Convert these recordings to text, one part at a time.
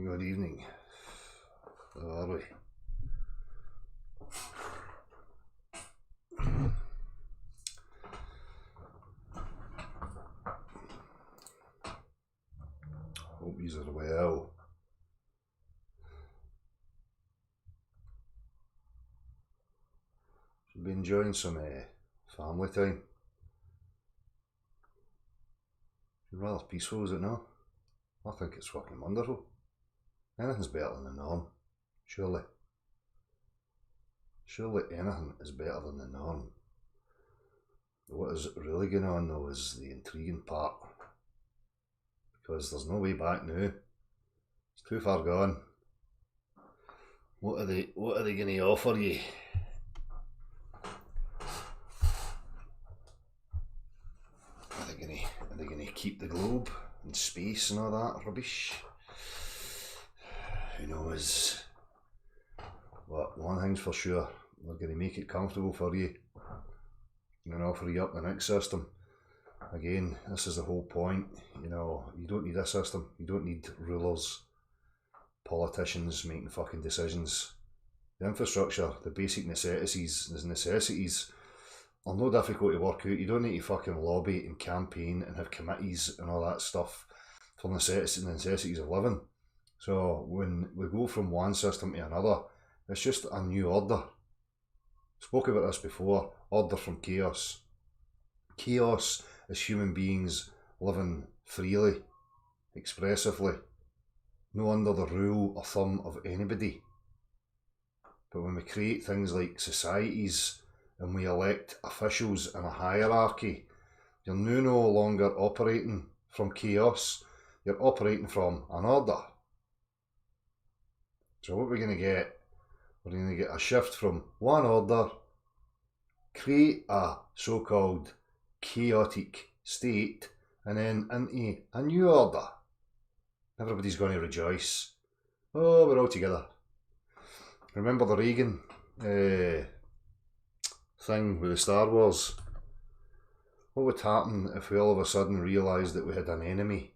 Good evening. Where are we? Hope you are well. Should be enjoying some family time. It's rather peaceful, is it not? I think it's fucking wonderful. Anything's better than the norm, surely. Surely anything is better than the norm. But what is really going on though is the intriguing part. Because there's no way back now. It's too far gone. What are they going to offer you? Are they going to keep the globe and space and all that rubbish? Who knows? But one thing's for sure, they're going to make it comfortable for you and offer you up the next system. Again, this is the whole point. You know, you don't need a system. You don't need rulers, politicians making fucking decisions. The infrastructure, the basic necessities, are no difficult to work out. You don't need to fucking lobby and campaign and have committees and all that stuff for necessities of living. So when we go from one system to another, it's just a new order. Spoke about this before, order from chaos. Chaos is human beings living freely, expressively, no under the rule or thumb of anybody. But when we create things like societies and we elect officials in a hierarchy, you're now no longer operating from chaos, you're operating from an order. So what we're going to get, we're going to get a shift from one order, create a so-called chaotic state, and then into a new order. Everybody's going to rejoice. Oh, we're all together. Remember the Reagan thing with the Star Wars? What would happen if we all of a sudden realised that we had an enemy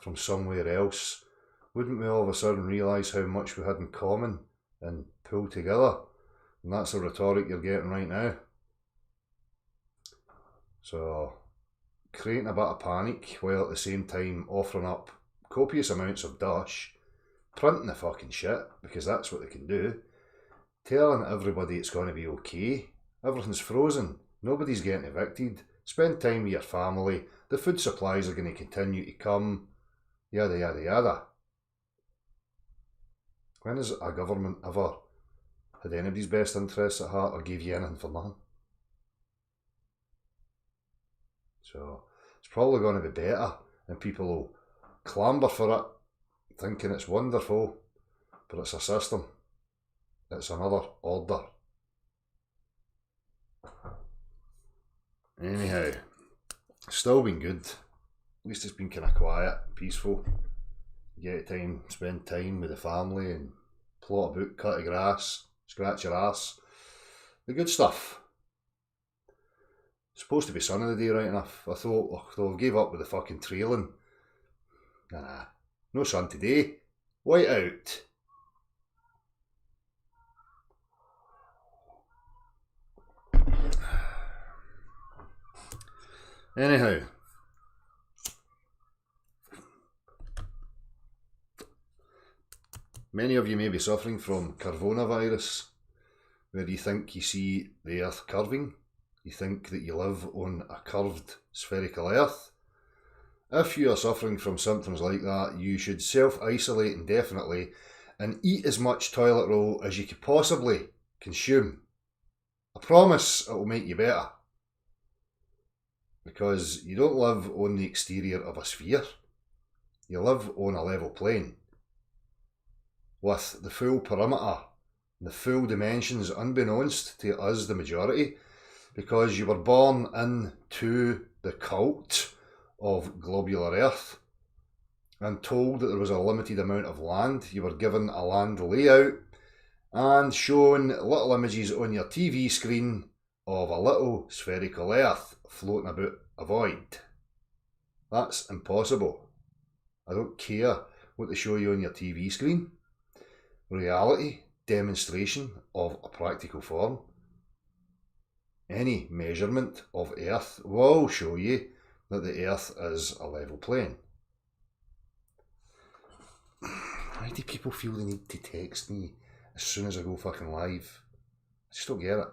from somewhere else? Wouldn't we all of a sudden realise how much we had in common and pull together? And that's the rhetoric you're getting right now. So, creating a bit of panic while at the same time offering up copious amounts of dosh, printing the fucking shit, because that's what they can do, telling everybody it's going to be okay, everything's frozen, nobody's getting evicted, spend time with your family, the food supplies are going to continue to come, yada yada yada. When has a government ever had anybody's best interests at heart or gave you anything for nothing? So it's probably going to be better and people will clamber for it, thinking it's wonderful, but it's a system. It's another order. Anyhow, still been good. At least it's been kind of quiet, peaceful. Get time, spend time with the family and plot a book, cut the grass, scratch your ass. The good stuff. It's supposed to be sunny the day, right enough. I thought, I gave up with the fucking trailing. Nah, no sun today. White out. Anyhow, many of you may be suffering from Curvona virus, where you think you see the earth curving. You think that you live on a curved spherical earth. If you are suffering from symptoms like that, you should self-isolate indefinitely and eat as much toilet roll as you could possibly consume. I promise it will make you better. Because you don't live on the exterior of a sphere. You live on a level plane. With the full perimeter, the full dimensions unbeknownst to us, the majority, because you were born into the cult of globular earth and told that there was a limited amount of land. You were given a land layout and shown little images on your TV screen of a little spherical earth floating about a void. That's impossible. I don't care what they show you on your TV screen. Reality, demonstration of a practical form. Any measurement of Earth will show you that the Earth is a level plane. Why do people feel the need to text me as soon as I go fucking live? I just don't get it.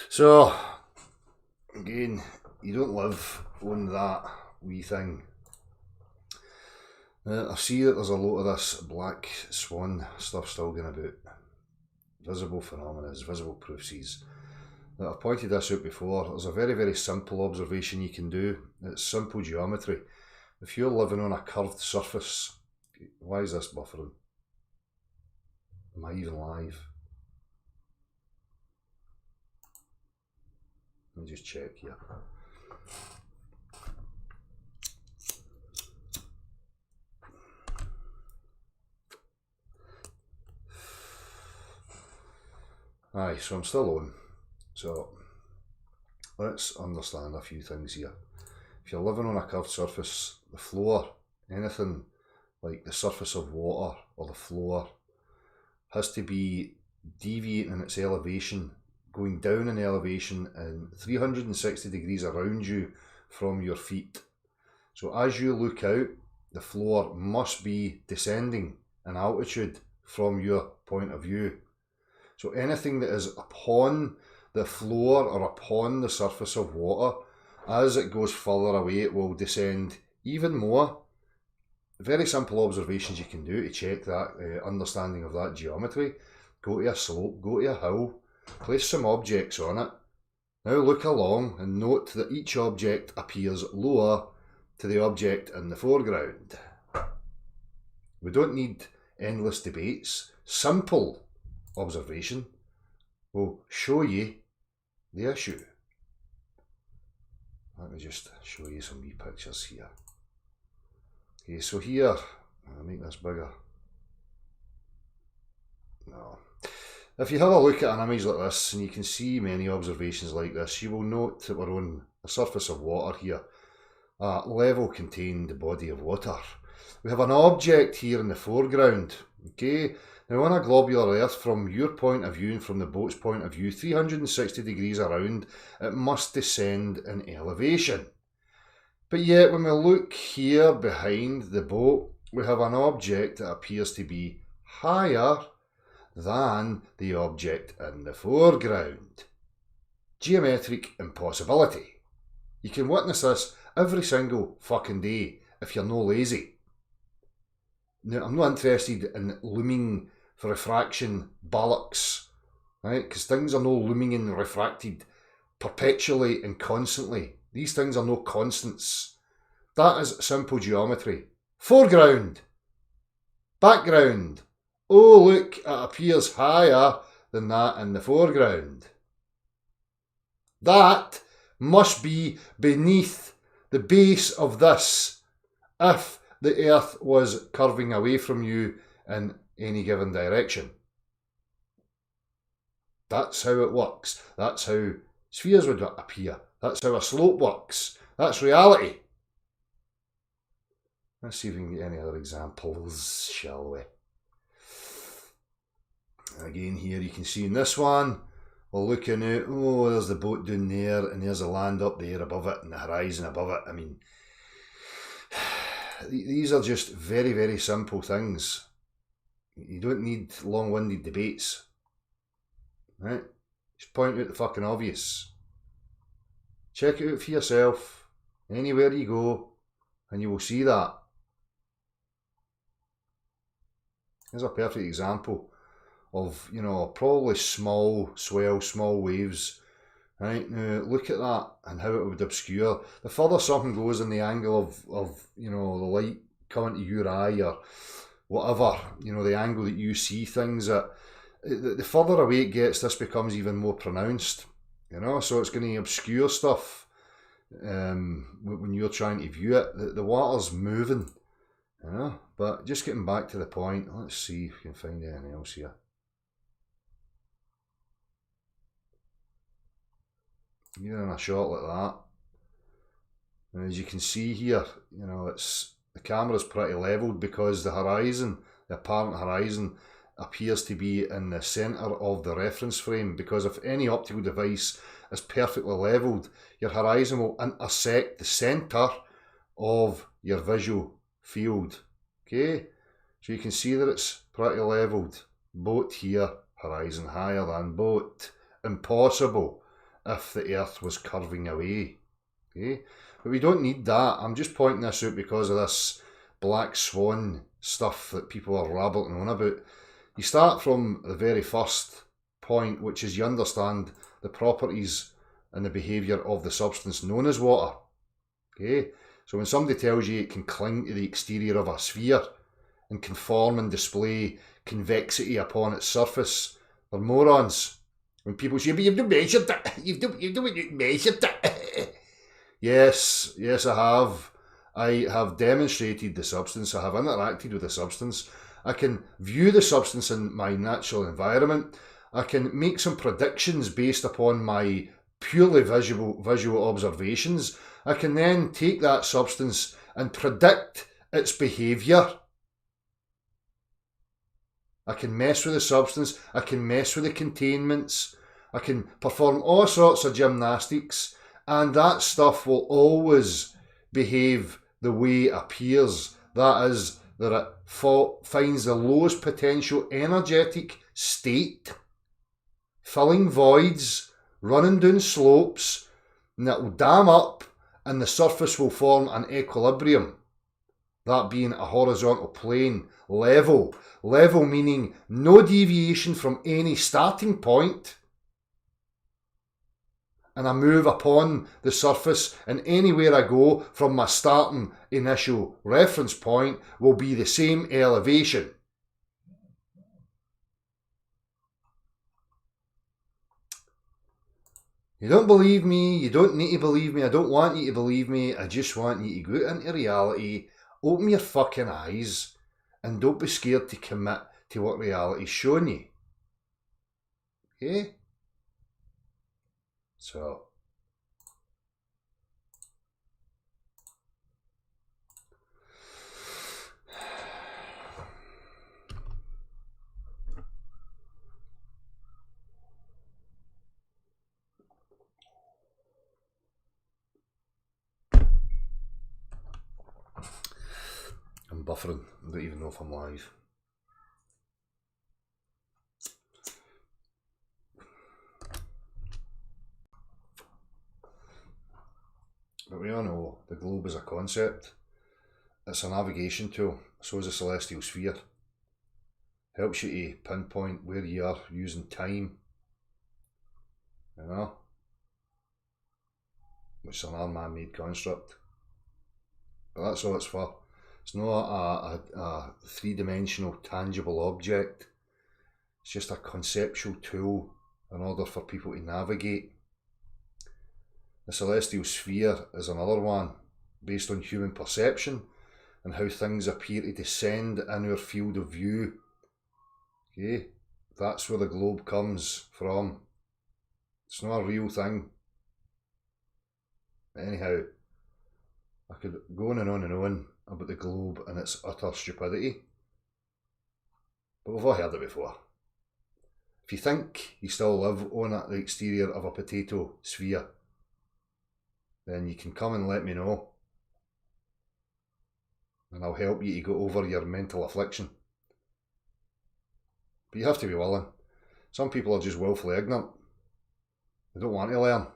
So, again, you don't live on that wee thing. I see that there's a lot of this black swan stuff still going about. Visible phenomena, visible proofs. I've pointed this out before. There's a very, very simple observation you can do. It's simple geometry. If you're living on a curved surface, why is this buffering? Am I even live? Let me just check here. Aye, so I'm still on. So let's understand a few things here. If you're living on a curved surface, the floor, anything like the surface of water or the floor, has to be deviating in its elevation, going down in elevation in 360 degrees around you from your feet. So as you look out, the floor must be descending in altitude from your point of view. So anything that is upon the floor or upon the surface of water, as it goes further away, it will descend even more. Very simple observations you can do to check that understanding of that geometry. Go to a slope, go to a hill, place some objects on it. Now look along and note that each object appears lower to the object in the foreground. We don't need endless debates. Simple observation will show you the issue. Let me just show you some wee pictures here. Okay, so here, I'll make this bigger. No. If you have a look at an image like this, and you can see many observations like this, you will note that we're on the surface of water here, a level contained body of water. We have an object here in the foreground, okay? Now on a globular earth, from your point of view and from the boat's point of view, 360 degrees around, it must descend in elevation. But yet when we look here behind the boat, we have an object that appears to be higher than the object in the foreground. Geometric impossibility. You can witness this every single fucking day if you're no lazy. Now, I'm not interested in looming for refraction bollocks, right? Because things are no looming and refracted perpetually and constantly. These things are no constants. That is simple geometry. Foreground. Background. Oh, look, it appears higher than that in the foreground. That must be beneath the base of this if the earth was curving away from you in any given direction. That's how it works. That's how spheres would appear. That's how a slope works. That's reality. Let's see if we can get any other examples, shall we? Again, here you can see in this one, we're looking at, oh, there's the boat down there, and there's the land up there above it, and the horizon above it. I mean, these are just very, very simple things. You don't need long-winded debates, right? Just point out the fucking obvious. Check it out for yourself, anywhere you go, and you will see that. Here's a perfect example of, you know, probably small swell, small waves. Right, now look at that and how it would obscure. The further something goes in the angle of you know, the light coming to your eye or whatever, you know, the angle that you see things at, the further away it gets, this becomes even more pronounced, you know, so it's going to obscure stuff when you're trying to view it. The water's moving, you know, but just getting back to the point, let's see if we can find anything else here. even in a shot like that. And as you can see here, you know, the camera's pretty leveled because the horizon, the apparent horizon, appears to be in the centre of the reference frame, because if any optical device is perfectly leveled, your horizon will intersect the centre of your visual field. Okay, so you can see that it's pretty leveled. Boat here, horizon higher than boat. Impossible if the Earth was curving away. Okay, but we don't need that. I'm just pointing this out because of this black swan stuff that people are rabbiting on about. You start from the very first point, which is you understand the properties and the behaviour of the substance known as water. Okay, so when somebody tells you it can cling to the exterior of a sphere and conform and display convexity upon its surface, they're morons. When people say, but you've not measured it, you've not measured it. Yes, I have. I have demonstrated the substance, I have interacted with the substance, I can view the substance in my natural environment, I can make some predictions based upon my purely visual observations, I can then take that substance and predict its behaviour. I can mess with the substance, I can mess with the containments, I can perform all sorts of gymnastics, and that stuff will always behave the way it appears. That is, that it finds the lowest potential energetic state, filling voids, running down slopes, and it will dam up and the surface will form an equilibrium. That being a horizontal plane, level. Level meaning no deviation from any starting point. And I move upon the surface, and anywhere I go from my starting initial reference point will be the same elevation. You don't believe me, you don't need to believe me, I don't want you to believe me, I just want you to go out into reality, open your fucking eyes, and don't be scared to commit to what reality's showing you. Okay? So, I'm buffering, I don't even know if I'm live. But we all know the globe is a concept. It's a navigation tool, so is a celestial sphere. Helps you to pinpoint where you are using time. You know? Which is an man-made construct. But that's all it's for. It's not a three-dimensional tangible object. It's just a conceptual tool in order for people to navigate. The celestial sphere is another one, based on human perception and how things appear to descend in our field of view. Okay, that's where the globe comes from. It's not a real thing. Anyhow, I could go on and on and on about the globe and its utter stupidity, but we've all heard it before. If you think you still live on the exterior of a potato sphere, then you can come and let me know, and I'll help you to go over your mental affliction. But you have to be willing. Some people are just willfully ignorant. They don't want to learn.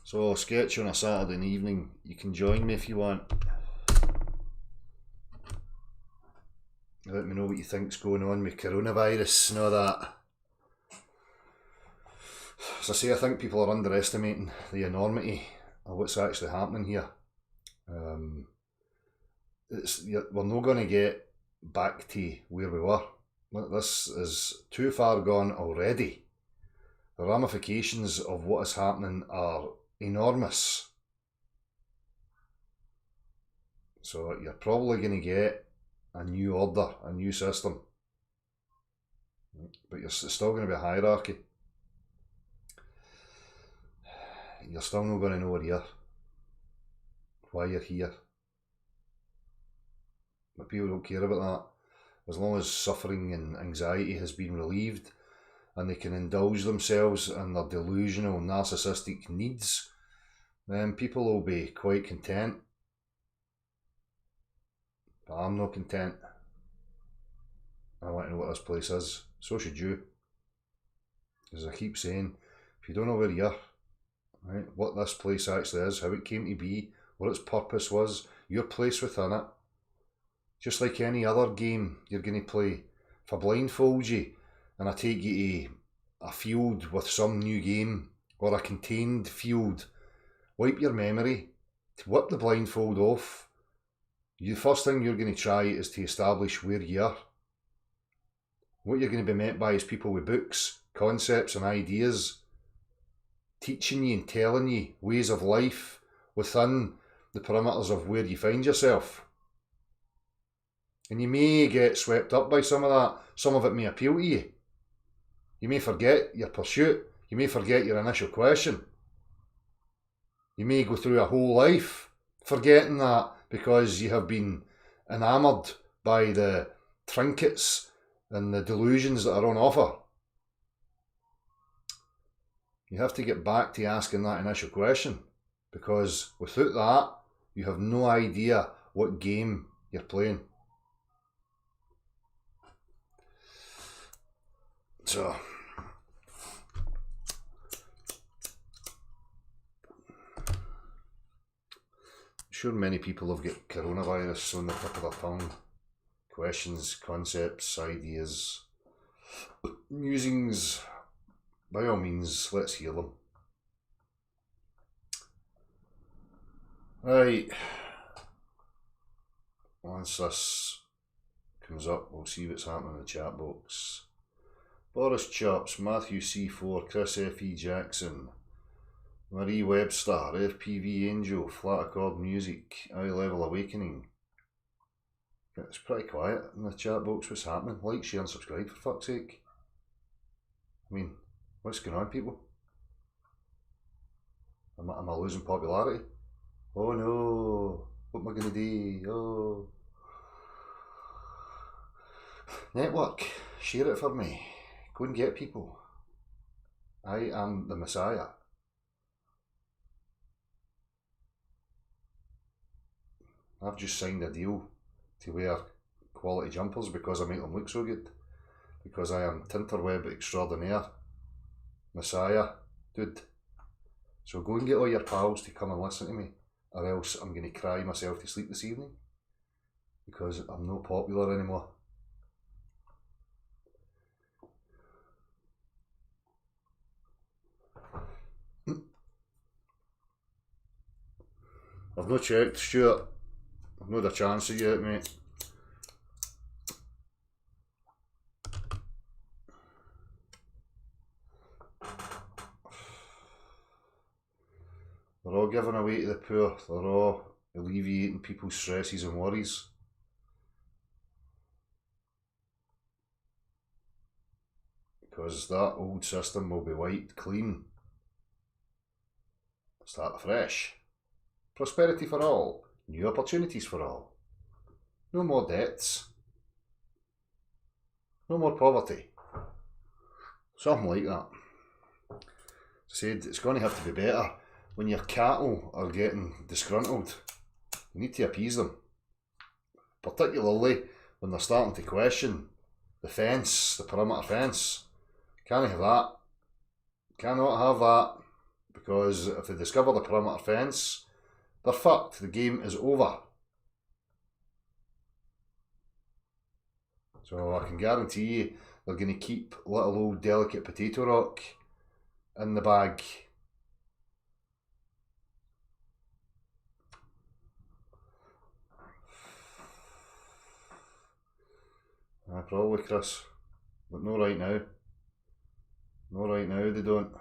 So, sketch on a Saturday evening. You can join me if you want. Let me know what you think's going on with coronavirus and all that. As I say, I think people are underestimating the enormity of what's actually happening here. We're not going to get back to where we were. This is too far gone already. The ramifications of what is happening are enormous. So you're probably going to get a new order, a new system, but it's still going to be a hierarchy. You're still not going to know where you're, why you're here. But people don't care about that. As long as suffering and anxiety has been relieved and they can indulge themselves in their delusional narcissistic needs, then people will be quite content. But I'm not content. I want to know what this place is. So should you. As I keep saying, if you don't know where you are, right, what this place actually is, how it came to be, what its purpose was, your place within it, just like any other game you're going to play. If I blindfold you and I take you to a field with some new game, or a contained field, wipe your memory, whip the blindfold off. The first thing you're going to try is to establish where you are. What you're going to be met by is people with books, concepts and ideas, teaching you and telling you ways of life within the perimeters of where you find yourself. And you may get swept up by some of that. Some of it may appeal to you. You may forget your pursuit. You may forget your initial question. You may go through a whole life forgetting that because you have been enamoured by the trinkets and the delusions that are on offer. You have to get back to asking that initial question, because without that, you have no idea what game you're playing. So, I'm sure many people have got coronavirus on the tip of their tongue. Questions, concepts, ideas, musings. By all means, let's hear them. Right. Once this comes up, we'll see what's happening in the chat box. Boris Chops, Matthew C4, Chris F.E. Jackson, Marie Webster, FPV Angel, Flat Accord Music, Eye Level Awakening. It's pretty quiet in the chat box. What's happening? Like, share and subscribe for fuck's sake. I mean, what's going on, people? Am I losing popularity? Oh no, what am I going to do? Oh. Network, share it for me. Go and get people. I am the Messiah. I've just signed a deal to wear quality jumpers because I make them look so good. Because I am Tinterweb extraordinaire. Messiah, dude. So go and get all your pals to come and listen to me, or else I'm going to cry myself to sleep this evening. Because I'm not popular anymore. I've not checked, Stuart. I've not had a chance yet, mate. They're all giving away to the poor. They're all alleviating people's stresses and worries. Because that old system will be wiped clean. Start afresh. Prosperity for all. New opportunities for all. No more debts. No more poverty. Something like that. As I said, it's going to have to be better. When your cattle are getting disgruntled, you need to appease them. Particularly when they're starting to question the fence, the perimeter fence. Can't have that. Cannot have that. Because if they discover the perimeter fence, they're fucked. The game is over. So I can guarantee you they're going to keep little old delicate potato rock in the bag. Probably, Chris. But no right now. No right now, they don't.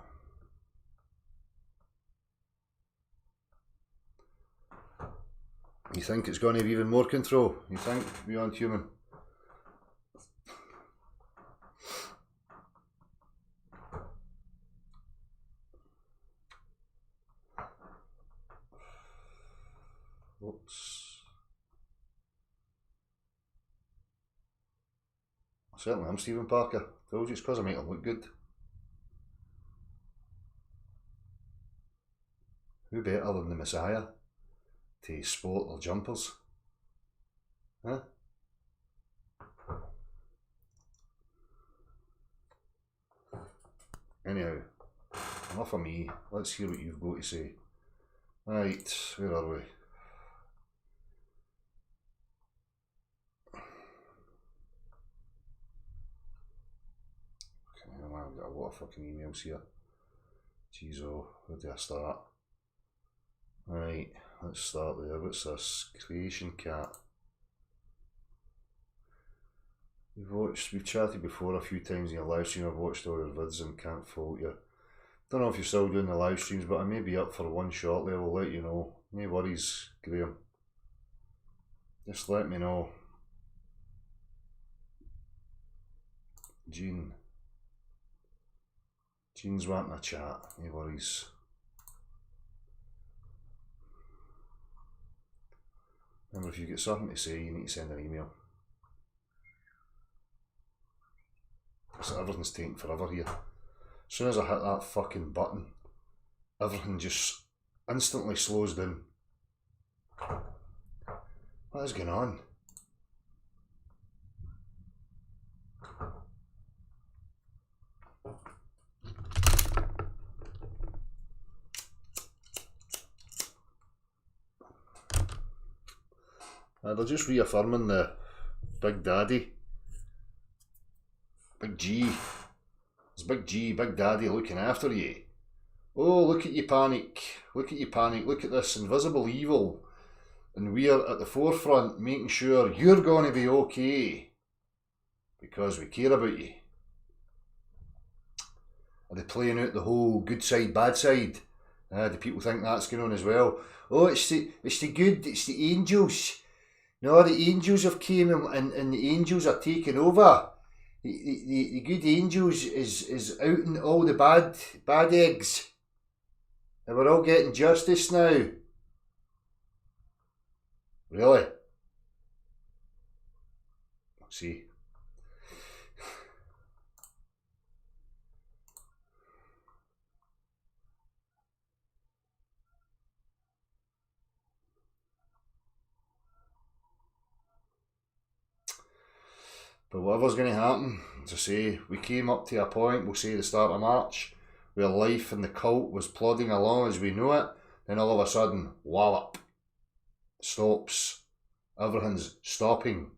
You think it's going to be even more control? You think beyond human? Oops. Certainly I'm Stephen Parker. Told you it's because I make them look good. Who better than the Messiah to sport their jumpers? Huh? Anyhow, enough of me. Let's hear what you've got to say. Right, where are we? I've got a lot of fucking emails here. Jeez, oh, where do I start? Right, let's start there. What's this? Creation Cat. We've chatted before a few times in your live stream. I've watched all your vids and can't fault you. Don't know if you're still doing the live streams, but I may be up for one shortly. I will let you know. No worries, Graham. Just let me know. Jean's wanting a chat. No worries. Remember, if you get something to say, you need to send an email. So everything's taking forever here. As soon as I hit that fucking button, everything just instantly slows down. What is going on? They're just reaffirming the Big Daddy. Big G. It's Big G, Big Daddy looking after you. Oh, look at you panic. Look at you panic. Look at this invisible evil. And we're at the forefront making sure you're going to be okay. Because we care about you. Are they playing out the whole good side, bad side? Do people think that's going on as well? Oh, it's the good, it's the angels. No, the angels have came and the angels are taking over. The good angels is outing all the bad eggs. And we're all getting justice now. Really? Let's see. But whatever's going to happen, as I say, we came up to a point, we'll say the start of March, where life in the cult was plodding along as we know it, then all of a sudden, wallop, stops, everything's stopping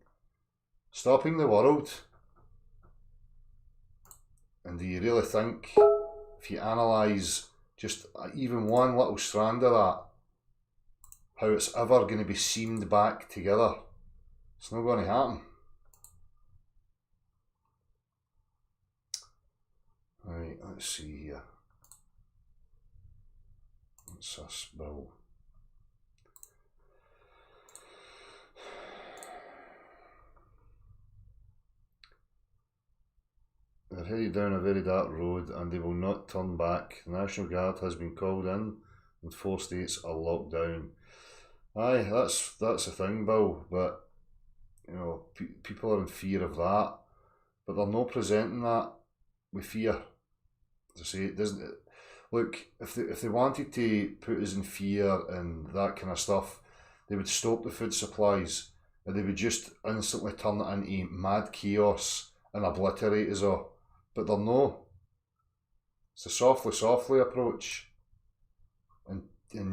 the world. And do you really think, if you analyse just even one little strand of that, how it's ever going to be seamed back together? It's not going to happen. Right, let's see here. What's this bill? They're headed down a very dark road and they will not turn back. The National Guard has been called in and 4 states are locked down. Aye, that's the thing, Bill, but you know, people are in fear of that, but they're not presenting that with fear. As I say, it doesn't. Look, if they wanted to put us in fear and that kind of stuff, they would stop the food supplies and they would just instantly turn it into mad chaos and obliterate us all. But they're no. It's a softly approach and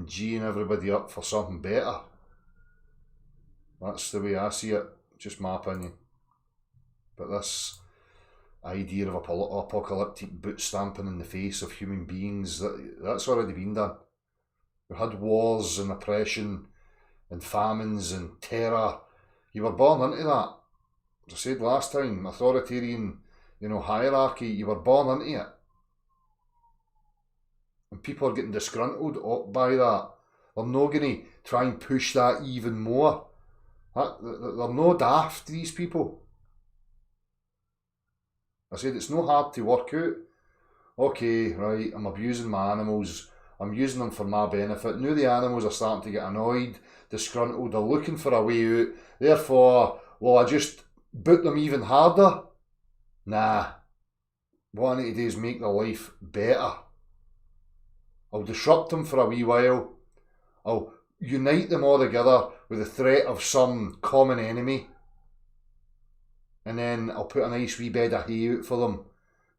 geeing everybody up for something better. That's the way I see it, just my opinion. But this idea of apocalyptic boot stamping in the face of human beings, that's already been done. We had wars and oppression and famines and terror. You were born into that. As I said last time, authoritarian, hierarchy, you were born into it. And people are getting disgruntled by that. They're not going to try and push that even more. They're no daft, these people. I said it's no hard to work out. Okay, right, I'm abusing my animals. I'm using them for my benefit. Now the animals are starting to get annoyed, disgruntled. They're looking for a way out. Therefore, will I just boot them even harder? Nah. What I need to do is make their life better. I'll disrupt them for a wee while. I'll unite them all together with the threat of some common enemy. And then I'll put a nice wee bed of hay out for them.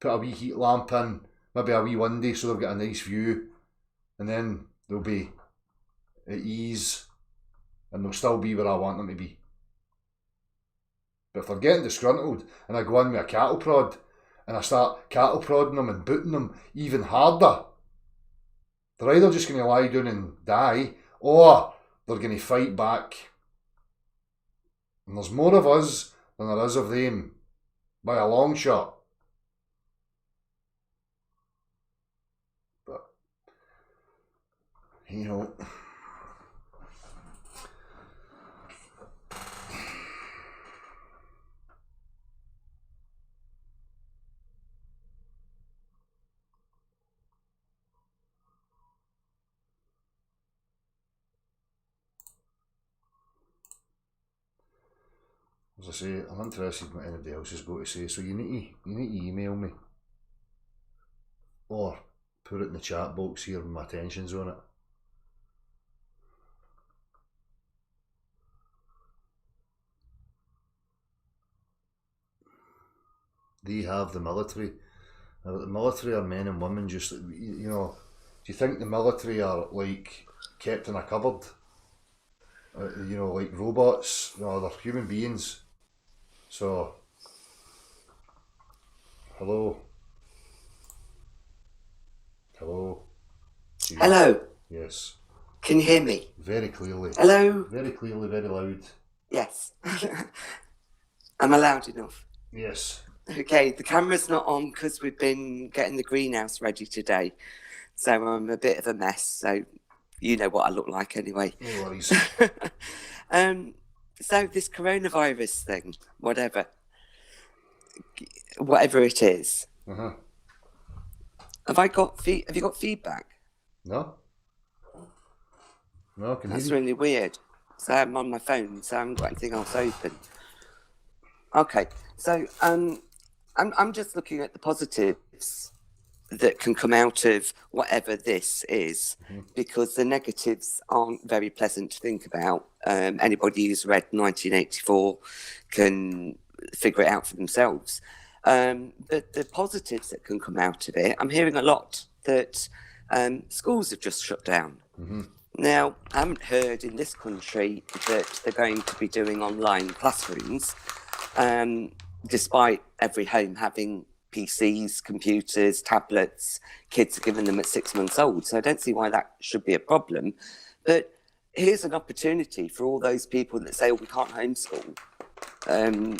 Put a wee heat lamp in, maybe a wee window so they've got a nice view. And then they'll be at ease and they'll still be where I want them to be. But if they're getting disgruntled and I go in with a cattle prod and I start cattle prodding them and booting them even harder, they're either just going to lie down and die, or they're going to fight back. And there's more of us than there is of them, by a long shot. But, you know, as I say, I'm interested in what anybody else has got to say, so you need to email me or put it in the chat box here with my attention's on it. They have the military. Now, the military are men and women, just, you know, do you think the military are like kept in a cupboard? You know, like robots? No, they're human beings. So, hello. Hello. Jeez. Hello. Yes. Can you hear me? Very clearly. Hello. Very clearly, very loud. Yes. Am I loud enough? Yes. Okay, the camera's not on because we've been getting the greenhouse ready today. So I'm a bit of a mess. So you know what I look like anyway. No worries. So this coronavirus thing, whatever it is. Uh-huh. Have you got feedback? No. No, I can hear you. That's really weird. So I'm on my phone, so I haven't got anything else open. Okay, so I'm just looking at the positives that can come out of whatever this is, because the negatives aren't very pleasant to think about. Anybody who's read 1984 can figure it out for themselves. But the positives that can come out of it, I'm hearing a lot that schools have just shut down. Mm-hmm. Now, I haven't heard in this country that they're going to be doing online classrooms, despite every home having PCs, computers, tablets. Kids are given them at 6 months old, so I don't see why that should be a problem. But here's an opportunity for all those people that say, oh, we can't homeschool,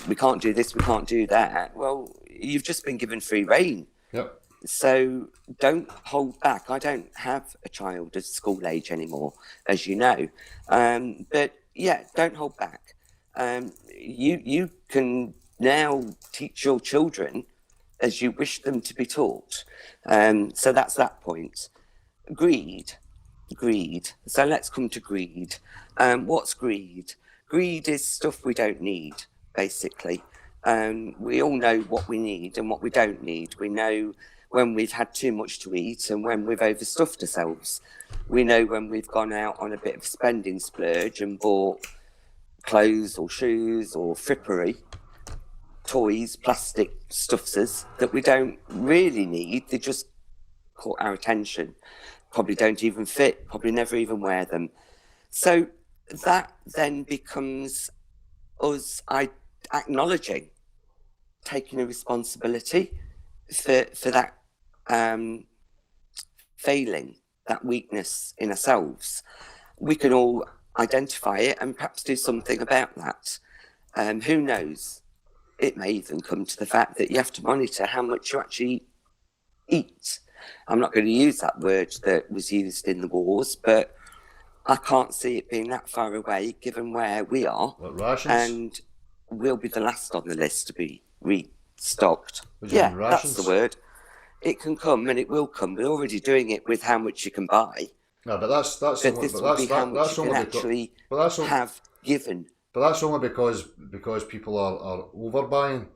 we can't do this, we can't do that. Well, you've just been given free rein. Yep. So don't hold back. I don't have a child at school age anymore, as you know. But yeah, don't hold back. You can now teach your children as you wish them to be taught. So that's that point. Greed. So let's come to greed. What's greed? Greed is stuff we don't need, basically. We all know what we need and what we don't need. We know when we've had too much to eat and when we've overstuffed ourselves. We know when we've gone out on a bit of spending splurge and bought clothes or shoes or frippery, toys, plastic stuffers that we don't really need. They just caught our attention. Probably don't even fit, probably never even wear them. So that then becomes us acknowledging, taking a responsibility for that failing, that weakness in ourselves. We can all identify it and perhaps do something about that. Who knows? It may even come to the fact that you have to monitor how much you actually eat. I'm not going to use that word that was used in the wars, but I can't see it being that far away, given where we are. What, rations? And we'll be the last on the list to be restocked. What do you mean, That's rations? the word. It can come, and it will come. We're already doing it with how much you can buy. No, but that's But only, this but will that's be how that, much that's you can only actually but that's only, have given. but that's only because people are overbuying.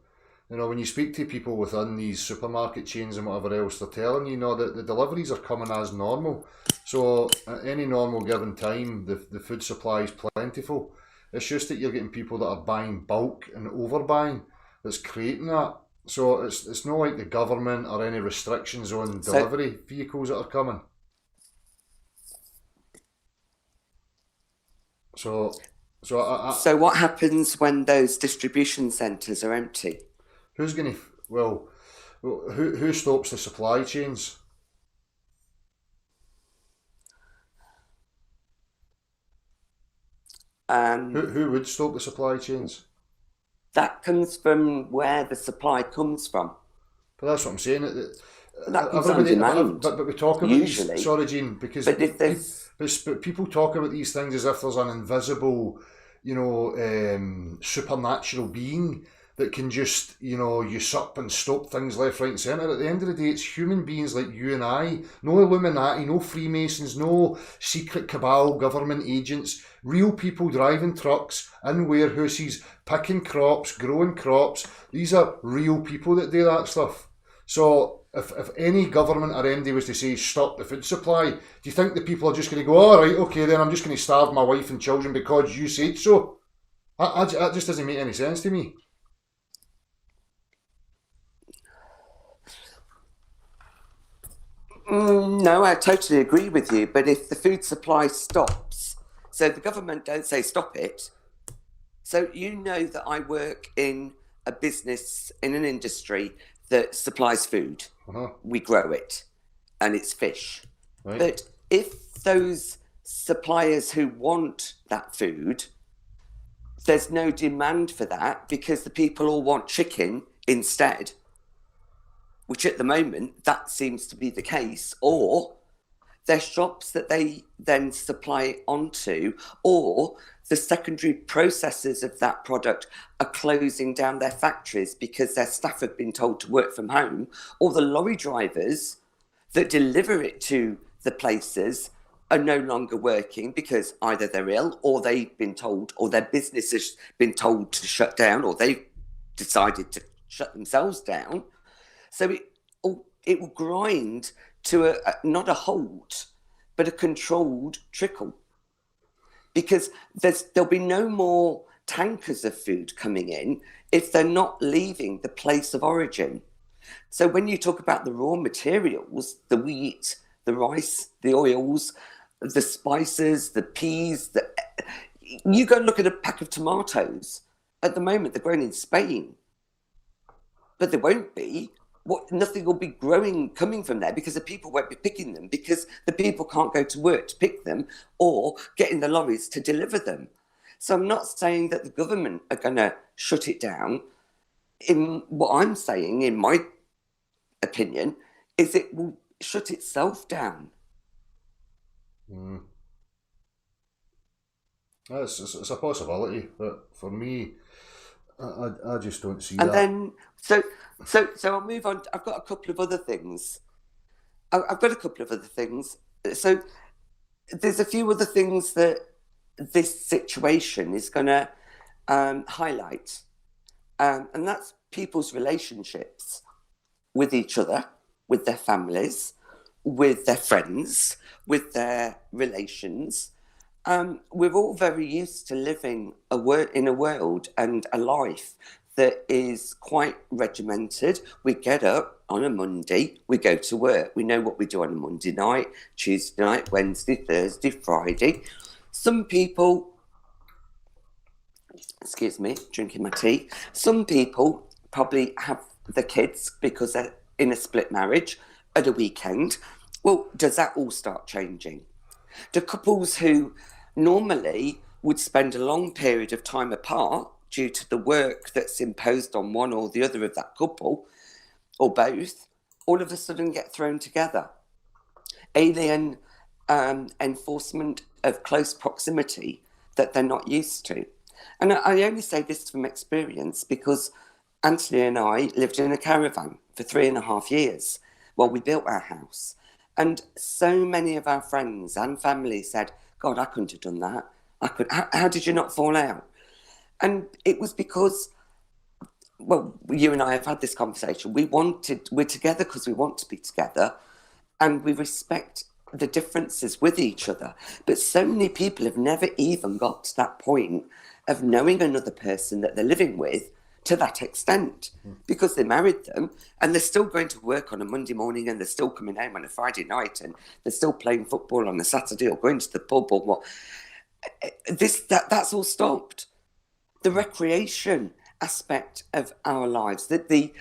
You know, when you speak to people within these supermarket chains and whatever else, they're telling you, that the deliveries are coming as normal. So at any normal given time, the food supply is plentiful. It's just that you're getting people that are buying bulk and overbuying that's creating that. So it's not like the government or any restrictions on delivery vehicles that are coming. So what happens when those distribution centres are empty? Who's going to, who stops the supply chains? Who would stop the supply chains? That comes from where the supply comes from. But that's what I'm saying. That comes on demand. But we talk about usually. These, sorry, Jean, because but people talk about these things as if there's an invisible, supernatural being that can just, usurp and stop things left, right and centre. At the end of the day, it's human beings like you and I. No Illuminati, no Freemasons, no secret cabal government agents. Real people driving trucks in warehouses, picking crops, growing crops. These are real people that do that stuff. So if any government or MD was to say stop the food supply, do you think the people are just going to go, all right, okay, then I'm just going to starve my wife and children because you said so? That just doesn't make any sense to me. No, I totally agree with you. But if the food supply stops, so the government don't say stop it. So you know that I work in a business, in an industry that supplies food. We grow it, and it's fish. Right. But if those suppliers who want that food, there's no demand for that because the people all want chicken instead, which at the moment, that seems to be the case, or their shops that they then supply onto, or the secondary processors of that product are closing down their factories because their staff have been told to work from home, or the lorry drivers that deliver it to the places are no longer working because either they're ill or they've been told, or their business has been told to shut down, or they've decided to shut themselves down. So it will grind to not a halt, but a controlled trickle. Because there'll be no more tankers of food coming in if they're not leaving the place of origin. So when you talk about the raw materials, the wheat, the rice, the oils, the spices, the peas, you go and look at a pack of tomatoes. At the moment, they're grown in Spain. But there won't be. Nothing will be coming from there because the people won't be picking them because the people can't go to work to pick them or get in the lorries to deliver them. So I'm not saying that the government are going to shut it down. In what I'm saying, in my opinion, is it will shut itself down. It's a possibility, but for me, I just don't see and that. And then, so I'll move on. I've got a couple of other things. So there's a few other things that this situation is going to highlight. And that's people's relationships with each other, with their families, with their friends, with their relations. We're all very used to living in a world and a life that is quite regimented. We get up on a Monday, we go to work. We know what we do on a Monday night, Tuesday night, Wednesday, Thursday, Friday. Some people, excuse me, drinking my tea. Some people probably have the kids because they're in a split marriage at a weekend. Well, does that all start changing? Do couples who normally would spend a long period of time apart due to the work that's imposed on one or the other of that couple, or both, all of a sudden get thrown together? Alien enforcement of close proximity that they're not used to. And I only say this from experience because Anthony and I lived in a caravan for 3.5 years while we built our house. And so many of our friends and family said, God, I couldn't have done that. How did you not fall out? And it was because, well, you and I have had this conversation. We're together because we want to be together, and we respect the differences with each other. But so many people have never even got to that point of knowing another person that they're living with to that extent, because they married them and they're still going to work on a Monday morning and they're still coming home on a Friday night and they're still playing football on a Saturday or going to the pub or what. That's all stopped. The recreation aspect of our lives, the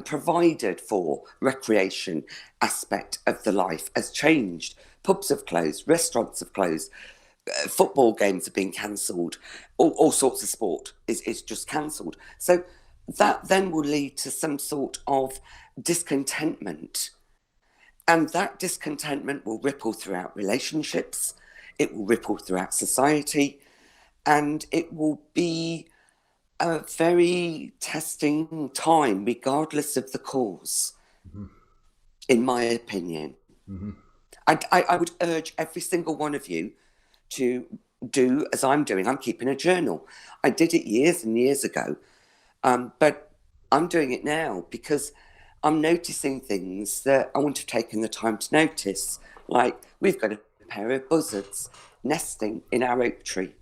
provided for recreation aspect of the life has changed. Pubs have closed, restaurants have closed, football games have been cancelled, all sorts of sport is just cancelled. So that then will lead to some sort of discontentment. And that discontentment will ripple throughout relationships, it will ripple throughout society, and it will be a very testing time, regardless of the cause, in my opinion. I would urge every single one of you to do as I'm doing. I'm keeping a journal. I did it years and years ago, but I'm doing it now because I'm noticing things that I wouldn't have taken the time to notice. Like, we've got a pair of buzzards nesting in our oak tree.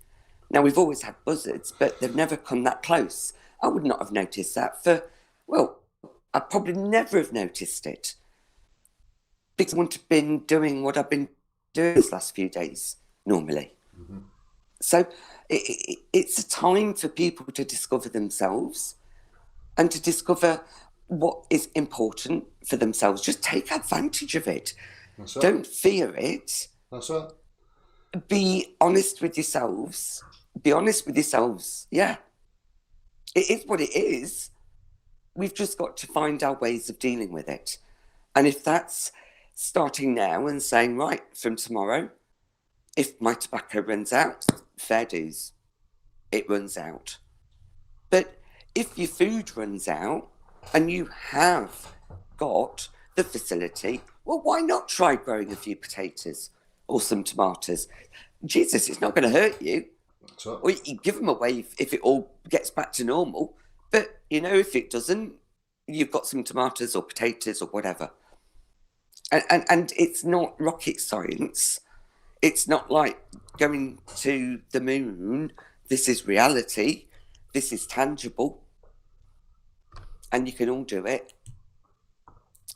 Now, we've always had buzzards, but they've never come that close. I would not have noticed that I'd probably never have noticed it because I wouldn't have been doing what I've been doing these last few days normally. So it's a time for people to discover themselves and to discover what is important for themselves. Just take advantage of it. Don't fear it. That's it. Be honest with yourselves. Be honest with yourselves. Yeah. It is what it is. We've just got to find our ways of dealing with it. And if that's starting now and saying, right, from tomorrow, if my tobacco runs out, fair dues, it runs out. But if your food runs out and you have got the facility, well, why not try growing a few potatoes or some tomatoes? Jesus, it's not going to hurt you. Or you give them away if it all gets back to normal. But, if it doesn't, you've got some tomatoes or potatoes or whatever. And it's not rocket science. It's not like going to the moon. This is reality. This is tangible. And you can all do it.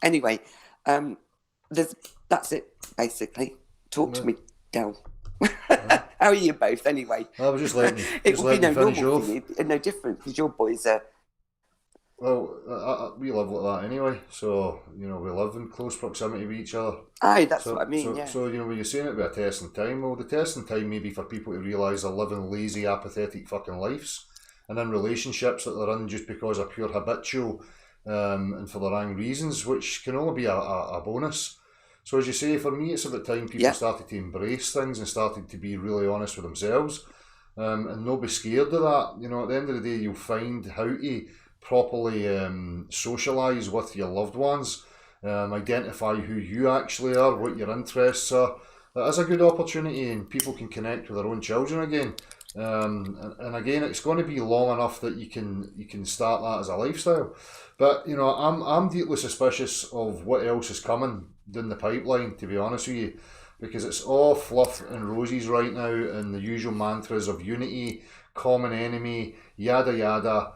Anyway, that's it, basically. Talk to me, Del. How are you both, anyway? I was just letting it will be no finish normal off. for you, no different, because your boys are... Well, we live like that anyway, so, we live in close proximity with each other. Aye, that's what I mean, yeah. So, when you're saying it about a testing time, well, the testing time may be for people to realise they're living lazy, apathetic fucking lives, and in relationships that they're in just because of pure habitual and for the wrong reasons, which can only be a bonus. So as you say, for me, it's about time people started to embrace things and started to be really honest with themselves and not be scared of that. At the end of the day, you'll find how to properly socialise with your loved ones, identify who you actually are, what your interests are. That is a good opportunity and people can connect with their own children again. And again, it's going to be long enough that you can start that as a lifestyle. But I'm deeply suspicious of what else is coming down the pipeline, to be honest with you, because it's all fluff and roses right now, and the usual mantras of unity, common enemy, yada yada.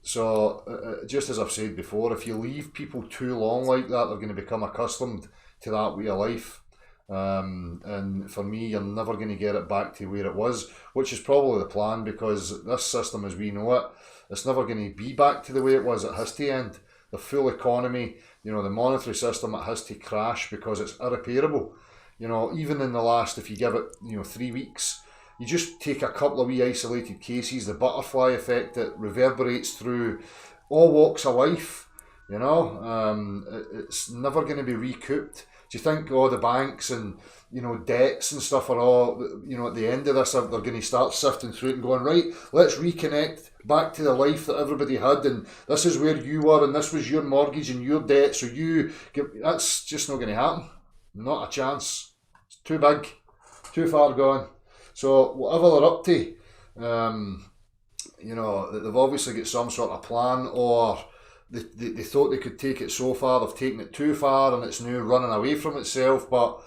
So just as I've said before, if you leave people too long like that, they're going to become accustomed to that way of life. And for me, you're never going to get it back to where it was, which is probably the plan, because this system as we know it, it's never going to be back to the way it was. It has to end. The full economy, the monetary system, it has to crash because it's irreparable. Even in the last, if you give it, 3 weeks, you just take a couple of wee isolated cases, the butterfly effect that reverberates through all walks of life, it's never going to be recouped. Do you think all the banks and debts and stuff are all at the end of this they're going to start sifting through it and going, right, let's reconnect back to the life that everybody had, and this is where you were, and this was your mortgage and your debt, so that's just not going to happen. Not a chance. It's too big, too far gone. So whatever they're up to, they've obviously got some sort of plan, or they thought they could take it so far, they've taken it too far, and it's now running away from itself. But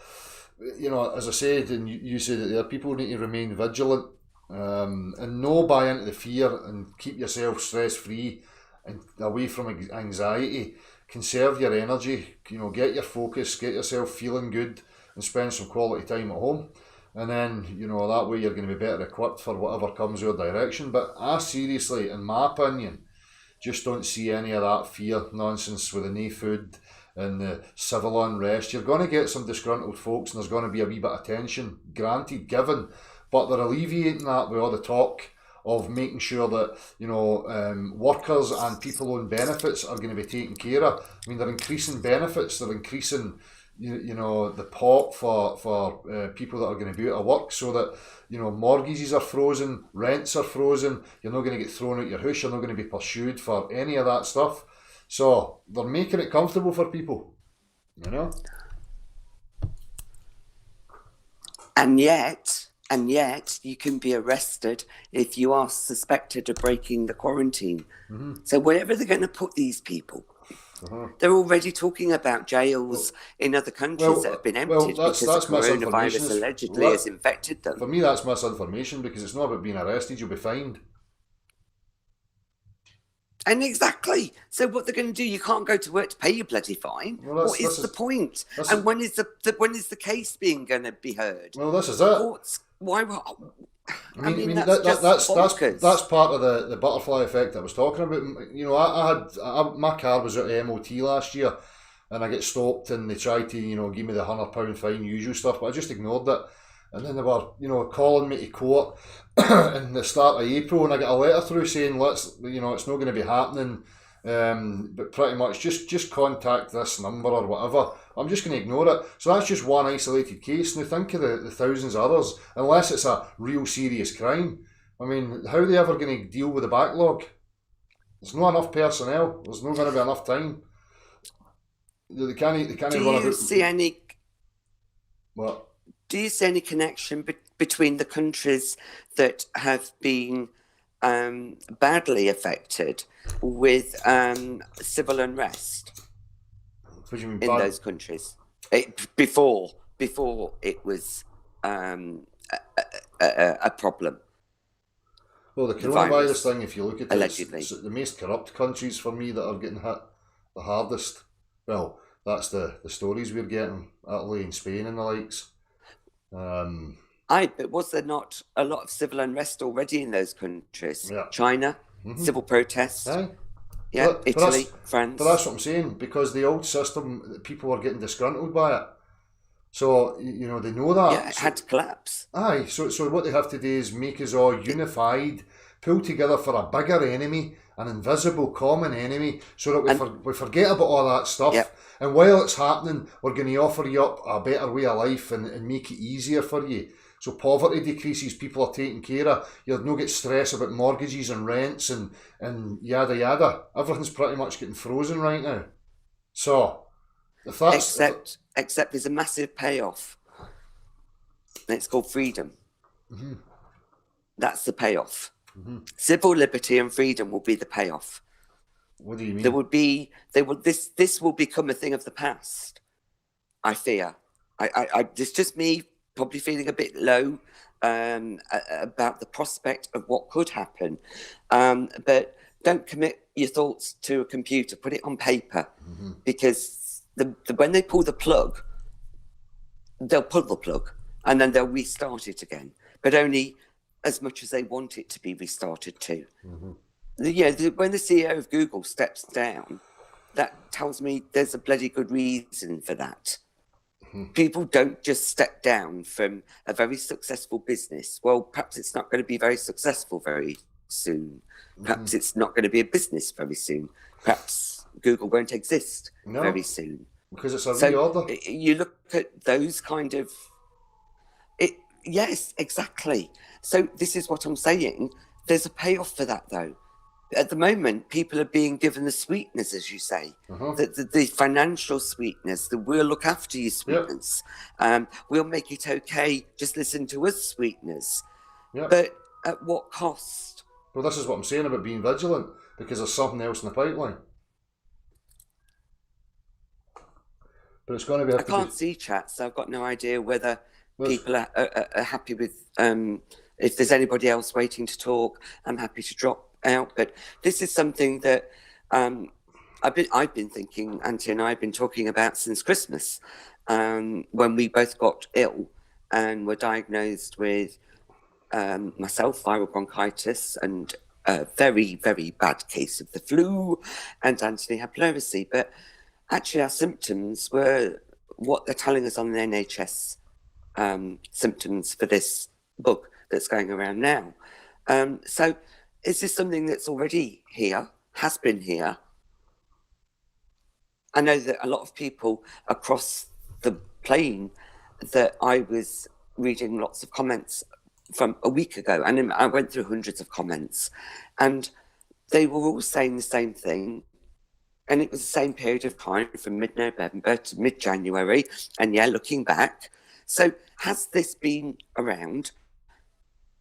as I said, and you said it there, people need to remain vigilant, and no buy into the fear, and keep yourself stress free and away from anxiety. Conserve your energy, get your focus, get yourself feeling good, and spend some quality time at home. And then, that way you're going to be better equipped for whatever comes your direction. But seriously, in my opinion, just don't see any of that fear nonsense with the no food and the civil unrest. You're going to get some disgruntled folks, and there's going to be a wee bit of tension, granted, given. But they're alleviating that with all the talk of making sure that workers and people on benefits are going to be taken care of. I mean, they're increasing benefits, they're increasing the pot for people that are going to be out of work, so that mortgages are frozen, rents are frozen, you're not going to get thrown out your house, you're not going to be pursued for any of that stuff. So they're making it comfortable for people, And yet you can be arrested if you are suspected of breaking the quarantine. So wherever they're going to put these people, they're already talking about jails in other countries that have been emptied because the coronavirus allegedly has infected them. For me, that's misinformation, because it's not about being arrested, you'll be fined. And exactly. So what they're going to do, you can't go to work to pay your bloody fine. What is the point? And when is the case going to be heard? Well, this is it. Why? I mean, that's part of the butterfly effect I was talking about. My car was at MOT last year, and I get stopped, and they tried to give me the £100 fine, usual stuff, but I just ignored it. And then they were calling me to court in the start of April, and I got a letter through saying it's not going to be happening, but pretty much just contact this number or whatever. I'm just going to ignore it. So that's just one isolated case. Now think of the thousands of others, unless it's a real serious crime. I mean, how are they ever going to deal with the backlog? There's not enough personnel. There's not going to be enough time. They can't Do you see any? What? Do you see any connection between the countries that have been badly affected with civil unrest? What do you mean, in those countries? Before it was a problem. Well, the coronavirus thing, if you look at allegedly, it's the most corrupt countries for me that are getting hit the hardest. Well, that's the stories we're getting, Italy and Spain and the likes. But was there not a lot of civil unrest already in those countries? Yeah. China, civil protests. Aye. Yeah, Italy, France. But that's what I'm saying, because the old system, people were getting disgruntled by it. So, they know that. Yeah, it had to collapse. Aye, so what they have to do is make us all unified, pull together for a bigger enemy, an invisible common enemy, so that we forget about all that stuff. Yep. And while it's happening, we're going to offer you up a better way of life and make it easier for you. So poverty decreases, people are taken care of, you'll not get stress about mortgages and rents and yada yada. Everything's pretty much getting frozen right now. So, if that's... Except there's a massive payoff. And it's called freedom. That's the payoff. Civil liberty and freedom will be the payoff. What do you mean? This will become a thing of the past, I fear. It's just me probably feeling a bit low about the prospect of what could happen. But don't commit your thoughts to a computer. Put it on paper, because when they pull the plug, they'll pull the plug and then they'll restart it again, but only as much as they want it to be restarted too. When the CEO of Google steps down, that tells me there's a bloody good reason for that. People don't just step down from a very successful business. Well, perhaps it's not going to be very successful very soon. Perhaps it's not going to be a business very soon. Perhaps Google won't exist very soon. Because it's a So reorder. you look at those kind of yes, exactly. So this is what I'm saying. There's a payoff for that, though. At the moment, people are being given the sweetness, as you say, the financial sweetness, the we'll look after you sweetness. Yep. We'll make it okay. Just listen to us sweetness. Yep. But at what cost? Well, this is what I'm saying about being vigilant, because there's something else in the pipeline. But it's going to be. I can't see chat, so I've got no idea whether people are happy with. If there's anybody else waiting to talk, I'm happy to drop out. But this is something that I've been thinking. Auntie and I have been talking about since Christmas, when we both got ill and were diagnosed with myself viral bronchitis and a very, very bad case of the flu, and Anthony had pleurisy. But actually, our symptoms were what they're telling us on the NHS symptoms for this book that's going around now. So is this something that's already here, has been here? I know that a lot of people across the plane, that I was reading lots of comments from a week ago, and I went through hundreds of comments, and they were all saying the same thing. And it was the same period of time from mid-November to mid-January. And yeah, looking back. So has this been around?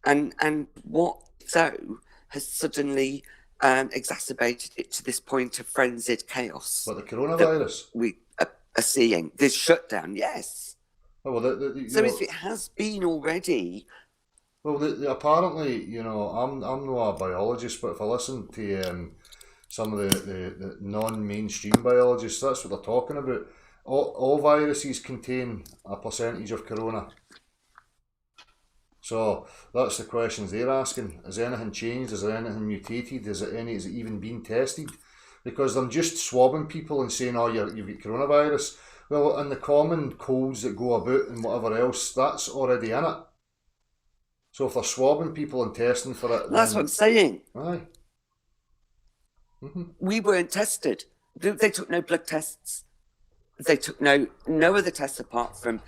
And what so has suddenly exacerbated it to this point of frenzied chaos? But the coronavirus? We are seeing this shutdown, yes. Oh, well, so if it has been already... Well, apparently, I'm not a biologist, but if I listen to... some of the non-mainstream biologists, that's what they're talking about. All viruses contain a percentage of corona. So that's the questions they're asking. Has anything changed? Is there anything mutated? Is it even been tested? Because they're just swabbing people and saying, oh, you've got coronavirus. Well, and the common colds that go about and whatever else, that's already in it. So if they're swabbing people and testing for it... That's what I'm saying. Aye. We weren't tested. They took no blood tests. They took no other tests apart from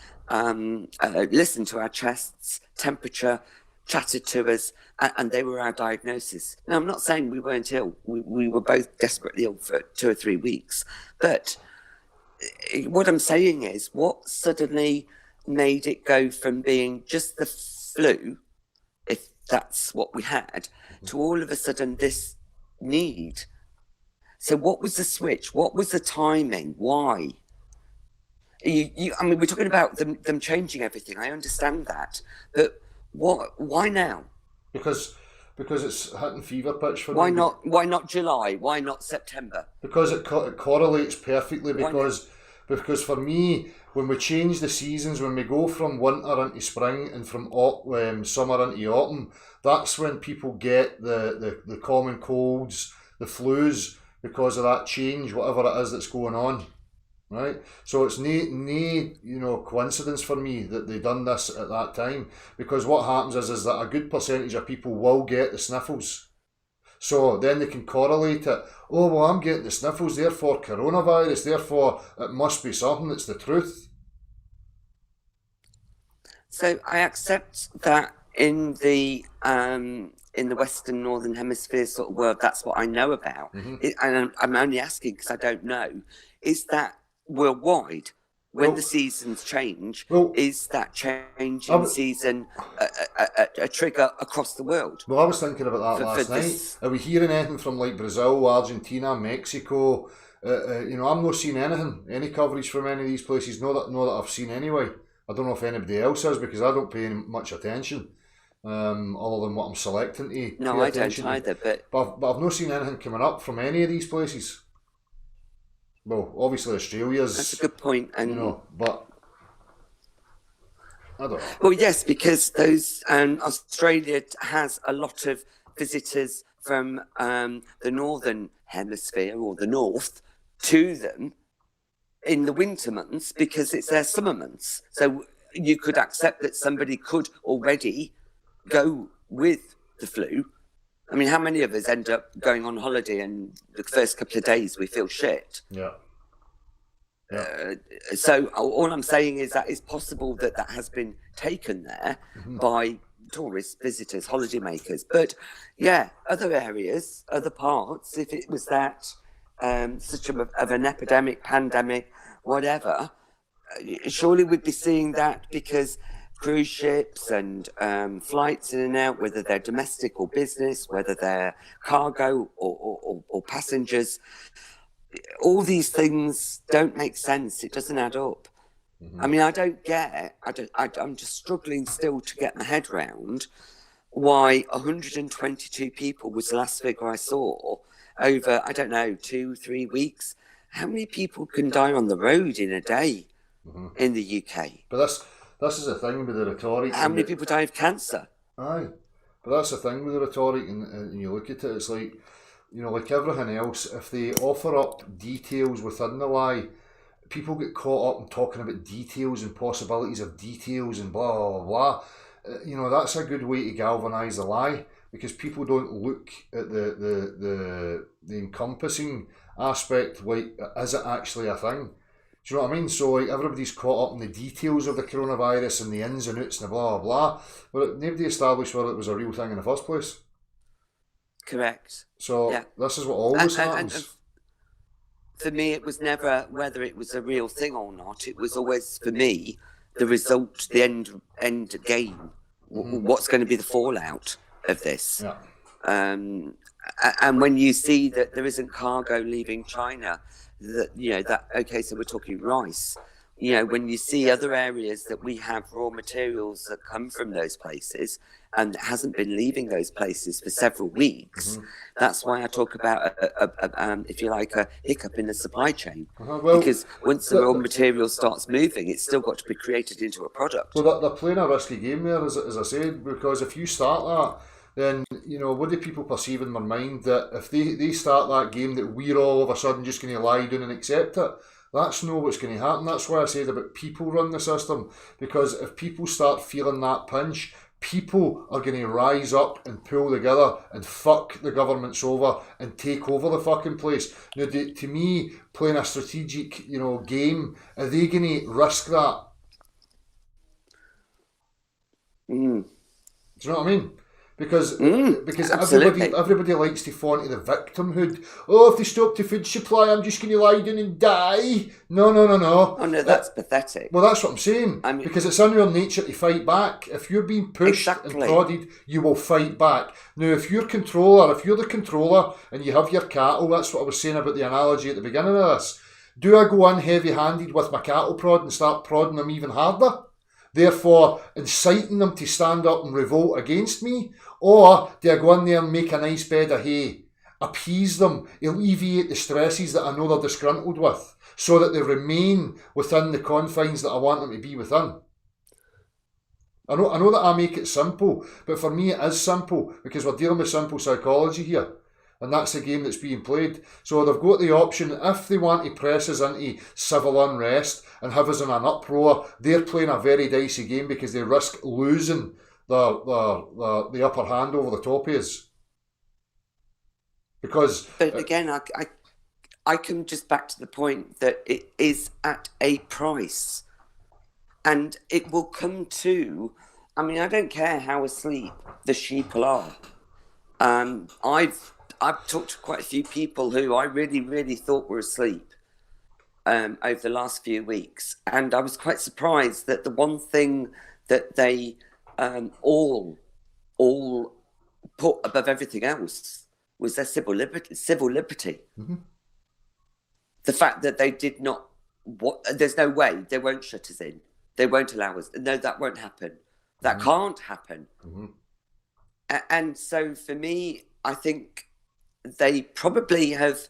listened to our chests, temperature, chatted to us, and they were our diagnosis. Now, I'm not saying we weren't ill. We were both desperately ill for 2 or 3 weeks. But what I'm saying is, what suddenly made it go from being just the flu, if that's what we had, to all of a sudden this need? So what was the switch? What was the timing? Why? I mean, we're talking about them changing everything. I understand that. But why now? Because it's hitting fever pitch for why me. Why not July? Why not September? Because it correlates perfectly. Because for me, when we change the seasons, when we go from winter into spring and from summer into autumn, that's when people get the common colds, the flus, because of that change, whatever it is that's going on, right? So it's no coincidence for me that they done this at that time, because what happens is that a good percentage of people will get the sniffles. So then they can correlate it. Oh, well, I'm getting the sniffles, therefore coronavirus, therefore it must be something that's the truth. So I accept that in the Western Northern Hemisphere sort of world, that's what I know about. And I'm only asking because I don't know. Is that worldwide? When the seasons change, is that change in season a trigger across the world? Well, I was thinking about that last night. Are we hearing anything from like Brazil, Argentina, Mexico? I'm not seeing any coverage from any of these places. Not that I've seen anyway. I don't know if anybody else has, because I don't pay much attention. Other than what I'm selecting to. No, I don't either. But I've not seen anything coming up from any of these places. Well, obviously Australia's. That's a good point, and but I don't know. Well, yes, because those Australia has a lot of visitors from the northern hemisphere or the north to them in the winter months, because it's their summer months. So you could accept that somebody could already go with the flu. I mean, how many of us end up going on holiday and the first couple of days we feel shit? Yeah. So all I'm saying is that it's possible that that has been taken there by tourists, visitors, holidaymakers. But yeah, other areas, other parts, if it was that such of an epidemic, pandemic, whatever, surely we'd be seeing that, because cruise ships and flights in and out, whether they're domestic or business, whether they're cargo or passengers, all these things don't make sense. It doesn't add up. I mean, I don't get. I'm just struggling still to get my head round why 122 people was the last figure I saw over, I don't know, 2-3 weeks. How many people can die on the road in a day in the UK? But this is the thing with the rhetoric. How many people die of cancer? Aye, but that's the thing with the rhetoric, and you look at it, it's like, you know, like everything else, if they offer up details within the lie, people get caught up in talking about details and possibilities of details and blah, blah, blah, blah. You know, that's a good way to galvanise the lie, because people don't look at the encompassing aspect, like, is it actually a thing? Do you know what I mean? So, like, everybody's caught up in the details of the coronavirus and the ins and outs and the blah, blah, blah. But nobody established whether it was a real thing in the first place. Correct. So, Yeah. this is what always happens. And for me, it was never whether it was a real thing or not. It was always, for me, the result, the end game. What's going to be the fallout of this? Yeah. And when you see that there isn't cargo leaving China, that, you know, that, okay, so we're talking rice. You know, when you see other areas that we have raw materials that come from those places and it hasn't been leaving those places for several weeks, that's why I talk about, if you like, a hiccup in the supply chain. Well, because once the raw material starts moving, it's still got to be created into a product. Well, they're playing a risky game there, as I said, because if you start that, then, you know, what do people perceive in their mind that if they start that game, that we're all of a sudden just going to lie down and accept it? That's not what's going to happen. That's why I said about people run the system, because if people start feeling that pinch, people are going to rise up and pull together and fuck the governments over and take over the fucking place. Now, to me, playing a strategic, you know, game, are they going to risk that? Do you know what I mean? Because everybody likes to fall into the victimhood. Oh, if they stop the food supply, I'm just going to lie down and die. No. Oh no, that's pathetic. Well, that's what I'm saying. I mean, because it's in your nature to fight back. If you're being pushed and prodded, you will fight back. Now, if you're the controller and you have your cattle, that's what I was saying about the analogy at the beginning of this. Do I go in heavy-handed with my cattle prod and start prodding them even harder, therefore inciting them to stand up and revolt against me? Or do I go in there and make a nice bed of hay, appease them, alleviate the stresses that I know they're disgruntled with, so that they remain within the confines that I want them to be within? I know that I make it simple, but for me it is simple, because we're dealing with simple psychology here. And that's the game that's being played. So they've got the option, if they want to press us into civil unrest and have us in an uproar, they're playing a very dicey game, because they risk losing the upper hand over the top of us. Because... But again, I come just back to the point that it is at a price. And it will come to... I mean, I don't care how asleep the sheeple are. I've talked to quite a few people who I really, really thought were asleep over the last few weeks. And I was quite surprised that the one thing that they all put above everything else was their civil liberty. The fact that they did not... there's no way they won't shut us in. They won't allow us. No, that won't happen. That can't happen. And so for me, I think they probably have...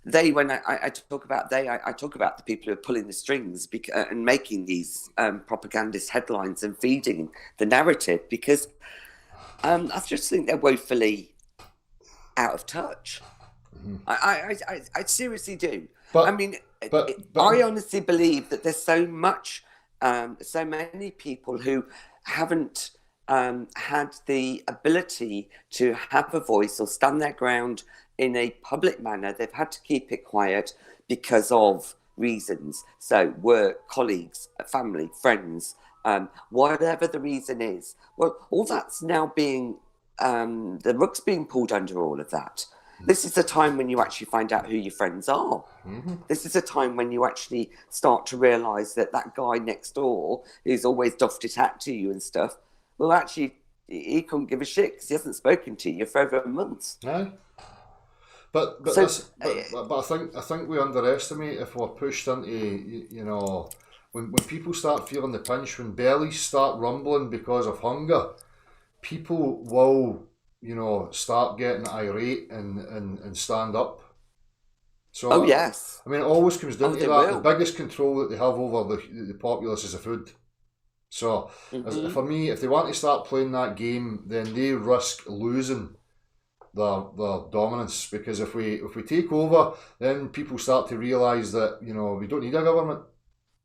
when I talk about I talk about the people who are pulling the strings and making these propagandist headlines and feeding the narrative, because I just think they're woefully out of touch. I seriously do. I honestly believe that there's so many people who haven't had the ability to have a voice or stand their ground in a public manner. They've had to keep it quiet because of reasons. So work, colleagues, family, friends, whatever the reason is. Well, all that's now being, the rug's being pulled under all of that. This is the time when you actually find out who your friends are. Mm-hmm. This is a time when you actually start to realise that that guy next door who's always doffed his hat to you and stuff, well, actually, he couldn't give a shit because he hasn't spoken to you for over months. Aye. But So, I think we underestimate if we're pushed into, you know, when people start feeling the pinch, when bellies start rumbling because of hunger, people will, you know, start getting irate and stand up. So oh yes, I mean, it always comes down to they that. will. The biggest control that they have over the populace is the food. So for me, if they want to start playing that game, then they risk losing their dominance, because if we take over, then people start to realise that, you know, we don't need a government.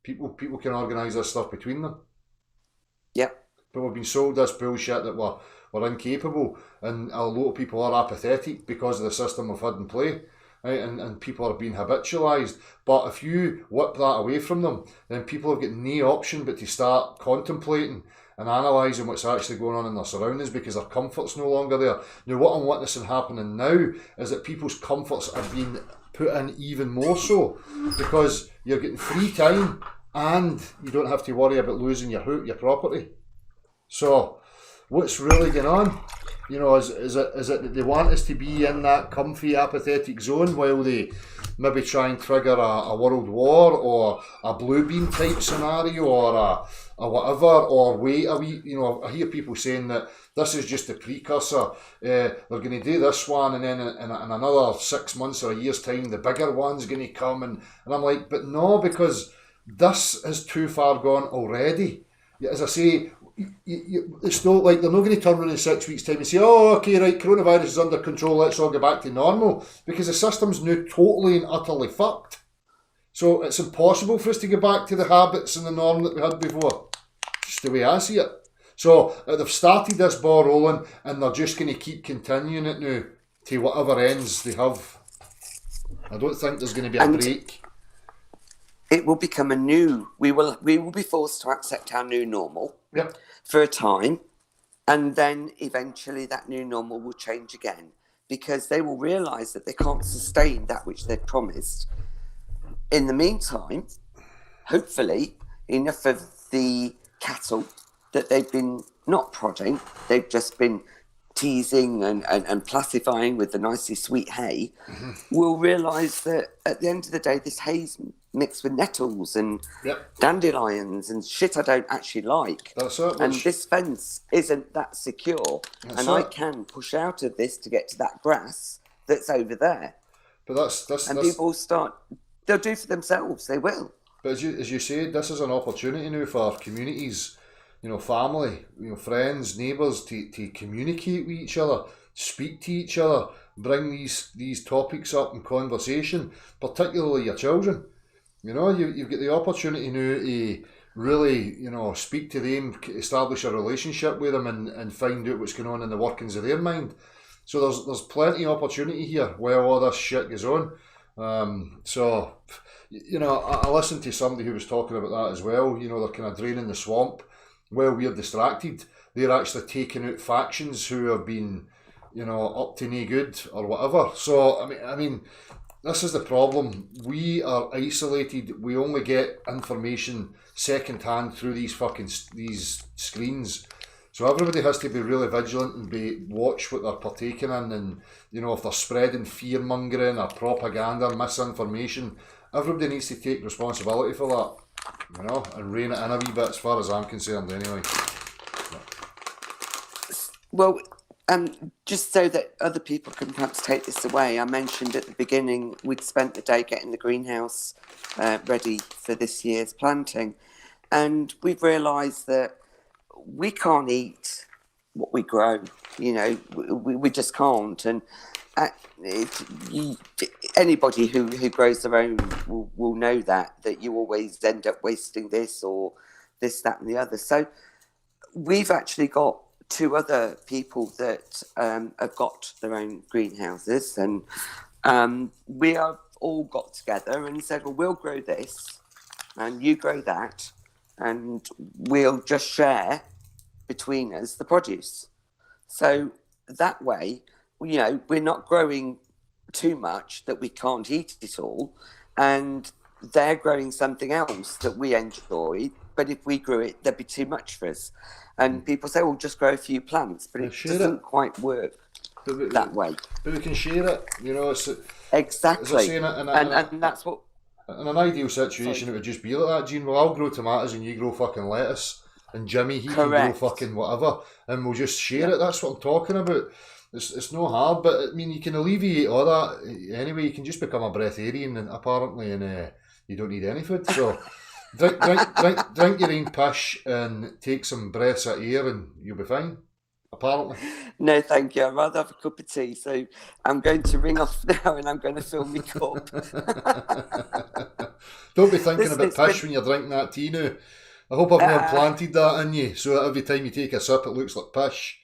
People can organise this stuff between them. Yep. But we've been sold this bullshit that we're incapable, and a lot of people are apathetic because of the system we've had in play. Right? And people are being habitualised. But if you whip that away from them, then people have got no option but to start contemplating and analysing what's actually going on in their surroundings, because their comfort's no longer there. Now, what I'm witnessing happening now is that people's comforts are being put in even more so, because you're getting free time and you don't have to worry about losing your property. So, what's really going on? You know, is it that they want us to be in that comfy, apathetic zone while they maybe try and trigger a world war or a blue beam type scenario or a whatever, or wait a wee, you know, I hear people saying that this is just a precursor. They're going to do this one, and then in another 6 months or a year's time, the bigger one's going to come. And I'm like, but no, because this is too far gone already. As I say, it's not like they're not going to turn around in 6 weeks' time and say, oh, okay, right, coronavirus is under control, let's all go back to normal, because the system's now totally and utterly fucked. So it's impossible for us to go back to the habits and the norm that we had before. Just the way I see it. So they've started this ball rolling, and they're just going to keep continuing it now to whatever ends they have. I don't think there's going to be a break. It will become a new. We will be forced to accept our new normal. Yep. For a time, and then eventually that new normal will change again, because they will realise that they can't sustain that which they've promised. In the meantime, hopefully, enough of the cattle that they've been not prodding, they've just been teasing and pacifying with the nicely sweet hay, will realise that at the end of the day, this hay's mixed with nettles and dandelions and shit I don't actually like. That's it. And this fence isn't that secure, and I can push out of this to get to that grass that's over there. But that's people start. They'll do for themselves. They will. But as you said, this is an opportunity now for communities, you know, family, you know, friends, neighbours, to communicate with each other, speak to each other, bring these topics up in conversation, particularly your children. You know, you've got the opportunity now to really, you know, speak to them, establish a relationship with them, and find out what's going on in the workings of their mind. So there's plenty of opportunity here while all this shit goes on. So, you know, I listened to somebody who was talking about that as well. You know, they're kind of draining the swamp while we're distracted. They're actually taking out factions who have been, you know, up to no good or whatever. So, I mean, this is the problem. We are isolated. We only get information second hand through these screens. So everybody has to be really vigilant and watch what they're partaking in, and, you know, if they're spreading fear mongering or propaganda, misinformation, everybody needs to take responsibility for that, you know, and rein it in a wee bit, as far as I'm concerned, anyway. Well, just so that other people can perhaps take this away, I mentioned at the beginning we'd spent the day getting the greenhouse ready for this year's planting, and we've realised that we can't eat what we grow. You know, we just can't. And anybody who grows their own will know that you always end up wasting this or this, that, and the other. So we've actually got two other people that have got their own greenhouses, and we are all got together and said, well, we'll grow this and you grow that, and we'll just share between us the produce. So that way, you know, we're not growing too much that we can't eat it all, and they're growing something else that we enjoy. But if we grew it, there'd be too much for us. And people say, well, just grow a few plants, but it doesn't quite work that way. But we can share it, you know. Exactly. And that's what. In an ideal situation, it would just be like that, Gene. Well, I'll grow tomatoes and you grow fucking lettuce. And Jimmy, he can grow fucking whatever. And we'll just share it. That's what I'm talking about. It's no hard, but I mean, you can alleviate all that. Anyway, you can just become a breatharian, and apparently, and you don't need any food. So drink your own pish and take some breaths of air and you'll be fine. Apparently. No, thank you. I'd rather have a cup of tea. So I'm going to ring off now and I'm going to fill my cup. Don't be thinking about pish when you're drinking that tea now. I hope I've not planted that in you so that every time you take a sip it looks like pish.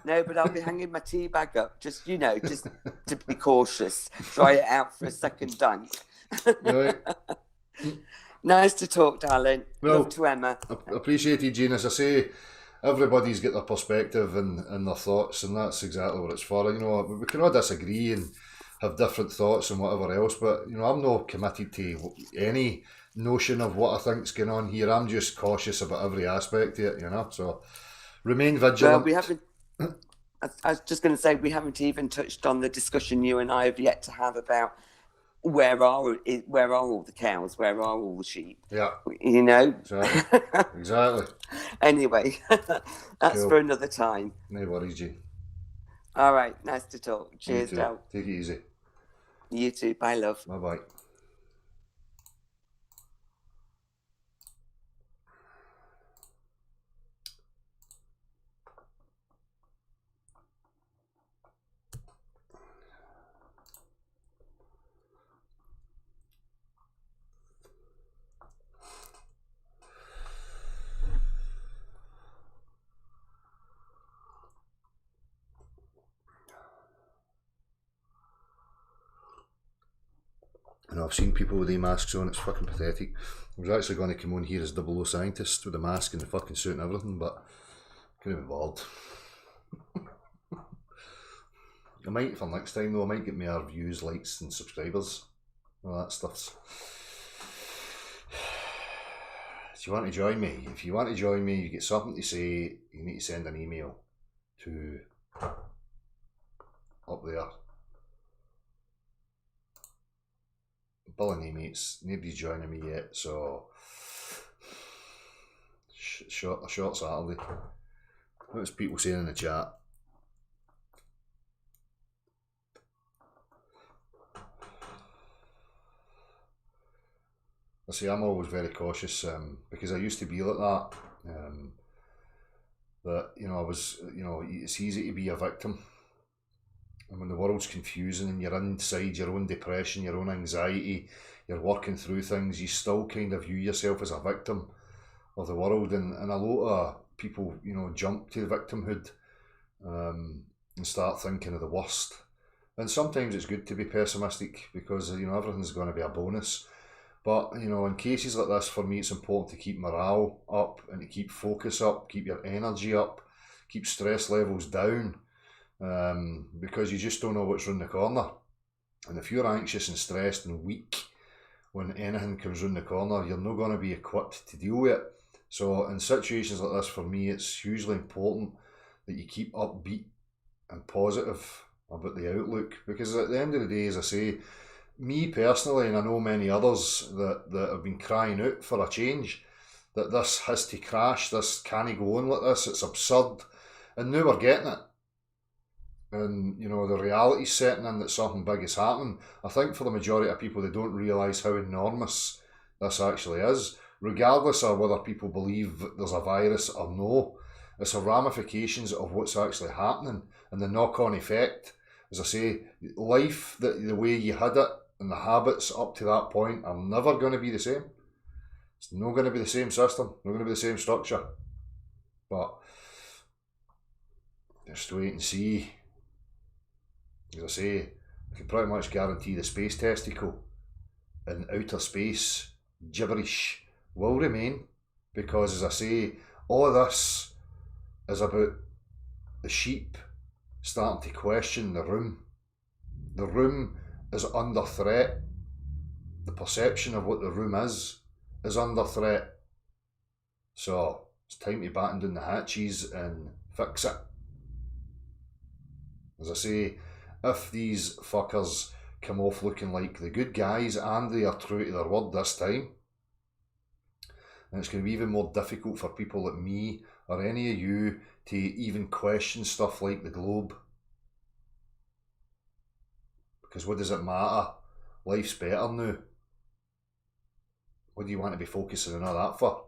No, but I'll be hanging my tea bag up just, you know, just to be cautious. Dry it out for a second dunk. Right. Nice to talk, darling. Well, love to Emma. Appreciate it, Jane. As I say, everybody's got their perspective and their thoughts, and that's exactly what it's for. You know, we can all disagree and have different thoughts and whatever else, but you know, I'm not committed to any notion of what I think's going on here. I'm just cautious about every aspect of it, you know. So remain vigilant. Well, we haven't. I was just going to say, we haven't even touched on the discussion you and I have yet to have about where are all the cows, where are all the sheep? Yeah, you know. Exactly. Anyway, that's for another time. No worries, G. All right, nice to talk. Cheers, Del. Take it easy. You too. Bye, love. Bye bye. You know, I've seen people with their masks on, it's fucking pathetic. I was actually going to come on here as 00 scientist with the mask and the fucking suit and everything, but I couldn't be bothered. I might, for next time though, I might get more views, likes and subscribers. All that stuff's... Do you want to join me? If you want to join me, you get something to say, you need to send an email to up there. Bill and mates, nobody's joining me yet, so short Saturday. What's people saying in the chat? I say I'm always very cautious because I used to be like that. That you know, I was, you know, it's easy to be a victim. And when the world's confusing and you're inside your own depression, your own anxiety, you're working through things, you still kind of view yourself as a victim of the world. And a lot of people, you know, jump to victimhood and start thinking of the worst. And sometimes it's good to be pessimistic because, you know, everything's going to be a bonus. But, you know, in cases like this, for me, it's important to keep morale up and to keep focus up, keep your energy up, keep stress levels down. Because you just don't know what's round the corner, and if you're anxious and stressed and weak when anything comes round the corner, you're not going to be equipped to deal with it. So in situations like this, for me, it's hugely important that you keep upbeat and positive about the outlook, because at the end of the day, as I say, me personally, and I know many others that have been crying out for a change, that this has to crash, this can't go on like this, it's absurd, and now we're getting it. And, you know, the reality's setting in that something big is happening. I think for the majority of people, they don't realise how enormous this actually is. Regardless of whether people believe there's a virus or no, it's the ramifications of what's actually happening and the knock-on effect. As I say, life, the way you had it and the habits up to that point are never going to be the same. It's not going to be the same system, not going to be the same structure. But just wait and see. As I say, I can pretty much guarantee the space testicle and outer space gibberish will remain, because, as I say, all of this is about the sheep starting to question the room. The room is under threat. The perception of what the room is under threat. So it's time to batten down the hatches and fix it. As I say, if these fuckers come off looking like the good guys and they are true to their word this time, then it's going to be even more difficult for people like me or any of you to even question stuff like the globe. Because what does it matter? Life's better now. What do you want to be focusing on all that for?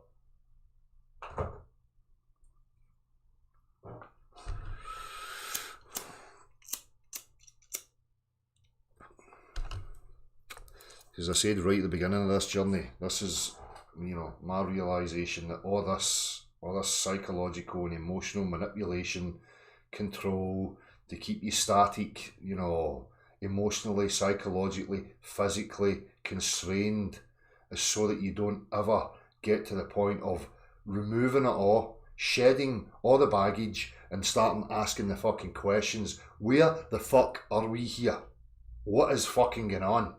As I said right at the beginning of this journey, this is, my realisation that all this psychological and emotional manipulation, control, to keep you static, emotionally, psychologically, physically constrained, is so that you don't ever get to the point of removing it all, shedding all the baggage and starting asking the fucking questions. Where the fuck are we here? What is fucking going on?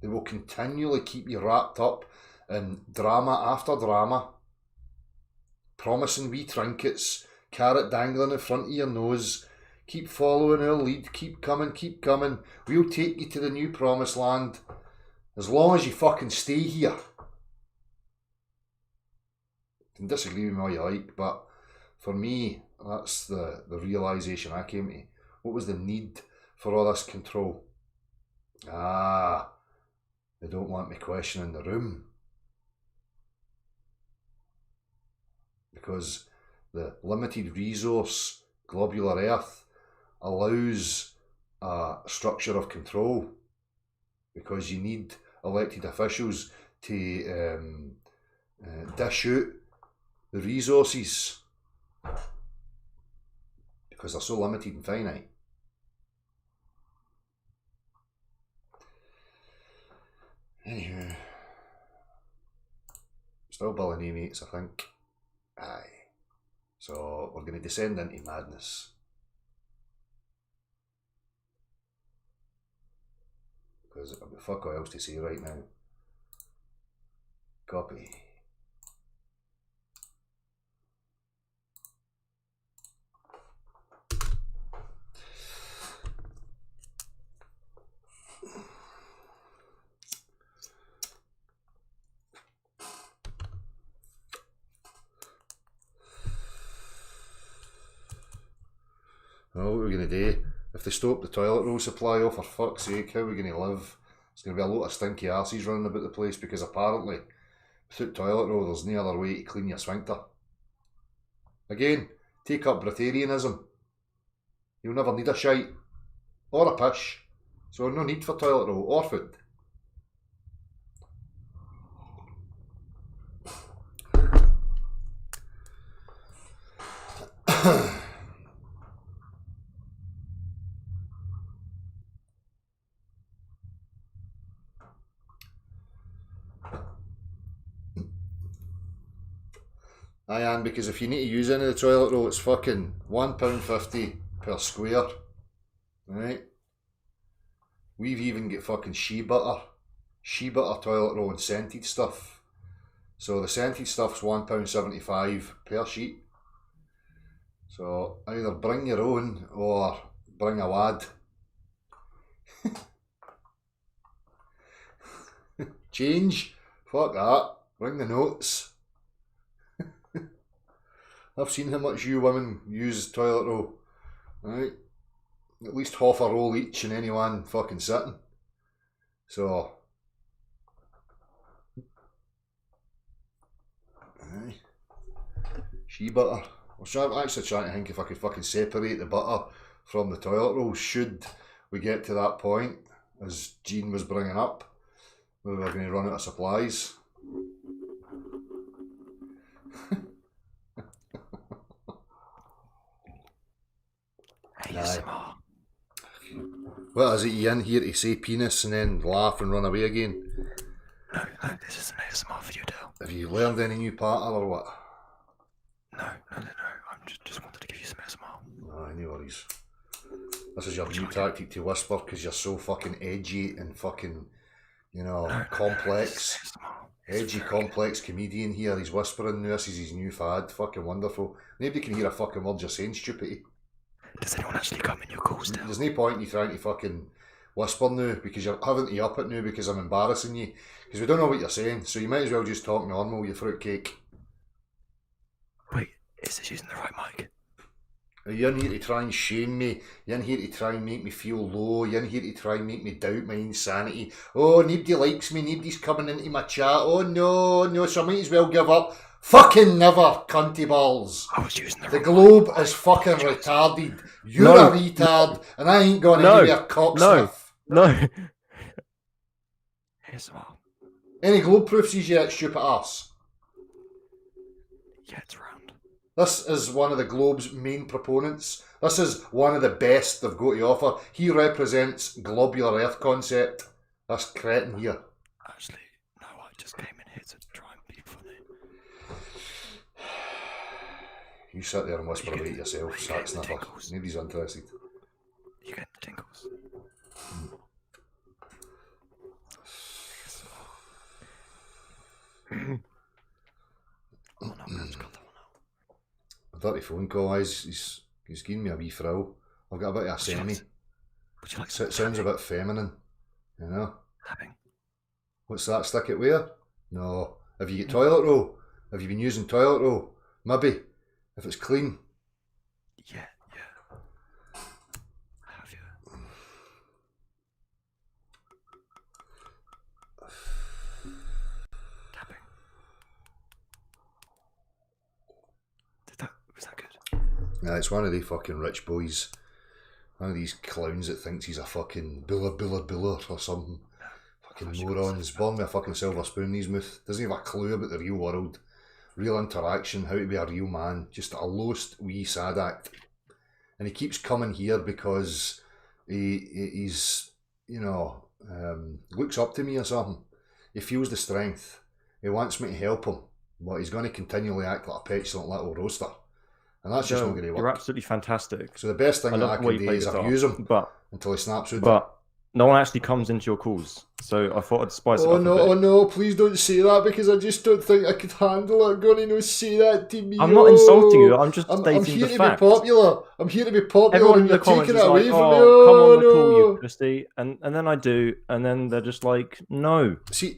They will continually keep you wrapped up in drama after drama, promising wee trinkets, carrot dangling in front of your nose. Keep following our lead, keep coming, we'll take you to the new promised land, as long as you fucking stay here. You can disagree with me all you like, but for me, that's the realisation I came to. What was the need for all this control? They don't want me questioning the room. Because the limited resource globular Earth allows a structure of control, because you need elected officials to dish out the resources, because they're so limited and finite. Anywho, still Billy Knee mates, I think. Aye. So we're going to descend into madness. Because I've got fuck all else to say right now. Copy. Well, what are we going to do? If they stop the toilet roll supply, oh for fuck's sake, how are we going to live? There's going to be a lot of stinky arses running about the place, because apparently without toilet roll there's no other way to clean your sphincter. Again, take up Breatharianism. You'll never need a shite or a pish, so no need for toilet roll or food. Aye, Anne, because if you need to use any of the toilet roll, it's fucking £1.50 per square. Right? We've even got fucking shea butter toilet roll and scented stuff. So the scented stuff's £1.75 per sheet. So either bring your own or bring a lad. Change? Fuck that. Bring the notes. I've seen how much you women use toilet roll. Right? At least half a roll each in any one fucking sitting. So, aye. Shea butter. I'm actually trying to think if I could fucking separate the butter from the toilet roll, should we get to that point, as Jean was bringing up, where we're going to run out of supplies. ASMR. What is it, you in here to say penis and then laugh and run away again? No, this is an ASMR video, Dale. Have you learned any new pattern or what? No. I just wanted to give you some ASMR. No, no worries. This is your new tactic to whisper because you're so fucking edgy and fucking, you know, complex. Edgy, complex comedian here. He's whispering. This is his new fad. Fucking wonderful. Nobody can hear a fucking word you're saying, stupidity. Does anyone actually come in your calls, Dale? There's no point in you trying to fucking whisper now because you're having to up it now because I'm embarrassing you. Because we don't know what you're saying, so you might as well just talk normal, you fruitcake. Wait, is this using the right mic? You're in here to try and shame me. You're in here to try and make me feel low. You're in here to try and make me doubt my insanity. Oh, nobody likes me. Nobody's coming into my chat. Oh, no, so I might as well give up. Fucking never, cunty balls. I was using the globe is fucking retarded. You're a retard, and I ain't going anywhere, cocksmith. No. ASMR. Any globe proofs you yet, stupid ass? Yeah, it's round. This is one of the globe's main proponents. This is one of the best they've got to offer. He represents globular earth concept. This cretin here. Actually, no, I just came in here to try and be funny. You sit there and whisper about it yourself, sack sniffer. Nobody's interested. You get the tingles. Oh no, man's got that one out. A dirty phone call, he's giving me a wee thrill. I've got a bit of a semi. Would you like It sounds a bit feminine, you know. Tapping. What's that, stick it where? No. Have you got toilet roll? Have you been using toilet roll? Maybe. If it's clean. Yeah. Have you? Tapping. Was that good? Yeah, it's one of the fucking rich boys. One of these clowns that thinks he's a fucking buller or something. Fucking morons. Born with a fucking silver spoon in his mouth. Doesn't have a clue about the real world. Real interaction, how to be a real man. Just a lost wee sad act. And he keeps coming here because he's, you know, looks up to me or something. He feels the strength. He wants me to help him. But he's going to continually act like a petulant little roaster. And that's just not going to work. You're absolutely fantastic. So the best thing that I can do is abuse him until he snaps out. But no one actually comes into your calls. So I thought I'd spice it up a bit. Oh no, please don't say that because I just don't think I could handle it. Gonna no say that to me. I'm not insulting you, I'm just stating the here to fact. Be popular. I'm here to be popular. Everyone in the you're comments taking is it away like, from me. come on the call, you pussy. And then I do, and then they're just like, no. See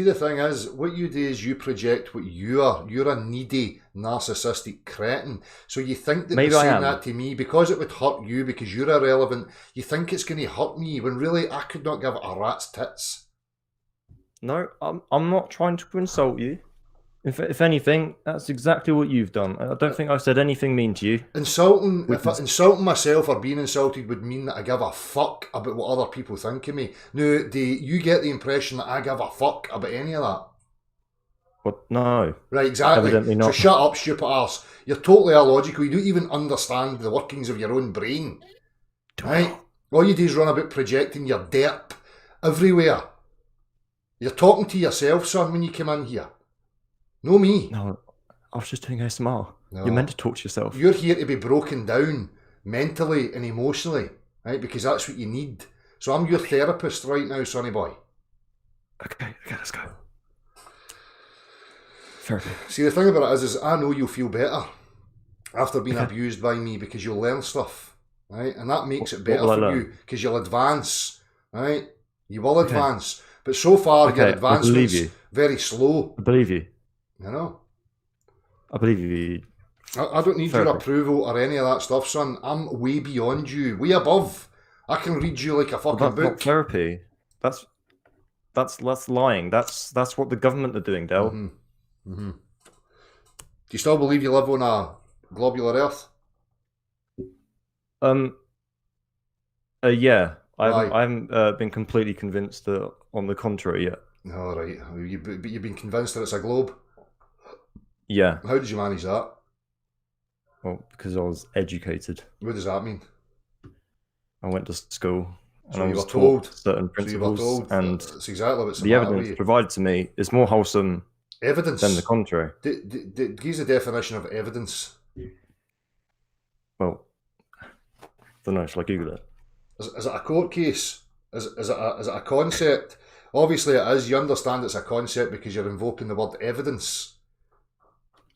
the thing is, what you do is you project what you are. You're a needy, narcissistic cretin. So you think that Maybe they're saying that to me because it would hurt you because you're irrelevant. You think it's going to hurt me when really I could not give a rat's tits. No, I'm not trying to insult you. If anything, that's exactly what you've done. I don't think I've said anything mean to you. Insulting myself or being insulted would mean that I give a fuck about what other people think of me. Now, do you get the impression that I give a fuck about any of that? What? No. Right, exactly. Evidently not. So shut up, stupid arse. You're totally illogical. You don't even understand the workings of your own brain. Right? All you do is run about projecting your derp everywhere. You're talking to yourself, son, when you come in here. No me. No, I was just doing ASMR. No. You're meant to talk to yourself. You're here to be broken down mentally and emotionally, right? Because that's what you need. So I'm your therapist right now, sonny boy. Okay, let's go. Therapy. See, the thing about it is I know you'll feel better after being abused by me because you'll learn stuff, right? And that makes it better for you because you'll advance, right? You will advance. But so far, your advancement's very slow. I believe you. You know? I believe you. I don't need your approval or any of that stuff, son. I'm way beyond you, way above. I can read you like a fucking book. Not therapy. That's lying. That's what the government are doing, Del. Do you still believe you live on a globular Earth? Yeah. I haven't been completely convinced on the contrary yet. All right. But you've been convinced that it's a globe? Yeah. How did you manage that? Well, because I was educated. What does that mean? I went to school and So I you was were taught told. certain So you were principles, told. and That's exactly what's the matter with evidence you. provided to me is more wholesome Evidence. than the contrary. Give the definition of evidence. Well, I don't know. Shall I Google it? Is it a court case? Is it a concept? Obviously it is. You understand it's a concept because you're invoking the word evidence.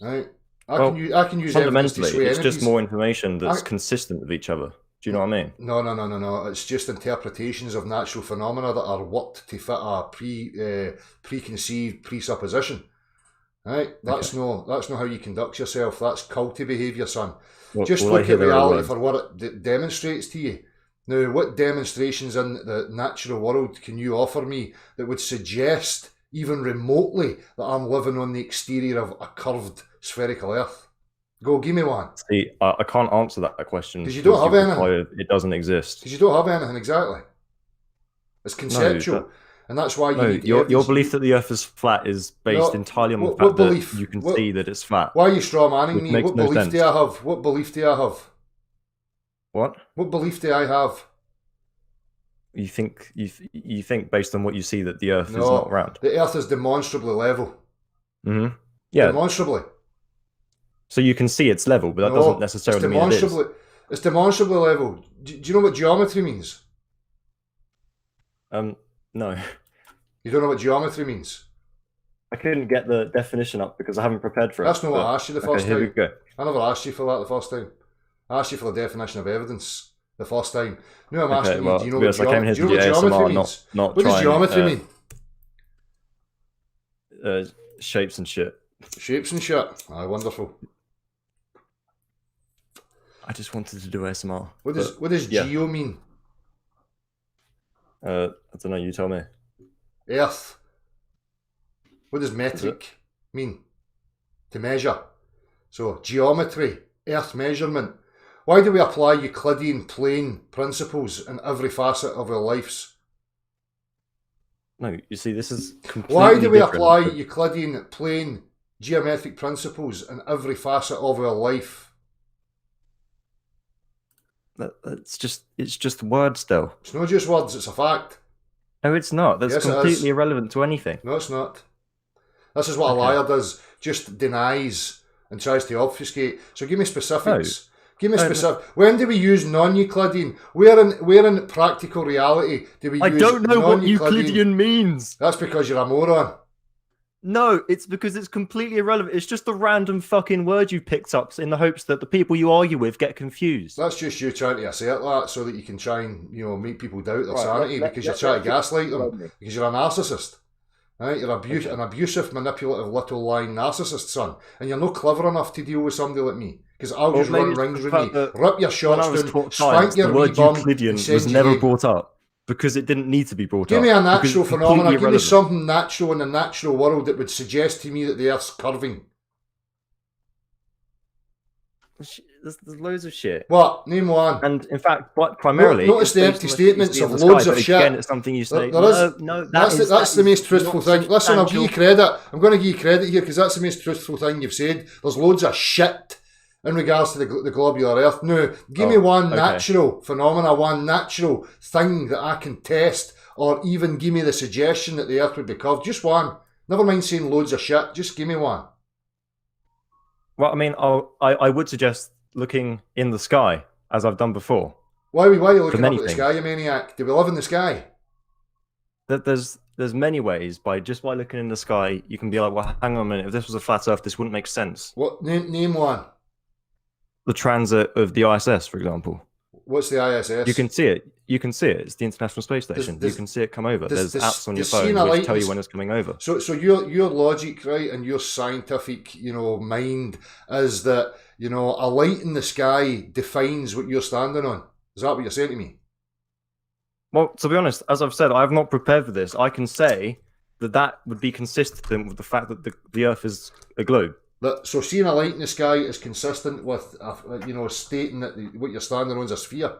Right? I can use evidence to Fundamentally, sway it's just entities. more information that's consistent with each other. Do you know what I mean? No. It's just interpretations of natural phenomena that are worked to fit a preconceived presupposition. Right? That's not how you conduct yourself. That's culty behaviour, son. Just look at reality for what it demonstrates to you. Now, what demonstrations in the natural world can you offer me that would suggest, even remotely, that I'm living on the exterior of a curved spherical Earth? Go, give me one. See, I can't answer that question because you don't have anything. It doesn't exist. Because you don't have anything, exactly. It's conceptual, and that's why you need your belief that the Earth is flat is based entirely on the fact that you can see that it's flat. Why are you strawmanning me? What belief do I have? What belief do I have? What? What belief do I have? You think based on what you see that the Earth is not round? The Earth is demonstrably level. Mm-hmm. Yeah. Demonstrably. So you can see it's level, but that doesn't necessarily mean it is. It's demonstrably level. Do you know what geometry means? No. You don't know what geometry means? I couldn't get the definition up because I haven't prepared for it. That's not what I asked you the first time. Here we go. I never asked you for that the first time. I asked you for the definition of evidence the first time. No, I'm asking you, do you know what geometry means? What does geometry mean? Shapes and shit. Shapes and shit. Aye, wonderful. I just wanted to do ASMR. What does geo mean? I don't know, you tell me. Earth. What does metric mean? To measure. So, geometry, earth measurement. Why do we apply Euclidean plane principles in every facet of our lives? No, you see, this is completely Why do we different. apply Euclidean plane geometric principles in every facet of our life? It's just words, though. It's not just words, it's a fact. No, it's not. That's completely irrelevant to anything. No, it's not. This is what a liar does. Just denies and tries to obfuscate. So give me specifics. Give me specific. When do we use non-Euclidean? Where in practical reality do we use non-Euclidean? I don't know what Euclidean means. That's because you're a moron. No, it's because it's completely irrelevant. It's just a random fucking word you picked up in the hopes that the people you argue with get confused. That's just you trying to assert that so that you can try and make people doubt their sanity because you're trying to gaslight them because you're a narcissist. Right? You're an abusive, manipulative, little lying narcissist, son, and you're not clever enough to deal with somebody like me. Because I'll just run rings around you, rip your shorts down, spank your wee bum. The word Euclidean was never brought up. Because it didn't need to be brought up. Give me a natural phenomenon. Give me something natural in the natural world that would suggest to me that the Earth's curving. There's loads of shit. What? Name one. And in fact, primarily... Notice the empty statements of loads of shit. Again, it's something you say. That's the most truthful thing. Listen, I'll give you credit. I'm going to give you credit here because that's the most truthful thing you've said. There's loads of shit in regards to the globular Earth. Now, give me one natural phenomena, one natural thing that I can test, or even give me the suggestion that the Earth would be curved. Just one. Never mind saying loads of shit. Just give me one. Well, I mean, I would suggest looking in the sky, as I've done before. Why are you looking up at the sky, you maniac? Do we live in the sky? There's many ways. By looking in the sky, you can be like, well, hang on a minute. If this was a flat Earth, this wouldn't make sense. What? Name one. The transit of the ISS, for example. What's the ISS? You can see it. It's the International Space Station. You can see it come over. There's apps on your phone which tell you when it's coming over. So your logic, right, and your scientific, mind is that, a light in the sky defines what you're standing on. Is that what you're saying to me? Well, to be honest, as I've said, I have not prepared for this. I can say that would be consistent with the fact that the Earth is a globe. So seeing a light in the sky is consistent with, stating that what you're standing on is a sphere.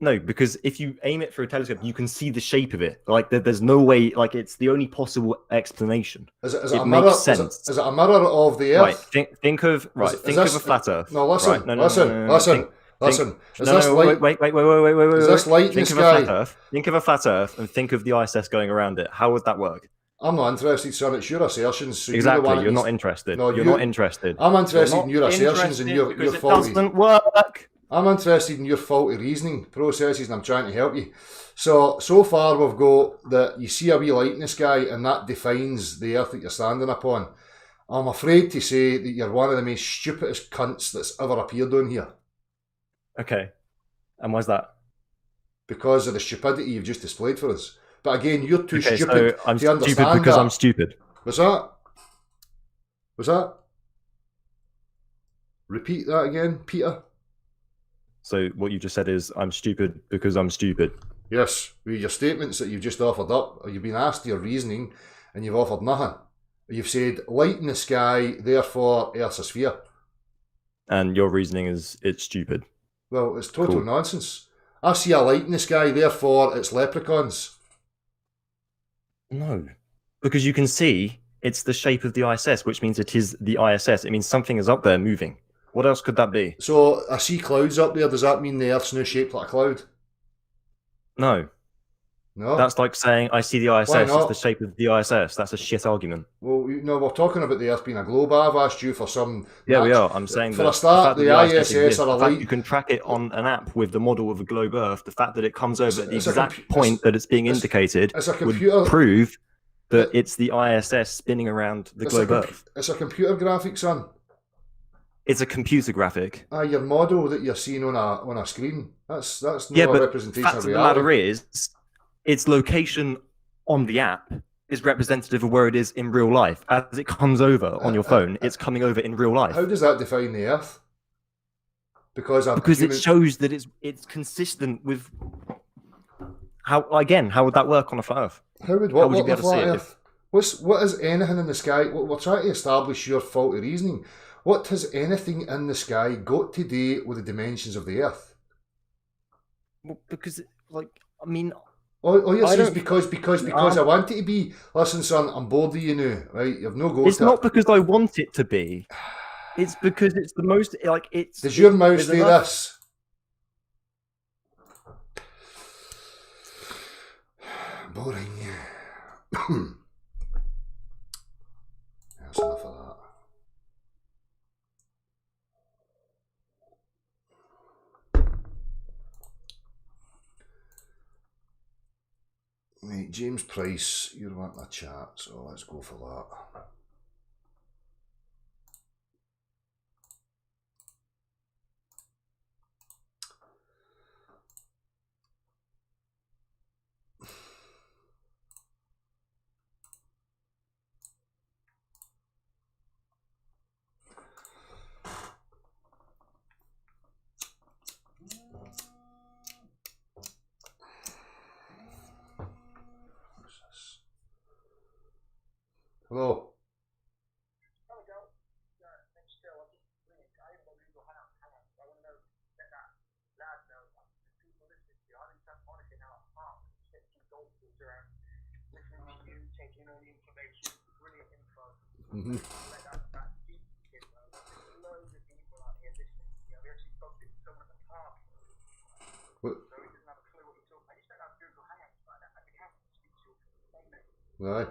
No, because if you aim it through a telescope, you can see the shape of it. Like there's no way. Like it's the only possible explanation. Is it a mirror? Is it a mirror of the Earth? Right. Think of a flat Earth. No, listen. Right? Listen. Listen, is No, this no, light? wait. Is this light in the Think of a flat sky? Earth. Think of a flat Earth and think of the ISS going around it. How would that work? I'm not interested, son. It's your assertions. So Exactly. You're the one that You're needs... not interested. No, you're not interested. I'm interested You're in your not assertions and interested your because it faulty... doesn't work. I'm interested in your faulty reasoning processes, and I'm trying to help you. So far we've got that you see a wee light in the sky and that defines the earth that you're standing upon. I'm afraid to say that you're one of the most stupidest cunts that's ever appeared on here. Okay. And why's that? Because of the stupidity you've just displayed for us. But again, you're too stupid so I'm to understand stupid because that. I'm stupid. What's that? What's that? Repeat that again, Peter. So what you just said is I'm stupid because I'm stupid. Yes, with your statements that you've just offered up, or you've been asked your reasoning and you've offered nothing. You've said light in the sky, therefore Earth's a sphere. And your reasoning is it's stupid. Well, it's total nonsense. I see a light in the sky, therefore it's leprechauns. No, because you can see it's the shape of the ISS, which means it is the ISS. It means something is up there moving. What else could that be? So I see clouds up there. Does that mean the Earth's now shaped like a cloud? No. No? That's like saying I see the ISS, it's the shape of the ISS. That's a shit argument. Well, no, we're talking about the Earth being a globe. I've asked you for some... Yeah, we are. I'm saying for that a start, the the ISS ISS are a light... You can track it on an app with the model of a globe Earth. The fact that it comes over at the exact point that it's being indicated would prove that it's the ISS spinning around the globe Earth. It's a computer graphic, son. It's a computer graphic. Your model that you're seeing on a screen. That's not a representation of reality. The matter is, its location on the app is representative of where it is in real life. As it comes over on your phone, it's coming over in real life. How does that define the Earth? Because it shows that it's consistent with how would that work on a flat Earth? How would you be able to see it? What is anything in the sky? We're trying to establish your faulty reasoning. What has anything in the sky got to do with the dimensions of the Earth? Well, because Oh yes, it's because I want it to be. Listen, son, I'm bored of you now, right? You've no go. It's not because I want it to be. It's because it's the most it's. Does your mouse do this? Boring. That's enough of that. Right, James Price, you're wanting a chat, so let's go for that. Hello. Mm-hmm. Right.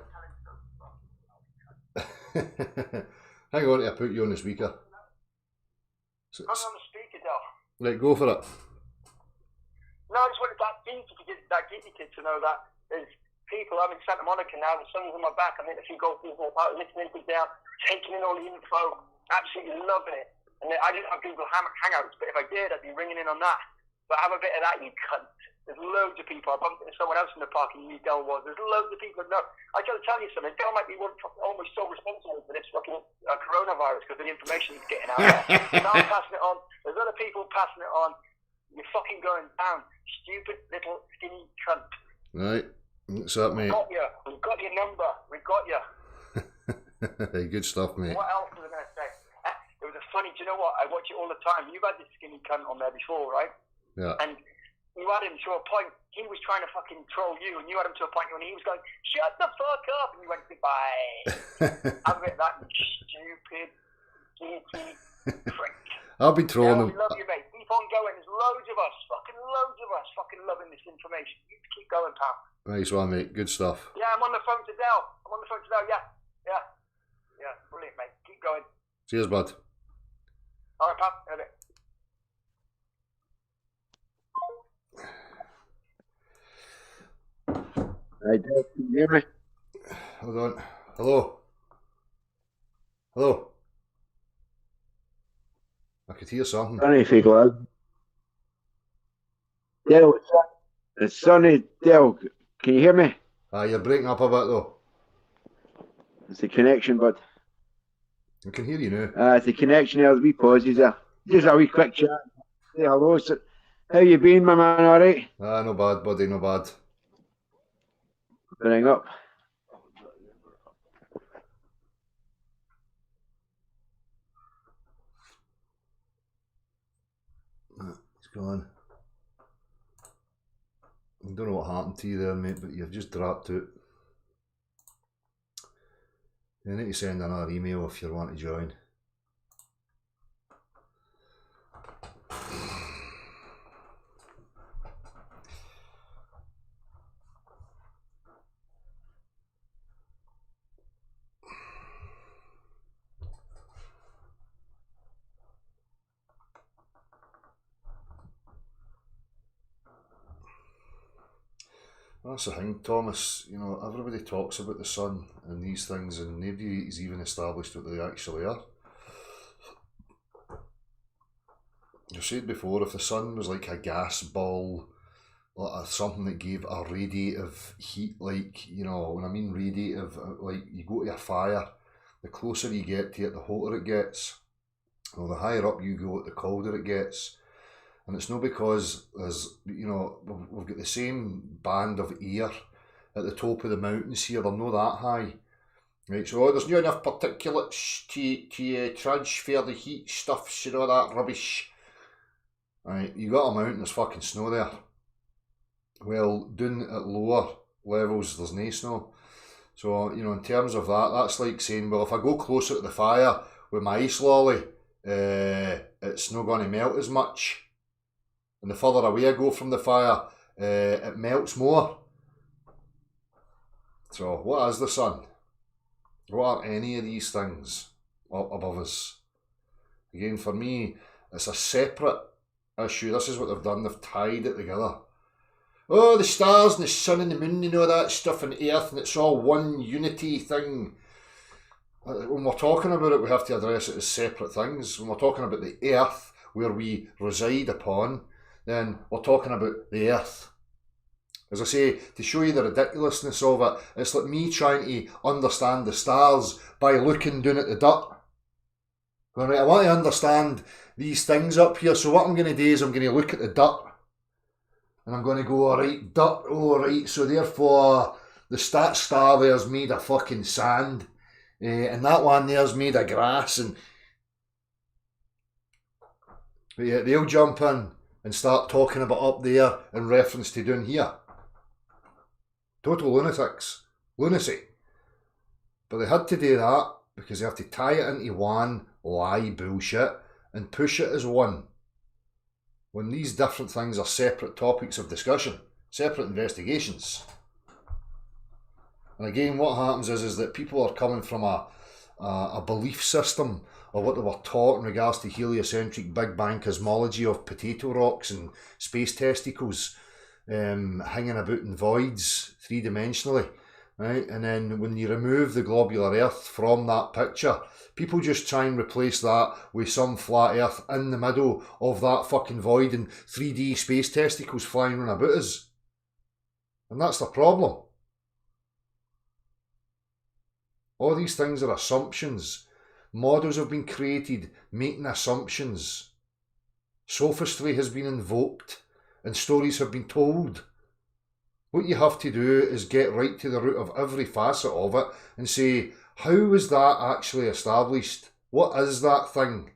Hang on, I put you on the speaker. I'm on the speaker, Del. Right, go for it. No, I just wanted that geeky kid to know that there's people. I'm in Santa Monica now. The sun's on my back. I'm in a few golf balls out, listening to it down, taking in all the info, absolutely loving it. And I didn't have Google Hangouts, but if I did, I'd be ringing in on that. But have a bit of that, you cunt. There's loads of people. I bumped into someone else in the park and knew Del was. There's loads of people that know. I got to tell you something. Del might be almost so responsible for this fucking coronavirus because of the information he's getting out there. Now I'm passing it on. There's other people passing it on. You're fucking going down. Stupid little skinny cunt. Right. What's up, mate? Got you. We've got your number. We've got you. Good stuff, mate. What else was I going to say? It was a funny, do you know what? I watch it all the time. You've had this skinny cunt on there before, right? Yeah. And you had him to a point, he was trying to fucking troll you, and you had him to a point when he was going, shut the fuck up, and you went, goodbye. Have a bit of that stupid, geeky prick. I've been trolling We them. love you, mate. Keep on going. There's loads of us fucking loving this information. You keep going, pal. Nice one, mate. Good stuff. Yeah, I'm on the phone to Dell. Yeah. Brilliant, mate. Keep going. Cheers, bud. All right, pal. Edit. Hey, Dave, can you hear me? Hold on. Hello. I could hear something. Sunny, if you glad. Dale, it's Sunny. Dale, can you hear me? You're breaking up a bit though. It's the connection, bud. I can hear you now. It's the connection. There's a wee pauses there. Just a wee quick chat. Say hello. How you been, my man? All right? No bad, buddy. No bad. Bring up. It's gone. I don't know what happened to you there, mate, but you've just dropped out. You need to send another email if you want to join. That's the thing, Thomas. You know, everybody talks about the sun and these things, and nobody's even established what they actually are. You said before, if the sun was like a gas ball, like something that gave a radiative heat, like, you know, when I mean radiative, like you go to a fire, the closer you get to it, the hotter it gets. Well, the higher up you go, the colder it gets. And it's not because there's, you know, we've got the same band of air at the top of the mountains here. They're not that high, right? So there's not enough particulates to transfer the heat stuffs and all that rubbish. Right, you got a mountain, there's fucking snow there. Well, down at lower levels, there's no snow. So, you know, in terms of that, that's like saying, well, if I go closer to the fire with my ice lolly, it's not going to melt as much. And the further away I go from the fire, it melts more. So, what is the sun? What are any of these things up above us? Again, for me, it's a separate issue. This is what they've done. They've tied it together. Oh, the stars and the sun and the moon and all that stuff and earth, and it's all one unity thing. When we're talking about it, we have to address it as separate things. When we're talking about the earth, where we reside upon, then we're talking about the earth. As I say, to show you the ridiculousness of it, it's like me trying to understand the stars by looking down at the dirt. Right, I want to understand these things up here, so what I'm going to do is I'm going to look at the dirt. And I'm going to go, alright, dirt, alright, so therefore the star there's made of fucking sand. And that one there's made of grass. And yeah, they'll jump in and start talking about up there in reference to down here. Total lunatics. Lunacy. But they had to do that because they have to tie it into one lie bullshit and push it as one. When these different things are separate topics of discussion, separate investigations. And again, what happens is that people are coming from a belief system of what they were taught in regards to heliocentric Big Bang cosmology of potato rocks and space testicles hanging about in voids three-dimensionally, right? And then when you remove the globular earth from that picture, people just try and replace that with some flat earth in the middle of that fucking void and 3D space testicles flying around about us. And that's the problem. All these things are assumptions. Models have been created making assumptions. Sophistry has been invoked and stories have been told. What you have to do is get right to the root of every facet of it and say, how was that actually established? What is that thing?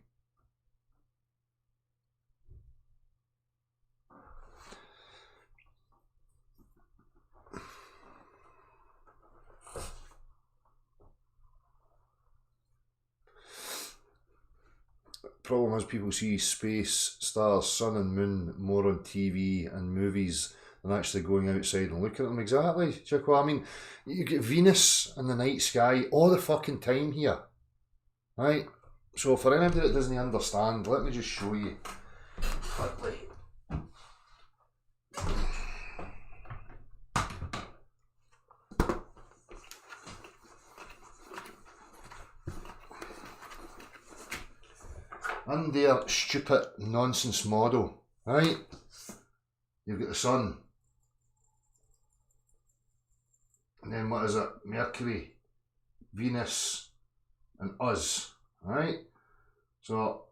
problem is people see space, stars, sun and moon more on TV and movies than actually going outside and looking at them. Exactly, Chico. I mean, you get Venus in the night sky all the fucking time here, right? So for anybody that doesn't understand, let me just show you quickly. In their stupid nonsense model, right? You've got the sun. And then what is it? Mercury, Venus, and us, right? So,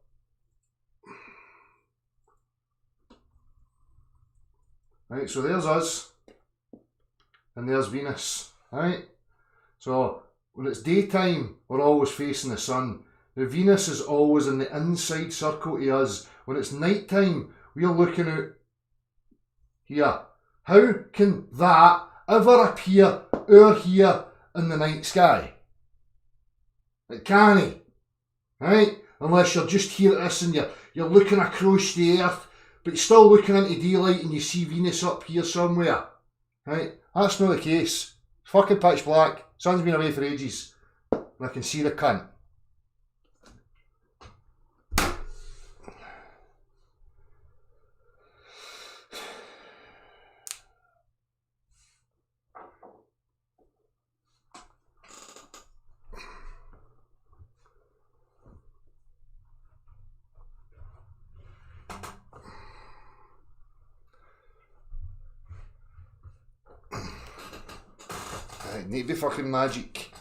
right, so there's us, and there's Venus, right? So, when it's daytime, we're always facing the sun. The Venus is always in the inside circle to us. When it's night time, we're looking out here. How can that ever appear over here in the night sky? It can't, right? Unless you're just here at this and you're looking across the earth, but you're still looking into daylight and you see Venus up here somewhere, right? That's not the case. It's fucking pitch black. Sun's been away for ages, and I can see the cunt. It need to be fucking magic.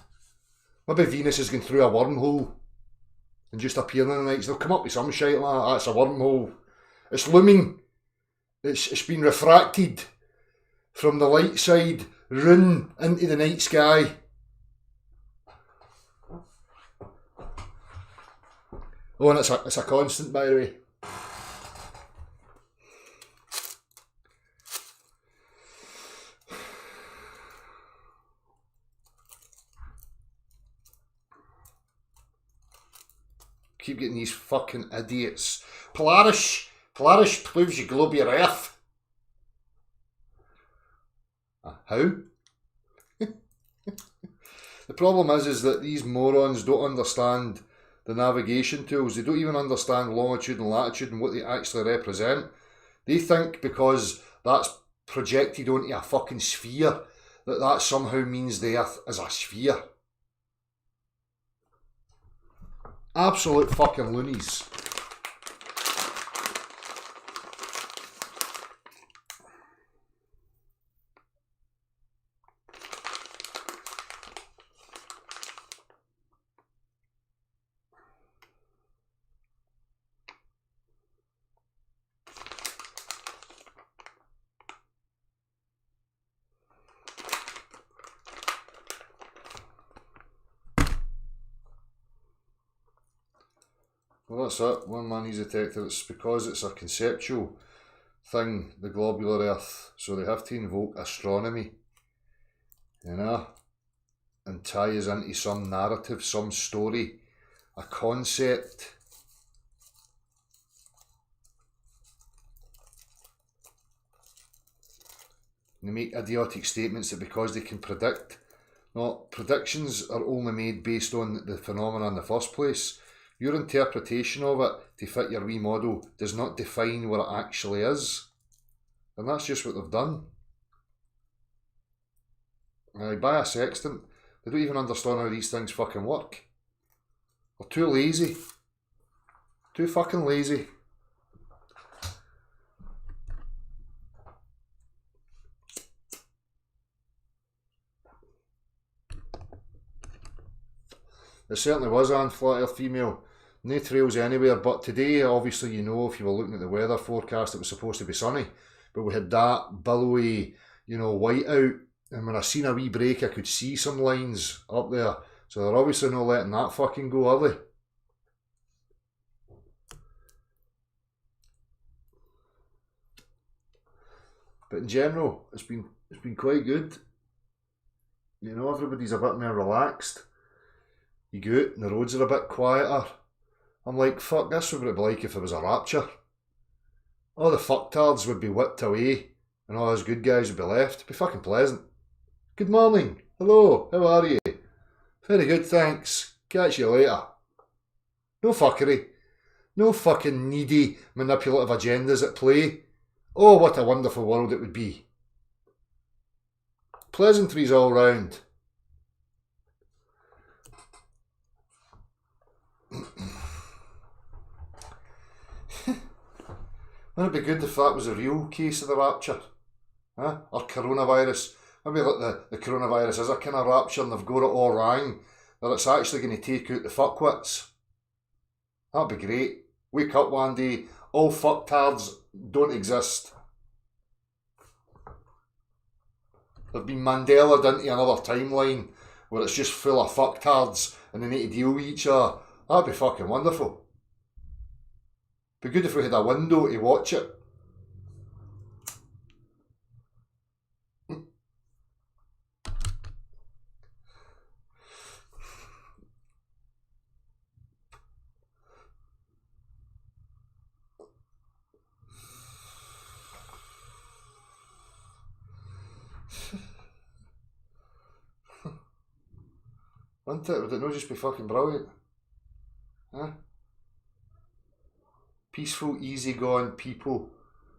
Maybe Venus is going through a wormhole and just appearing in the nights. They'll come up with some shite like that. That's a wormhole. It's looming. It's been refracted from the light side, run into the night sky. Oh, and it's a constant, by the way. Keep getting these fucking idiots. Polaris proves you globe your earth. How? The problem is that these morons don't understand the navigation tools. They don't even understand longitude and latitude and what they actually represent. They think because that's projected onto a fucking sphere that somehow means the earth is a sphere. Absolute fucking loonies. Well, that's it. One man needs a detector. It's because it's a conceptual thing, the globular earth. So they have to invoke astronomy, you know, and tie us into some narrative, some story, a concept. And they make idiotic statements that because they can predict. No, predictions are only made based on the phenomena in the first place. Your interpretation of it to fit your wee model does not define what it actually is. And that's just what they've done. By a sextant, they don't even understand how these things fucking work. They're too lazy. Too fucking lazy. It certainly was on flat earth female. No trails anywhere, but today, obviously, you know, if you were looking at the weather forecast, it was supposed to be sunny. But we had that billowy, you know, whiteout. And when I seen a wee break, I could see some lines up there. So they're obviously not letting that fucking go, are they? But in general, it's been quite good. You know, everybody's a bit more relaxed. You go out and the roads are a bit quieter. I'm like, fuck, this would be like if it was a rapture. All the fucktards would be whipped away and all us good guys would be left. It'd be fucking pleasant. Good morning. Hello, how are you? Very good, thanks. Catch you later. No fuckery. No fucking needy, manipulative agendas at play. Oh, what a wonderful world it would be. Pleasantries all round. Wouldn't it be good if that was a real case of the rapture? Huh? Or coronavirus. Maybe like the coronavirus is a kind of rapture and they've got it all wrong. That it's actually going to take out the fuckwits. That'd be great. Wake up one day, all fucktards don't exist. They've been Mandela'd into another timeline where it's just full of fucktards and they need to deal with each other. That'd be fucking wonderful. Be good if we had a window to watch it. Wouldn't it? Would it not just be fucking brilliant? Huh? Peaceful, easygoing people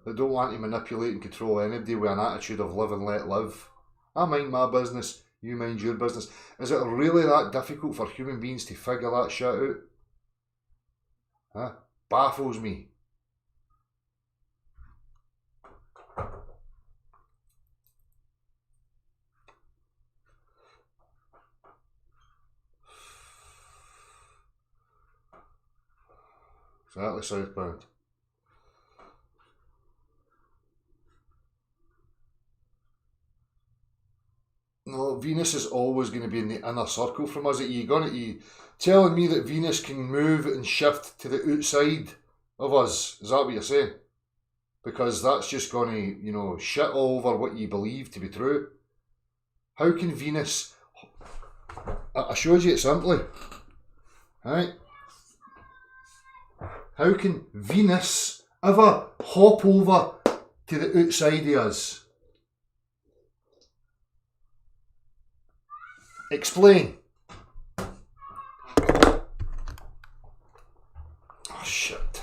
that don't want to manipulate and control anybody with an attitude of live and let live. I mind my business, you mind your business. Is it really that difficult for human beings to figure that shit out? Huh? Baffles me. Exactly, southbound. No, Venus is always going to be in the inner circle from us. Are you telling me that Venus can move and shift to the outside of us? Is that what you're saying? Because that's just going to, you know, shit all over what you believe to be true. How can Venus... I showed you it simply. Right? How can Venus ever hop over to the outside of us? Explain. Oh shit.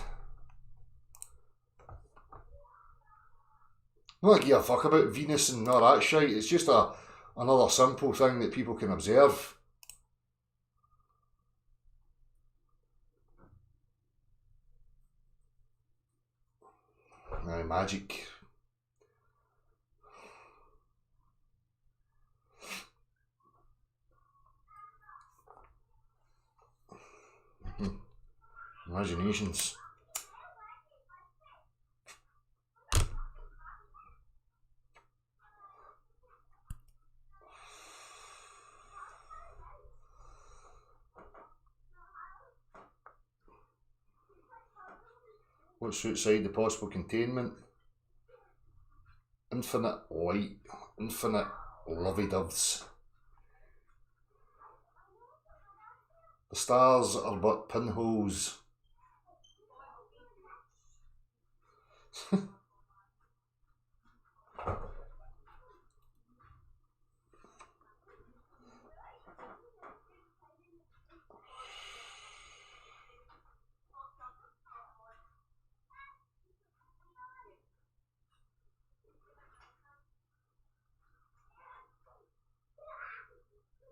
I don't give a fuck about Venus and all that shit. It's just another simple thing that people can observe. Now, magic. Imaginations. What's outside the possible containment? Infinite light, infinite lovey-doves. The stars are but pinholes.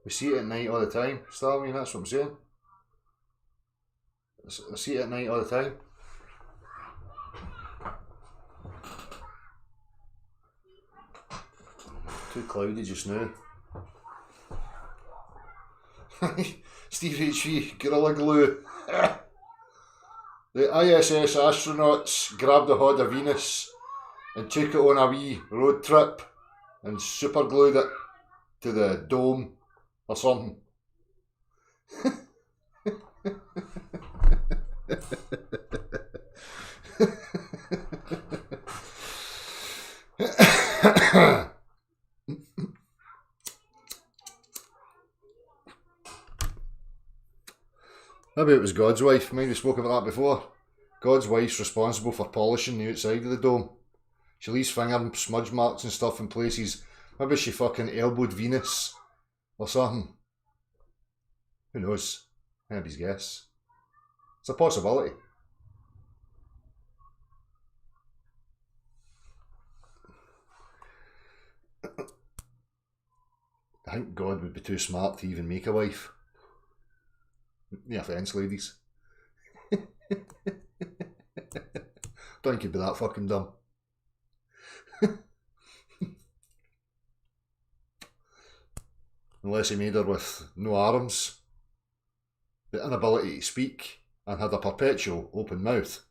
We see it at night all the time, Starwing, that's what I'm saying. I see it at night all the time. Too cloudy just now. Steve HV, Gorilla Glue. The ISS astronauts grabbed the hood of Venus and took it on a wee road trip and super glued it to the dome or something. Maybe it was God's wife. Maybe we spoke about that before. God's wife's responsible for polishing the outside of the dome. She leaves finger smudge marks and stuff in places. Maybe she fucking elbowed Venus or something. Who knows? Anybody's guess. It's a possibility. I think God would be too smart to even make a wife. No offence, ladies. Don't think he'd be that fucking dumb. Unless he made her with no arms, the inability to speak, and had a perpetual open mouth.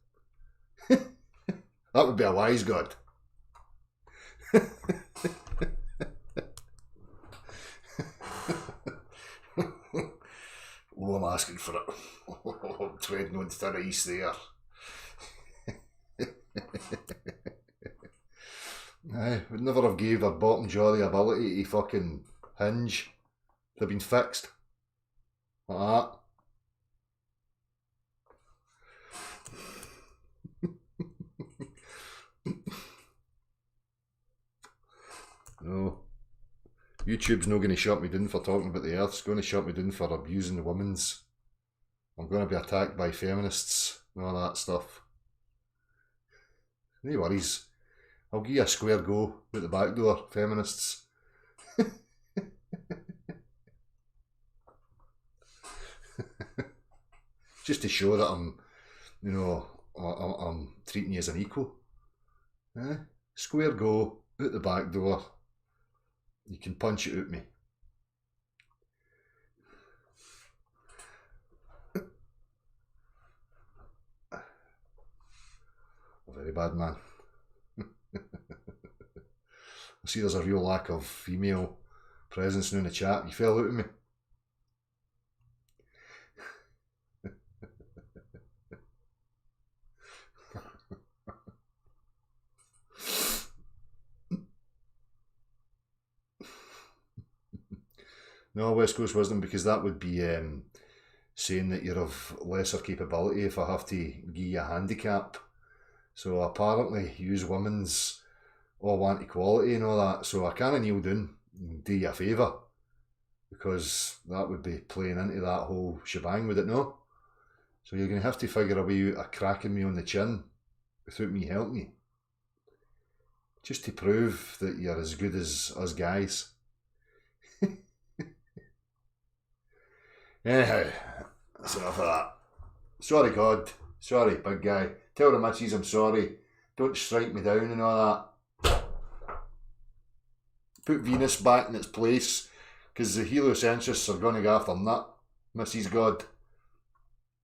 That would be a wise God. Oh, I'm asking for it. Oh, I'm treading on thin ice there. Aye, would never have gave her bottom jaw the ability to fucking hinge. They've been fixed. Like that. No. YouTube's not going to shut me down for talking about the earth. It's going to shut me down for abusing the women's. I'm going to be attacked by feminists and all that stuff. No worries. I'll give you a square go out the back door, feminists. Just to show that I'm, you know, I'm treating you as an equal. Square go out the back door. You can punch it at me. A very bad man. I see there's a real lack of female presence now in the chat. You fell out of me. No, West Coast Wisdom, because that would be saying that you're of lesser capability if I have to give you a handicap. So apparently, use women's all want equality and all that. So I can't kneel down and do you a favour, because that would be playing into that whole shebang, would it not? So you're going to have to figure a way out of cracking me on the chin without me helping you. Just to prove that you're as good as us guys. Anyhow, that's enough of that. Sorry, God. Sorry, big guy. Tell the missus I'm sorry. Don't strike me down and all that. Put Venus back in its place, because the heliocentrists are going to go after that, Mrs. God.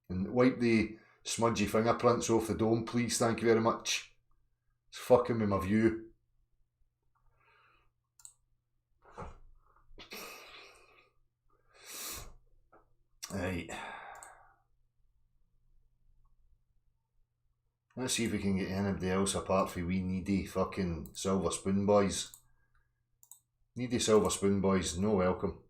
And wipe the smudgy fingerprints off the dome, please. Thank you very much. It's fucking with my view. Right. Let's see if we can get anybody else apart from we needy fucking silver spoon boys. Needy silver spoon boys, no welcome.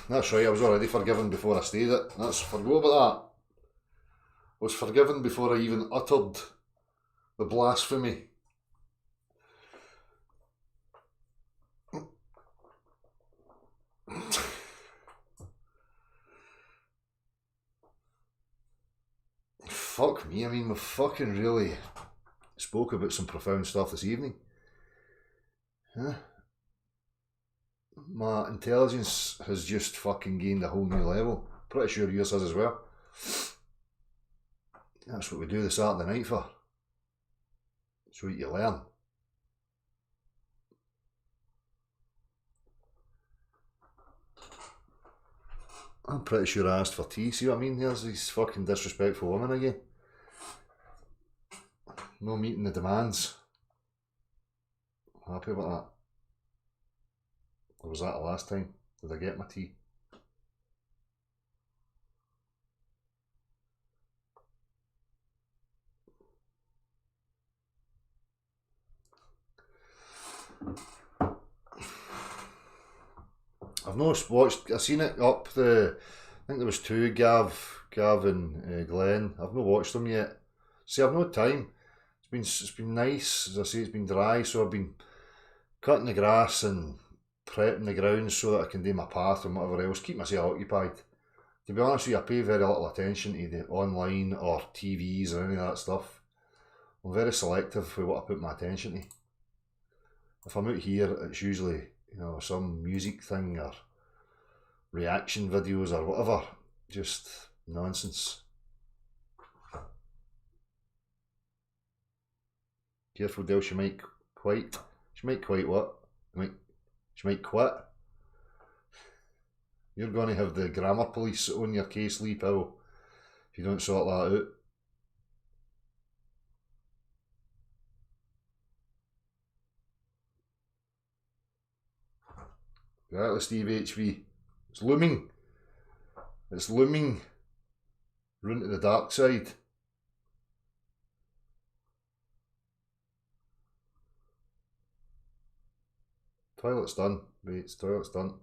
That's right, I was already forgiven before I stayed it. Forgo about that. I was forgiven before I even uttered the blasphemy. Fuck me, I mean, we've fucking really spoke about some profound stuff this evening. Huh? My intelligence has just fucking gained a whole new level. Pretty sure yours has as well. That's what we do the Saturday night for. So that you learn. I'm pretty sure I asked for tea. See what I mean? There's these fucking disrespectful women again. No meeting the demands. Happy about that. Or was that the last time? Did I get my tea? I've not watched. I seen it up the. I think there was two, Gav and Glenn. I've not watched them yet. See, I've no time. It's been nice, as I say. It's been dry, so I've been cutting the grass and prepping the ground so that I can do my path and whatever else. Keep myself occupied. To be honest with you, I pay very little attention to the online or TVs or any of that stuff. I'm very selective with what I put my attention to. If I'm out here, it's usually, you know, some music thing or reaction videos or whatever. Just nonsense. Careful, Del, she might quite. She might quite what? She might quit. You're going to have the grammar police on your case, Lee Powell, if you don't sort that out. Exactly, Steve HV. It's looming. It's looming. Run to the dark side. Toilet's done. Wait, toilet's done.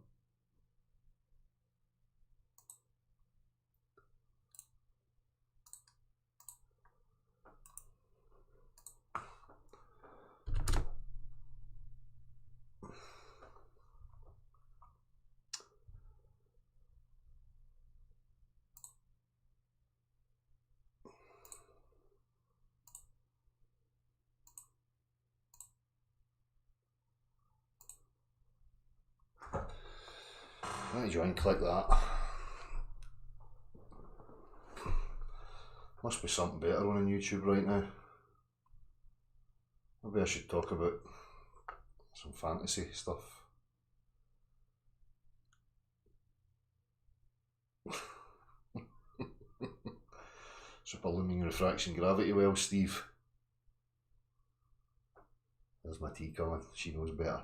Why did you unclick that? Must be something better on YouTube right now. Maybe I should talk about some fantasy stuff. Superlooming refraction gravity well, Steve. There's my tea coming. She knows better.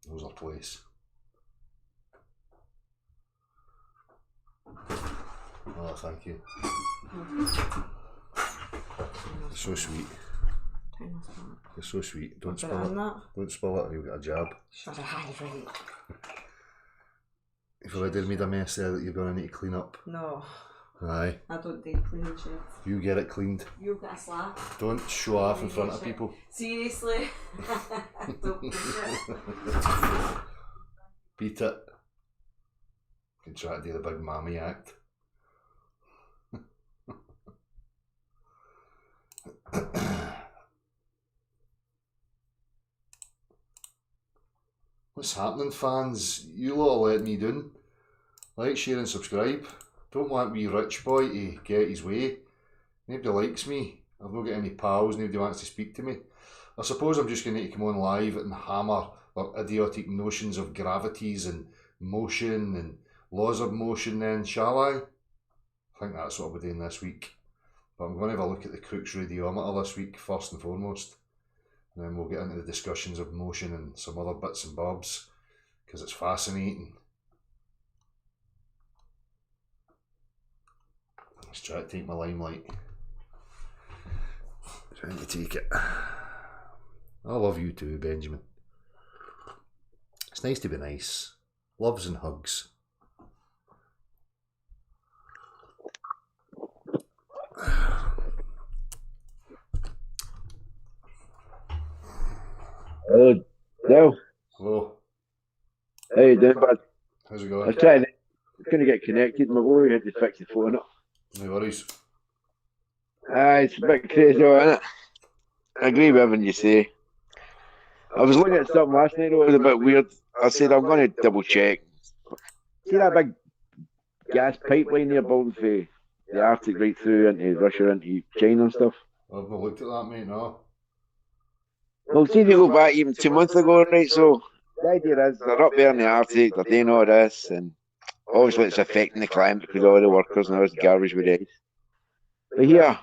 Knows her place. Oh, thank you. You're so sweet. You're so sweet. Don't spill it. Don't spill it or you'll get a jab. Shut it, right. You've already made a mess there that you're going to need to clean up. No. Aye. I don't do cleaning shit. You get it cleaned. You'll get a slap. Don't show off in front of people. Seriously. Don't do it. Beat it. You can try to do the big mammy act. What's happening, fans? You lot let me down. Like, share and subscribe. Don't want wee rich boy to get his way. Nobody likes me. I've not got any pals, nobody wants to speak to me. I suppose I'm just going to need to come on live and hammer their idiotic notions of gravities and motion and laws of motion then, shall I? I think that's what I'll be doing this week. But I'm going to have a look at the Crookes radiometer this week, first and foremost. And then we'll get into the discussions of motion and some other bits and bobs, because it's fascinating. Let's try to take my limelight. Trying to take it. I love you too, Benjamin. It's nice to be nice. Loves and hugs. Hello, Dale. Hello. How you doing, bud? How's it I going? was trying to, get connected. My boy had to fix the phone up. No worries. It's a bit crazy, isn't it? I agree with everything you say. I was looking at something last night, it was a bit weird. I said, I'm going to double check. See that big gas pipeline they're building for the Arctic right through into Russia, into China and stuff? I've not looked at that, mate, no. Well, see, if you go back even 2 months ago, right, so the idea is they're up there in the Arctic, they're doing all this, and obviously it's affecting the climate because all the workers and all this garbage with it. But here,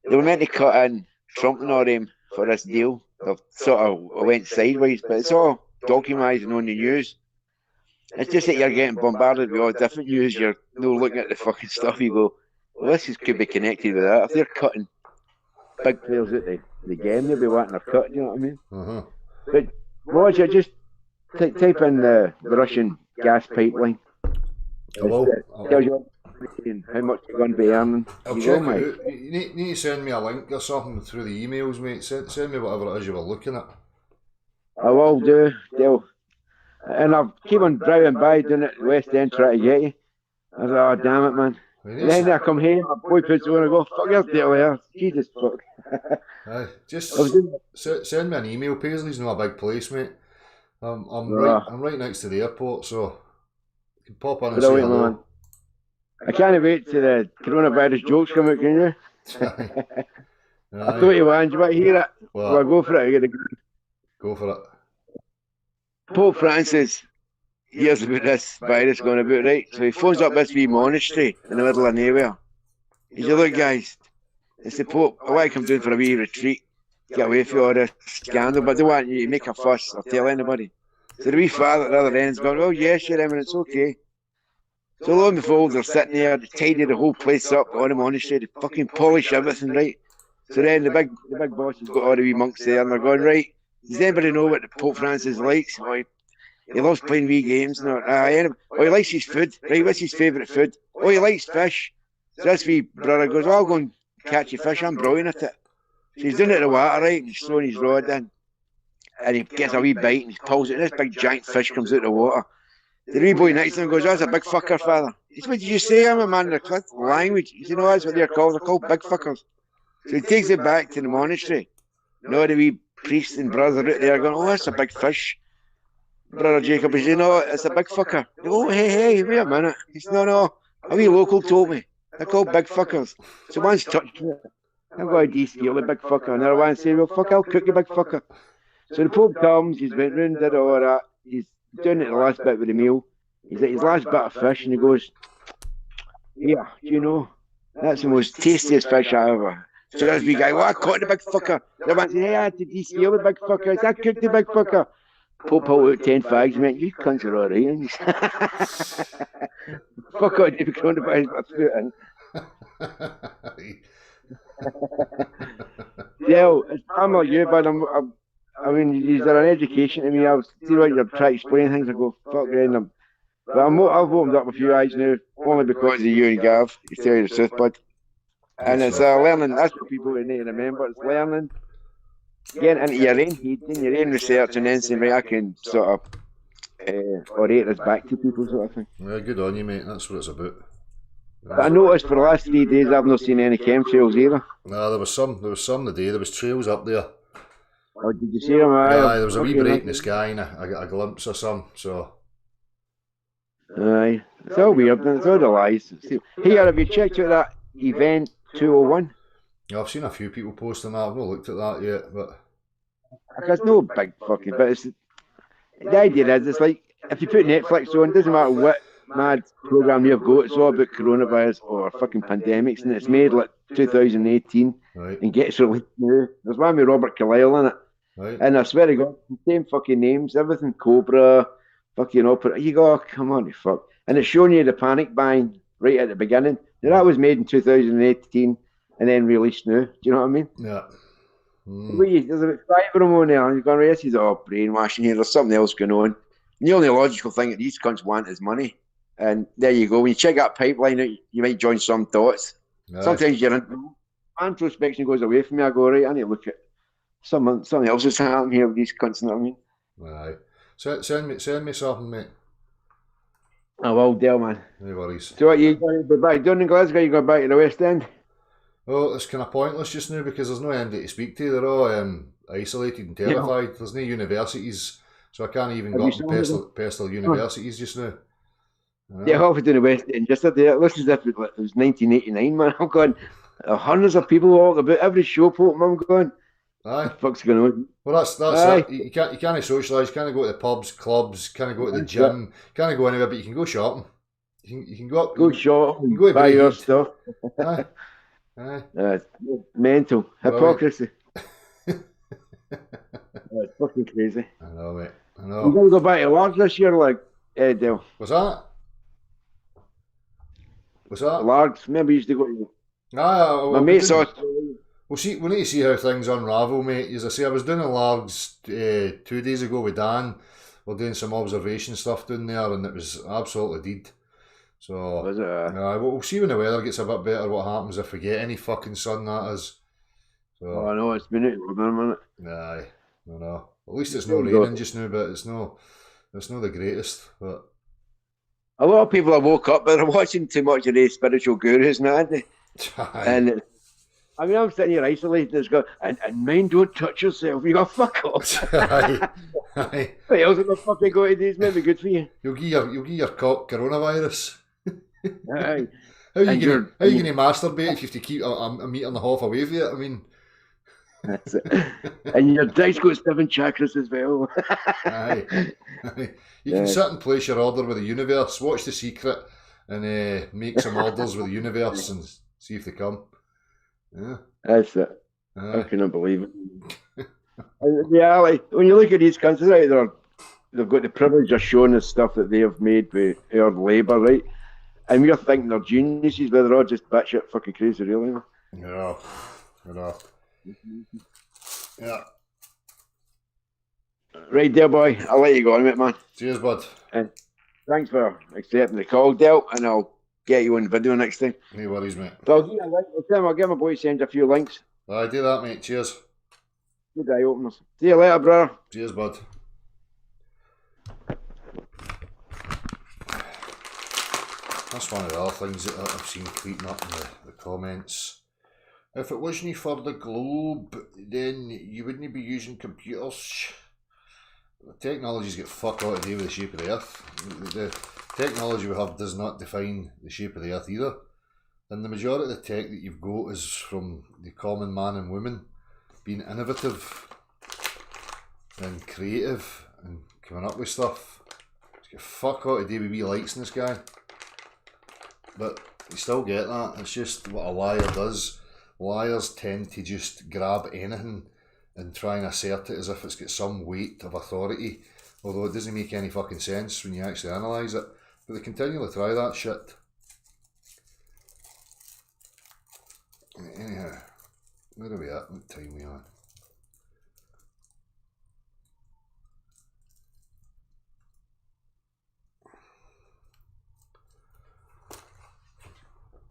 they were meant to cut in Trump and all them for this deal. They've sort of went sideways, but it's all documented on the news. It's just that you're getting bombarded with all different news. You're no looking at the fucking stuff. You go, well, could be connected with that. If they're cutting big players out there, the game, they'll be wanting their cut, you know what I mean? Uh-huh. But Roger, just type in the Russian gas pipeline. I will. Tells you how much you're going to be earning. I'll check it out. You need to send me a link or something through the emails, mate. Send me whatever it is you were looking at. I will do, Dale. And I'll keep on driving by down at the West End trying to get you. I was like, oh, damn it, man. And then I come here, my boy puts on and go, fuck your Dale there. Jesus, fuck. Aye, just send me an email. Paisley's not a big place, mate. I'm right next to the airport, so you can pop in and say hello. Man. I can't wait till the coronavirus jokes come out, can you? Aye. I thought you wanted to hear it. Well, go for it. Go for it. Pope Francis hears about this virus going about, right? So he phones up this wee monastery in the middle of nowhere. He said, look, guys, it's the Pope. I want to come down for a wee retreat, get away from all this scandal, but I don't want you to make a fuss or tell anybody. So the wee father at the other end's going, oh, yes, your eminence, okay. So lo and behold, they're sitting there, they tidy the whole place up on the monastery, they fucking polish everything, right? So then the big boss has got all the wee monks there, and they're going, right, does anybody know what the Pope Francis likes? Oh, he loves playing wee games. And he likes his food. Right, what's his favourite food? Oh, he likes fish. So this wee brother goes, oh, I'll go and catch a fish. I'm brilliant at it. So he's doing it in the water, right, and he's throwing his rod in. And he gets a wee bite and he pulls it, and this big giant fish comes out of the water. The wee boy next to him goes, that's a big fucker, father. He said, what did you say? I'm a man of the cliff language. He said, no, that's what they're called. They're called big fuckers. So he takes it back to the monastery. And all the wee priest and brother out there going, oh, that's a big fish. Brother Jacob, he said, no, it's a big fucker. They go, oh, hey, wait a minute. He said, no, a wee local told me. They're called big fuckers. So one's touching it. I'm going to de-scale the big fucker. And the other one says, well, fuck, I'll cook the big fucker. So the Pope comes, he's went round, did all that. He's doing it the last bit with the meal. He's like his last bit of fish, and he goes, yeah, you know, that's the most tastiest fish I ever. So this wee guy, well, I caught the big fucker. The man said, hey, I had to de-scale the big fucker. I said, I cooked the big fucker. Pope pulled out 10 fags, man. You cunts are all right. Fuck out, David Coronavirus, my foot in. Yeah, I'm like you, but I mean, these are an education to me. I've seen what you're trying to explain things. I go, fuck, them. But I've opened up a few eyes now, only because of you and Gav, to tell you the truth, bud. And it's learning, that's what people need to remember, it's learning, getting into your own head, your own research, and then saying, right, I can sort of orate this back to people, sort of thing. Yeah, good on you, mate, that's what it's about. But I noticed for the last 3 days I've not seen any chemtrails either. No, there was some today, there was trails up there. Oh, did you see them? Aye, there was a wee break in the sky and I got a glimpse of some, so. Aye, it's all weird, it's all the lies. Hey, have you checked out that event 201? Yeah, I've seen a few people posting that, I've not looked at that yet, but. It's no big fucking, but it's, the idea is, it's like, if you put Netflix on, it doesn't matter what mad program you've got, it's all about coronavirus or fucking pandemics, and it's made like 2018 right. And gets released now. There's one with Robert Carlyle in it, right. And I swear to God, same fucking names, everything Cobra, fucking opera. You go, oh, come on, you fuck. And it's showing you the panic buying right at the beginning. Now that was made in 2018 and then released now. Do you know what I mean? Yeah. There's about 5 of them on there, and you're going, this is all brainwashing here. There's something else going on. And the only logical thing that these cunts want is money. And there you go. When you check that pipeline out, you might join some thoughts. Aye. Sometimes you're in introspection goes away from me. I go, right, I need to look at something else that's happening here with these cunts, you know what I mean? Aye. Send me something, mate. I will, Dale, man. No worries. So what, you going to go back down in Glasgow, you go back to the West End? Oh, it's kind of pointless just now because there's no anybody to speak to. They're all isolated and terrified. Yeah. There's no universities, so I can't even go up to personal universities just now. Yeah, I was doing the West End yesterday. It looks as if it was 1989, man. I'm going, hundreds of people walk about every show open. I'm going, aye. What the fuck's going on? Well, that's it. You can't socialise. You can't go to the pubs, clubs. Can't go to the gym. Can't go anywhere, but you can go shopping. You can go up. Go shopping. Go buy your stuff. Aye. It's mental hypocrisy. It's fucking crazy. I know, mate. I know. I'm going to go back to Largs this year, like Dale. What's that? What's that? Largs. Remember, we used to go to. My mate saw. We'll see. We need to see how things unravel, mate. As I say, I was doing a Largs 2 days ago with Dan. We're doing some observation stuff down there, and it was absolutely dead. So Was it? we'll see when the weather gets a bit better. What happens if we get any fucking sun? That is. So, I know it's been out for a minute. Aye, I know. At least it's not raining just now, but it's not the greatest. But a lot of people have woke up, but they're watching too much of these spiritual gurus now, aren't they? And I mean, I'm sitting here isolated. It's got and mind, don't touch yourself. You got fuck off. Aye. What else am I fucking going to do? It's maybe good for you. You'll give your cock coronavirus. Aye. How are you going to masturbate if you have to keep a metre and a half away from it? I mean, that's it. And your dice got 7 chakras as well. Aye. You can sit and place your order with the universe, watch The Secret, and make some orders with the universe and see if they come. Yeah, that's it. I couldn't believe it. In reality, when you look at these countries, right, they've got the privilege of showing the stuff that they have made with our labour, right? And we're thinking they're geniuses, but they're all just batshit fucking crazy, really. Yeah. Yeah. Right there, boy. I'll let you go on, mate, man. Cheers, bud. And thanks for accepting the call, Del, and I'll get you on video next time. No worries, mate. So I'll get my boy to send a few links. I do that, mate. Cheers. Good eye openers. See you later, brother. Cheers, bud. That's one of the other things that I've seen creeping up in the comments. If it wasn't for the globe, then you wouldn't be using computers. The technology's got fuck all to do with the shape of the earth. The technology we have does not define the shape of the earth either. And the majority of the tech that you've got is from the common man and woman being innovative and creative and coming up with stuff. It's got fuck all to do with wee lights in the sky. But you still get that. It's just what a liar does. Liars tend to just grab anything and try and assert it as if it's got some weight of authority, although it doesn't make any fucking sense when you actually analyse it. But they continually try that shit. Anyhow, where are we at? What time are we on?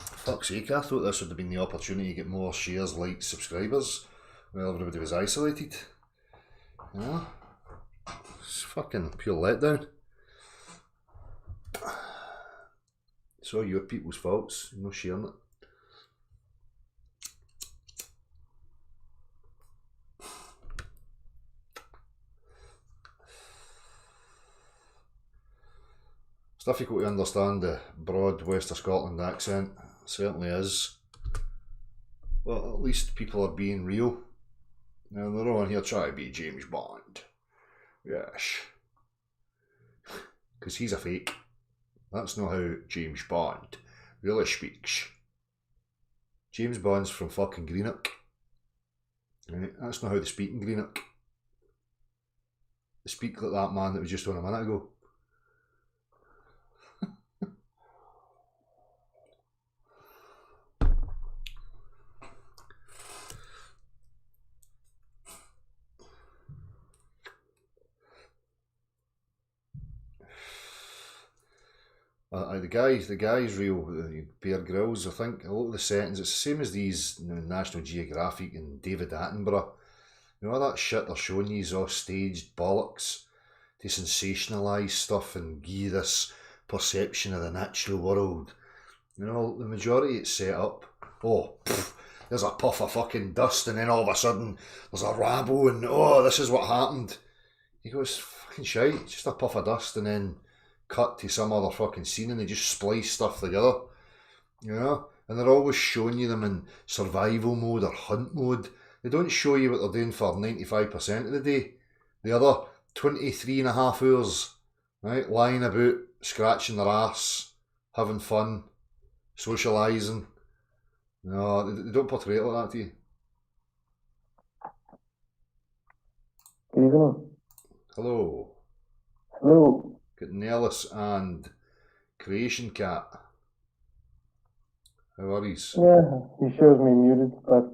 Fuck's sake, I thought this would have been the opportunity to get more shares, likes, subscribers while everybody was isolated. You know? It's fucking pure letdown. It's all your people's faults, you're not sharing it. It's difficult to understand the broad West of Scotland accent. It certainly is. Well, at least people are being real. Now they're all here trying to be James Bond. Yes. Because he's a fake. That's not how James Bond really speaks. James Bond's from fucking Greenock. Right? That's not how they speak in Greenock. They speak like that man that was just on a minute ago. The guy's real. Bear Grylls, I think. A lot of the settings, it's the same as these National Geographic and David Attenborough. You know all that shit they're showing you is all staged bollocks to sensationalise stuff and give you this perception of the natural world. You know, the majority it's set up. Oh, there's a puff of fucking dust, and then all of a sudden there's a rabble, and oh, this is what happened. You go, it's fucking shite. It's just a puff of dust, and then cut to some other fucking scene, and they just splice stuff together, you know. And they're always showing you them in survival mode or hunt mode. They don't show you what they're doing for 95% of the day. The other 23.5 hours, right, lying about, scratching their ass, having fun, socialising. No, they don't portray it like that to you. Evening. Hello. Hello. Got Nellis and Creation Cat. How are yous? Yeah, he shows me muted, but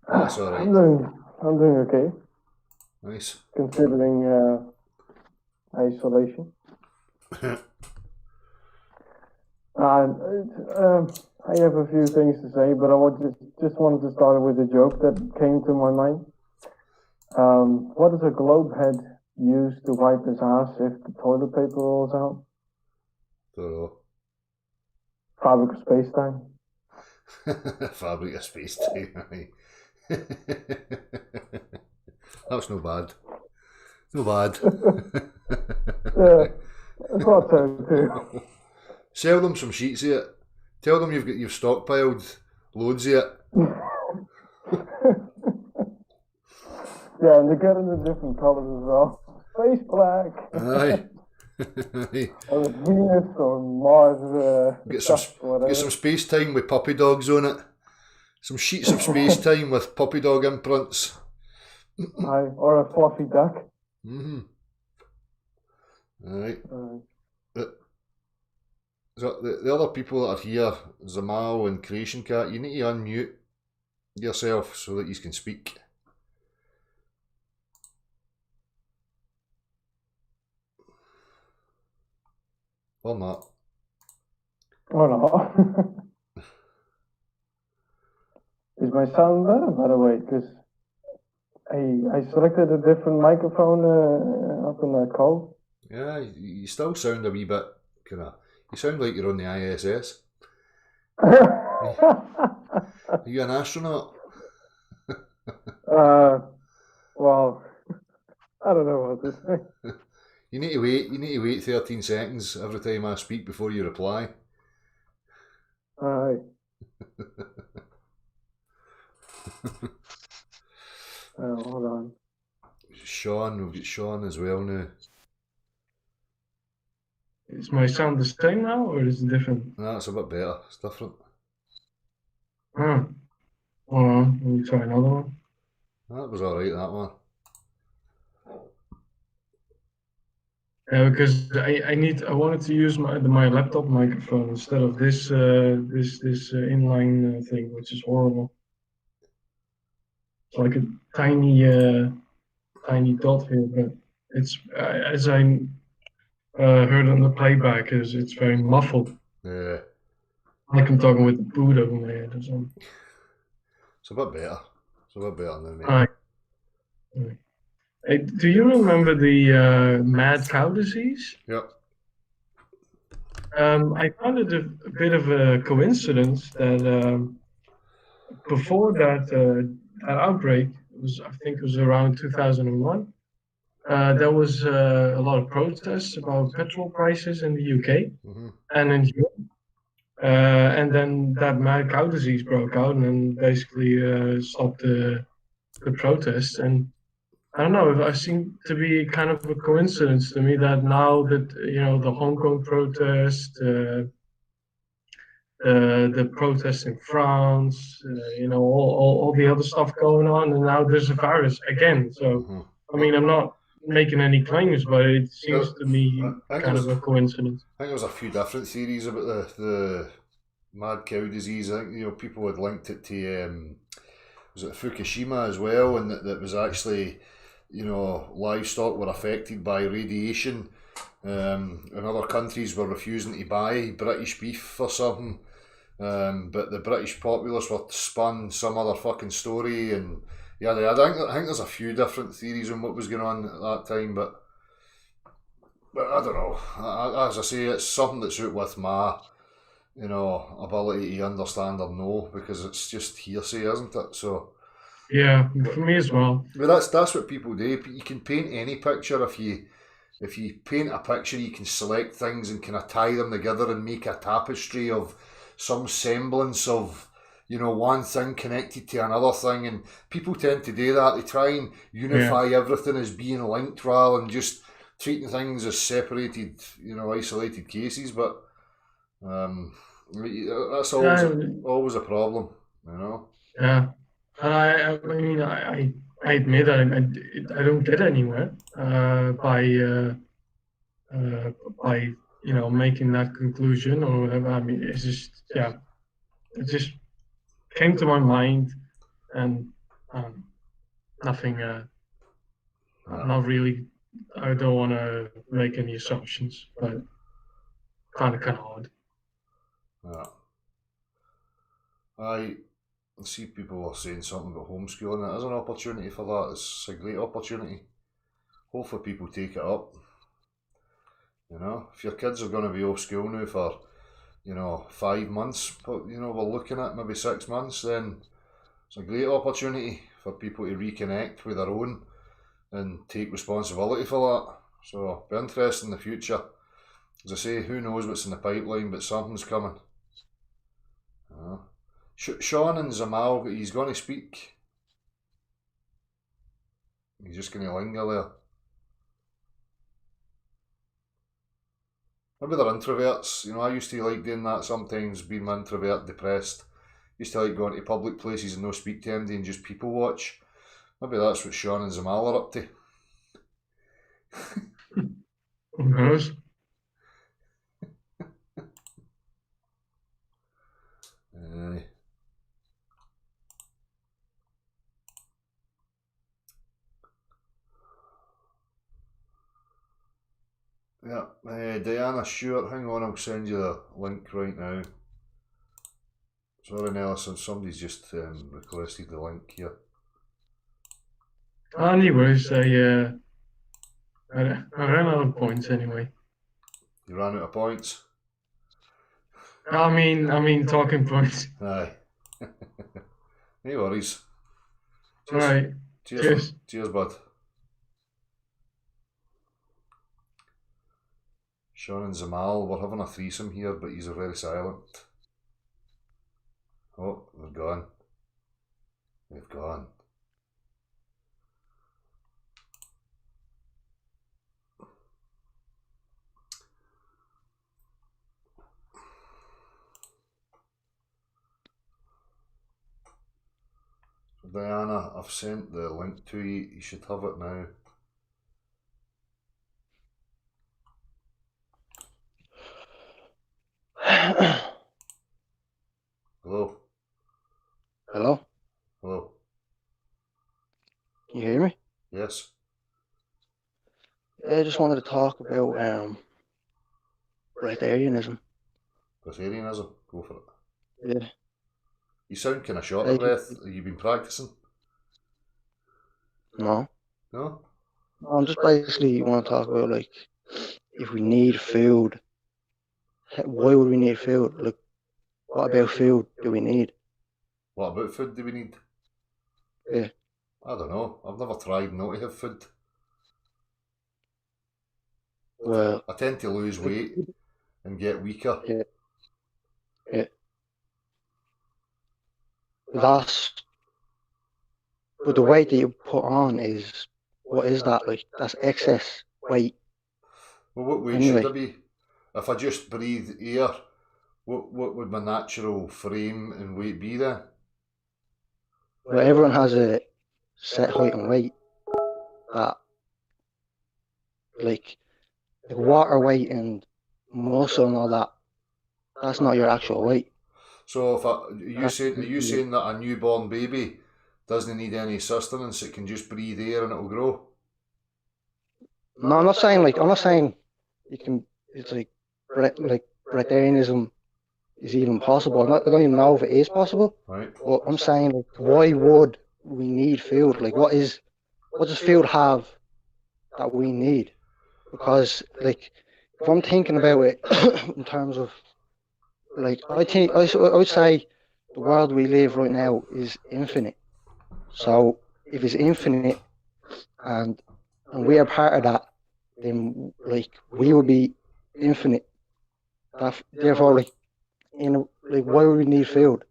That's all right. I'm doing okay. Nice. Considering isolation. I have a few things to say, but I just wanted to start with a joke that came to my mind. What does a globe head use to wipe his ass if the toilet paper rolls out? Don't know. Fabric of space time. Fabric of space time. That's no bad. No bad. Yeah, I thought so too. Sell them some sheets of it. Tell them you've stockpiled loads of it. Yeah, and they get in the different colours as well. Space black. Aye. Or Venus or Mars. Get some space time with puppy dogs on it. Some sheets of space time with puppy dog imprints. Aye, or a fluffy duck. Alright. So the other people that are here, Zamal and Creation Cat, you need to unmute yourself so that you can speak. Or not. Or not. Is my sound better, by the way? Because I selected a different microphone up in that call. Yeah, you still sound a wee bit you sound like you're on the ISS. Are you an astronaut? Well, I don't know what to say. You need to wait 13 seconds every time I speak before you reply. Aye. Hold on. Sean, we've got Sean as well now. Is my sound the same now, or is it different? No, it's a bit better. It's different. Hold on, let me try another one. That was alright, that one. Yeah, because I wanted to use my laptop microphone instead of this inline thing, which is horrible. It's like a tiny dot here, but it's as I heard on the playback, it's very muffled. Yeah. Like I'm talking with the boot over my head or something. It's a bit better. It's a bit better than me. Hey, do you remember the mad cow disease? Yep. I found it a bit of a coincidence that before that outbreak, I think it was around 2001, there was a lot of protests about petrol prices in the UK and in Europe. And then that mad cow disease broke out and then basically stopped the protests. And I don't know, it seemed to be kind of a coincidence to me that now that, the Hong Kong protest, the protests in France, all the other stuff going on, and now there's a virus again. So, I mean, I'm not making any claims, but it seems to me kind of a coincidence. I think there's a few different theories about the mad cow disease. I think people had linked it to was it Fukushima as well, and that was actually livestock were affected by radiation, and other countries were refusing to buy British beef or something. But the British populace were spun some other fucking story, and I think there's a few different theories on what was going on at that time, but I don't know. As I say, it's something that's out with my ability to understand or know, because it's just hearsay, isn't it? So yeah, for me as well. But that's what people do. You can paint any picture. If you paint a picture, you can select things and kind of tie them together and make a tapestry of some semblance of one thing connected to another thing, and people tend to do that. They try and unify everything as being linked rather than just treating things as separated, isolated cases. But that's always a problem, Yeah, and I mean, I admit I don't get anywhere by making that conclusion or whatever. I mean, it's just it just came to my mind, and Nothing. Not really. I don't want to make any assumptions, but kind of odd. Yeah. I see people are saying something about homeschooling. It is an opportunity for that. It's a great opportunity. Hopefully people take it up. You know, if your kids are going to be off school now for, 5 months, but we're looking at maybe 6 months, then it's a great opportunity for people to reconnect with their own and take responsibility for that. So it'll be interesting in the future. As I say, who knows what's in the pipeline, but something's coming. Sean and Zamal, he's going to speak. He's just going to linger there. Maybe they're introverts. I used to like doing that sometimes, being my introvert, depressed. Used to like going to public places and no speak to anybody and just people watch. Maybe that's what Sean and Zamal are up to. Who knows? Yeah, Diana Stewart, hang on, I'll send you the link right now. Sorry, Nelson, somebody's just requested the link here. Anyways, I ran out of points anyway. You ran out of points? I mean talking points. Aye. No worries. Cheers. All right. Cheers. Cheers, bud. Sean and Zamal, we're having a threesome here, but he's very silent. Oh, they're gone. They've gone. Diana, I've sent the link to you. You should have it now. Hello? Hello? Hello? Can you hear me? Yes? I just wanted to talk about breatharianism. Breatharianism? Go for it. Yeah. You sound kind of short of breath. Have you been practicing? No. No? I'm just basically want to talk about, like, if we need food, why would we need food? Like, what about food do we need? What about food do we need? Yeah. I don't know. I've never tried not to have food. Well, I tend to lose weight and get weaker. Yeah. Yeah. But the weight that you put on is, what is that? Like, that's excess weight. Well, what weight should I be? If I just breathe air, what would my natural frame and weight be then? Well, everyone has a set height and weight that, like water weight and muscle and all that, that's not your actual weight. So are you saying that a newborn baby doesn't need any sustenance, it can just breathe air and it'll grow? No, I'm not saying you can, it's like breatharianism is even possible. I don't even know if it is possible. Right. But I'm saying, like, why would we need food? Like, what does food have that we need? Because, like, if I'm thinking about it in terms of, like, I would say the world we live right now is infinite. So if it's infinite and we are part of that, then, like, we would be infinite. Therefore, like, why would we need food?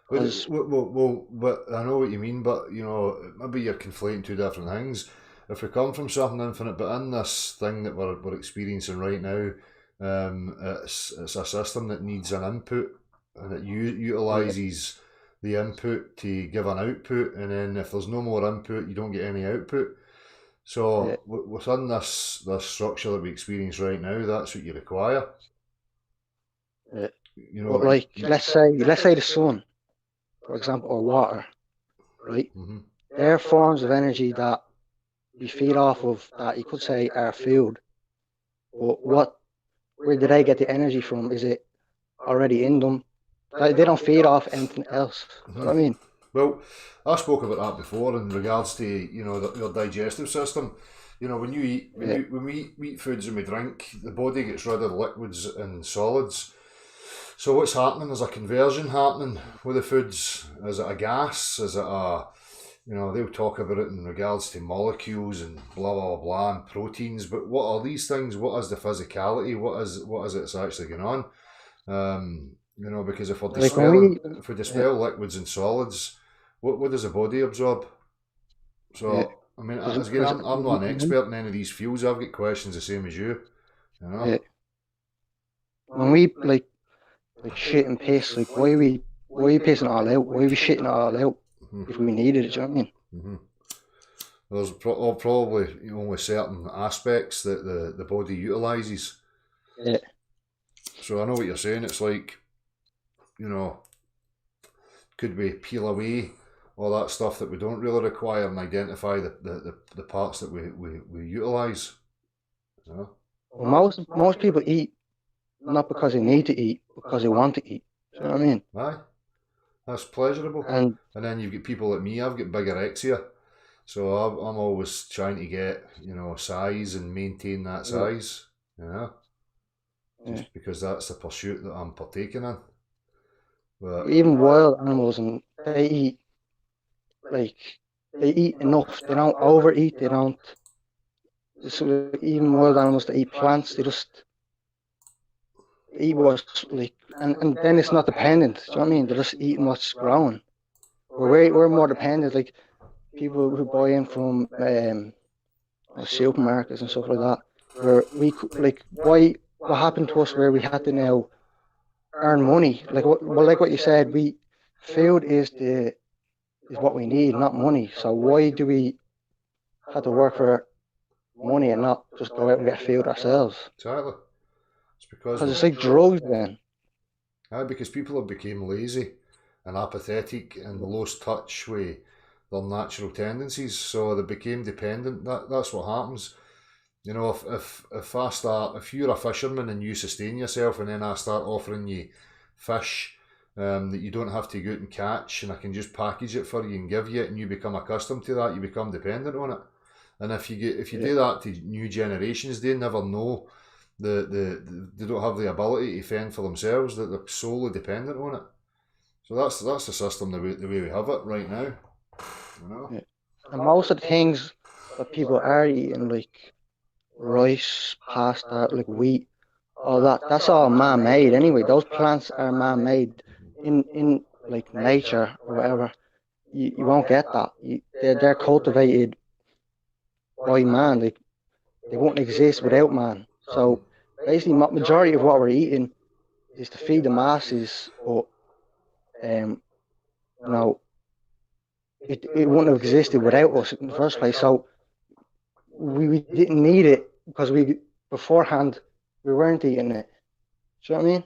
Well, but I know what you mean, but maybe you're conflating two different things. If we come from something infinite, but in this thing that we're experiencing right now, it's a system that needs an input, and it utilises the input to give an output, and then if there's no more input, you don't get any output. So within this structure that we experience right now, that's what you require. But, like, let's say the sun, for example, or water, right? They're forms of energy that we feed off of, that you could say are food. But where do they get the energy from? Is it already in them? They don't feed off anything else. You know what I mean? Well, I spoke about that before in regards to, you know, your digestive system. You know, when you eat, when we eat foods and we drink, the body gets rid of liquids and solids. So what's happening? There's a conversion happening with the foods. Is it a gas? Is it a, you know, they'll talk about it in regards to molecules and blah blah blah and proteins. But what are these things? What is the physicality? What is it that's actually going on? You know, because if we dispel liquids and solids, what does the body absorb? So I mean, again, I'm not an expert in any of these fields. I've got questions the same as you. You know, when we like shit and piss, like why are we pissing it all out? Why are we shitting it all out if we needed it? Do you know what I mean? There's probably only certain aspects that the body utilises. Yeah. So I know what you're saying. It's like, you know, could we peel away all that stuff that we don't really require and identify the parts that we utilise? You know? Well, most people eat not because they need to eat, because they want to eat. Do you know what I mean? Aye, that's pleasurable. And then you've got people like me. I've got bigorexia, so I'm always trying to get, you know, size and maintain that size. You know, just because that's the pursuit that I'm partaking in. But even wild animals, and they eat enough. They don't overeat. They don't. So even wild animals that eat plants, they just eat what's like, and then it's not dependent. Do you know what I mean? They're just eating what's growing. We're more dependent. Like people who buy in from supermarkets and stuff like that, where we like what happened to us where we had to now earn money. Like what you said, food is what we need, not money. So why do we have to work for money and not just go out and get food ourselves? Exactly. It's because it's like drugs then. Because people have become lazy and apathetic and lost touch with their natural tendencies, so they became dependent. That's what happens. You know, if you're a fisherman and you sustain yourself, and then I start offering you fish that you don't have to go out and catch, and I can just package it for you and give you it, and you become accustomed to that, you become dependent on it. And if you do that to new generations, they never know they don't have the ability to fend for themselves, that they're solely dependent on it. So that's the system the way we have it right now. You know? Yeah. And most of the things that people are eating, like rice, pasta, like wheat, all that's all man-made anyway. Those plants are man-made in like nature or whatever. You won't get that. They're cultivated by man. Like they won't exist without man. So basically, majority of what we're eating is to feed the masses, but you know, it wouldn't have existed without us in the first place. So we didn't need it because beforehand we weren't eating it. Do you know what I mean?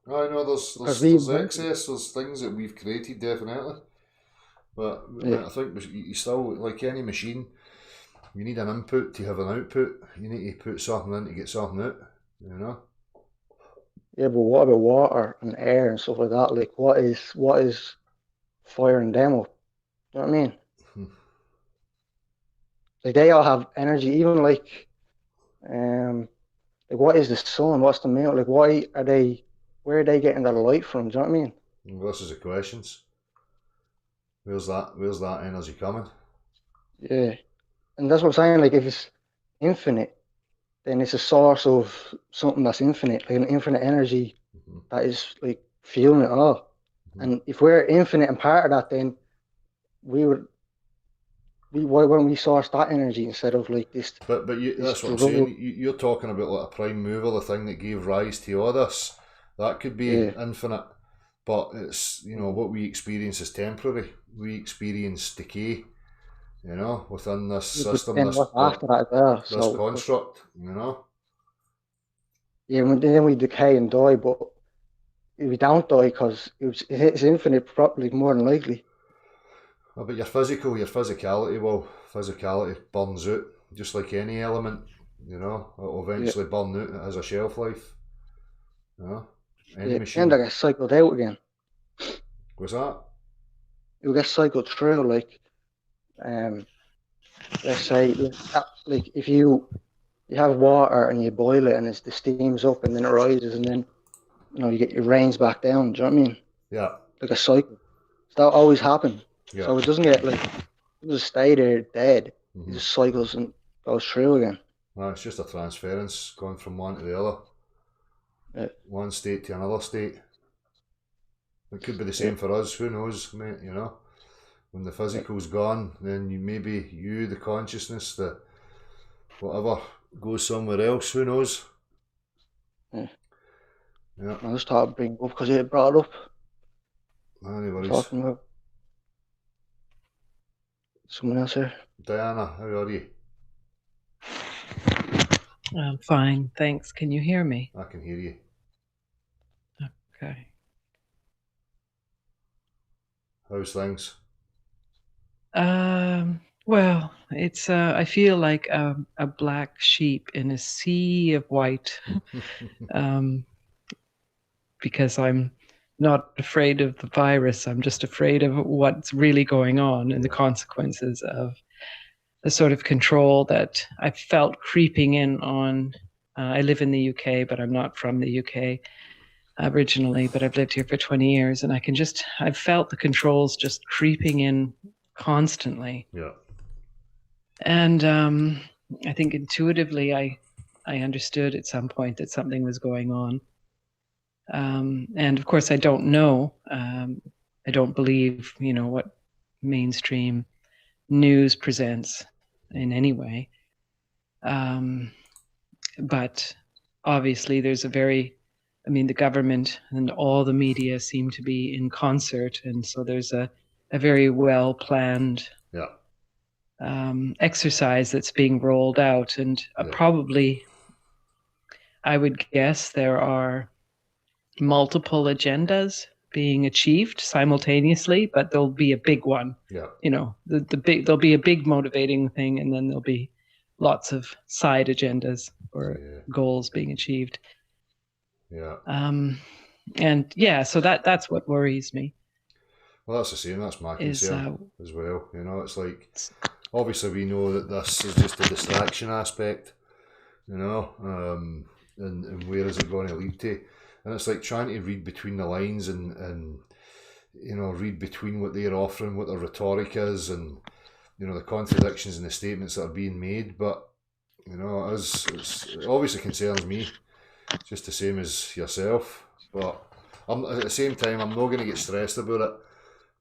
I know there's excess, there's things that we've created, definitely. But I think you still, like any machine, you need an input to have an output. You need to put something in to get something out, you know? Yeah, but what about water and air and stuff like that? Like what is firing them up? You know what I mean? Like they all have energy, even like what is the sun? What's the moon? Like where are they getting their light from? Do you know what I mean? Well, this is the questions. Where's that energy coming? Yeah. And that's what I'm saying, like if it's infinite, then it's a source of something that's infinite, like an infinite energy that is like fueling it all. And if we're infinite and part of that, then why wouldn't we source that energy instead of like this? But that's what I'm saying. You're talking about like a prime mover, the thing that gave rise to all this. That could be infinite, but it's, you know, what we experience is temporary. We experience decay, you know, within this system, this construct, you know. Yeah, then we decay and die, but we don't die because it's infinite, probably more than likely. Oh, but your physicality burns out, just like any element. You know, it'll eventually burn out. It has a shelf life. You know, any machine. And I get cycled out again. What's that? You'll get cycled through, like, let's say, like if you have water and you boil it and the steam's up and then it rises and then, you know, you get your rains back down. Do you know what I mean? Yeah. Like a cycle. So that always happens. Yeah. So it doesn't get like, it doesn't stay there dead. It just cycles and goes through again. No, it's just a transference going from one to the other. Yeah. One state to another state. It could be the same for us, who knows, mate, you know. When the physical's gone, then the consciousness, the whatever goes somewhere else, who knows? Yeah. Yeah. I just thought I'd bring it up because it brought it up. No, any worries. Talking about someone else here. Diana, how are you? I'm fine, thanks. Can you hear me? I can hear you. Okay. How's things? Well, it's I feel like a black sheep in a sea of white, because I'm not afraid of the virus. I'm just afraid of what's really going on and the consequences of the sort of control that I felt creeping in on. I live in the UK, but I'm not from the UK originally, but I've lived here for 20 years, and I've felt the controls just creeping in constantly. Yeah. And I think intuitively I understood at some point that something was going on. And of course I don't know. I don't believe, you know, what mainstream news presents in any way. But obviously there's the government and all the media seem to be in concert. And so there's a very well-planned exercise that's being rolled out. And probably, I would guess there are multiple agendas being achieved simultaneously, but there'll be a big one. Yeah. You know, there'll be a big motivating thing, and then there'll be lots of side agendas or goals being achieved. Yeah. And yeah, so that's what worries me. Well, that's the same. That's my concern as well. You know, it's like, obviously we know that this is just a distraction aspect, you know, and where is it going to lead to? And it's like trying to read between the lines and you know, read between what they're offering, what their rhetoric is, and, you know, the contradictions in the statements that are being made. But, you know, it obviously concerns me, just the same as yourself. But at the same time, I'm not going to get stressed about it.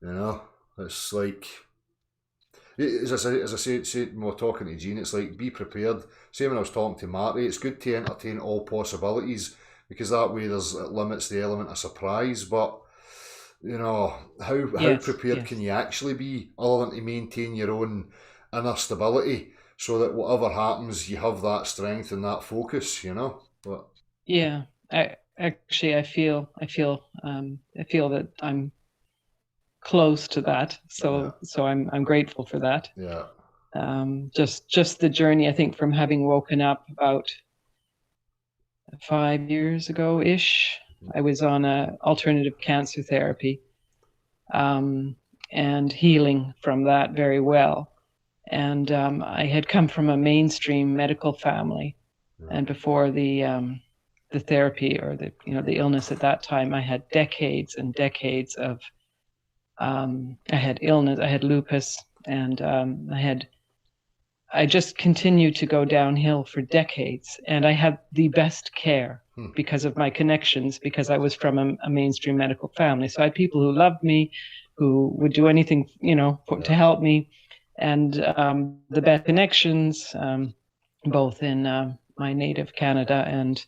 You know, it's like, as I say, when we're talking to Gene, it's like, be prepared. Same when I was talking to Marty, it's good to entertain all possibilities, because that way it limits the element of surprise. But, you know, how prepared can you actually be, other than to maintain your own inner stability, so that whatever happens, you have that strength and that focus, you know? But yeah, I feel that I'm close to that, so I'm grateful for that. Yeah. Just the journey, I think, from having woken up about 5 years ago ish. I was on a alternative cancer therapy, and healing from that very well. And I had come from a mainstream medical family, and before the therapy or the illness at that time, I had decades and decades of I had illness, I had lupus, and I just continued to go downhill for decades. And I had the best care because of my connections, because I was from a mainstream medical family. So I had people who loved me, who would do anything, you know, to help me. And the best connections, both in my native Canada and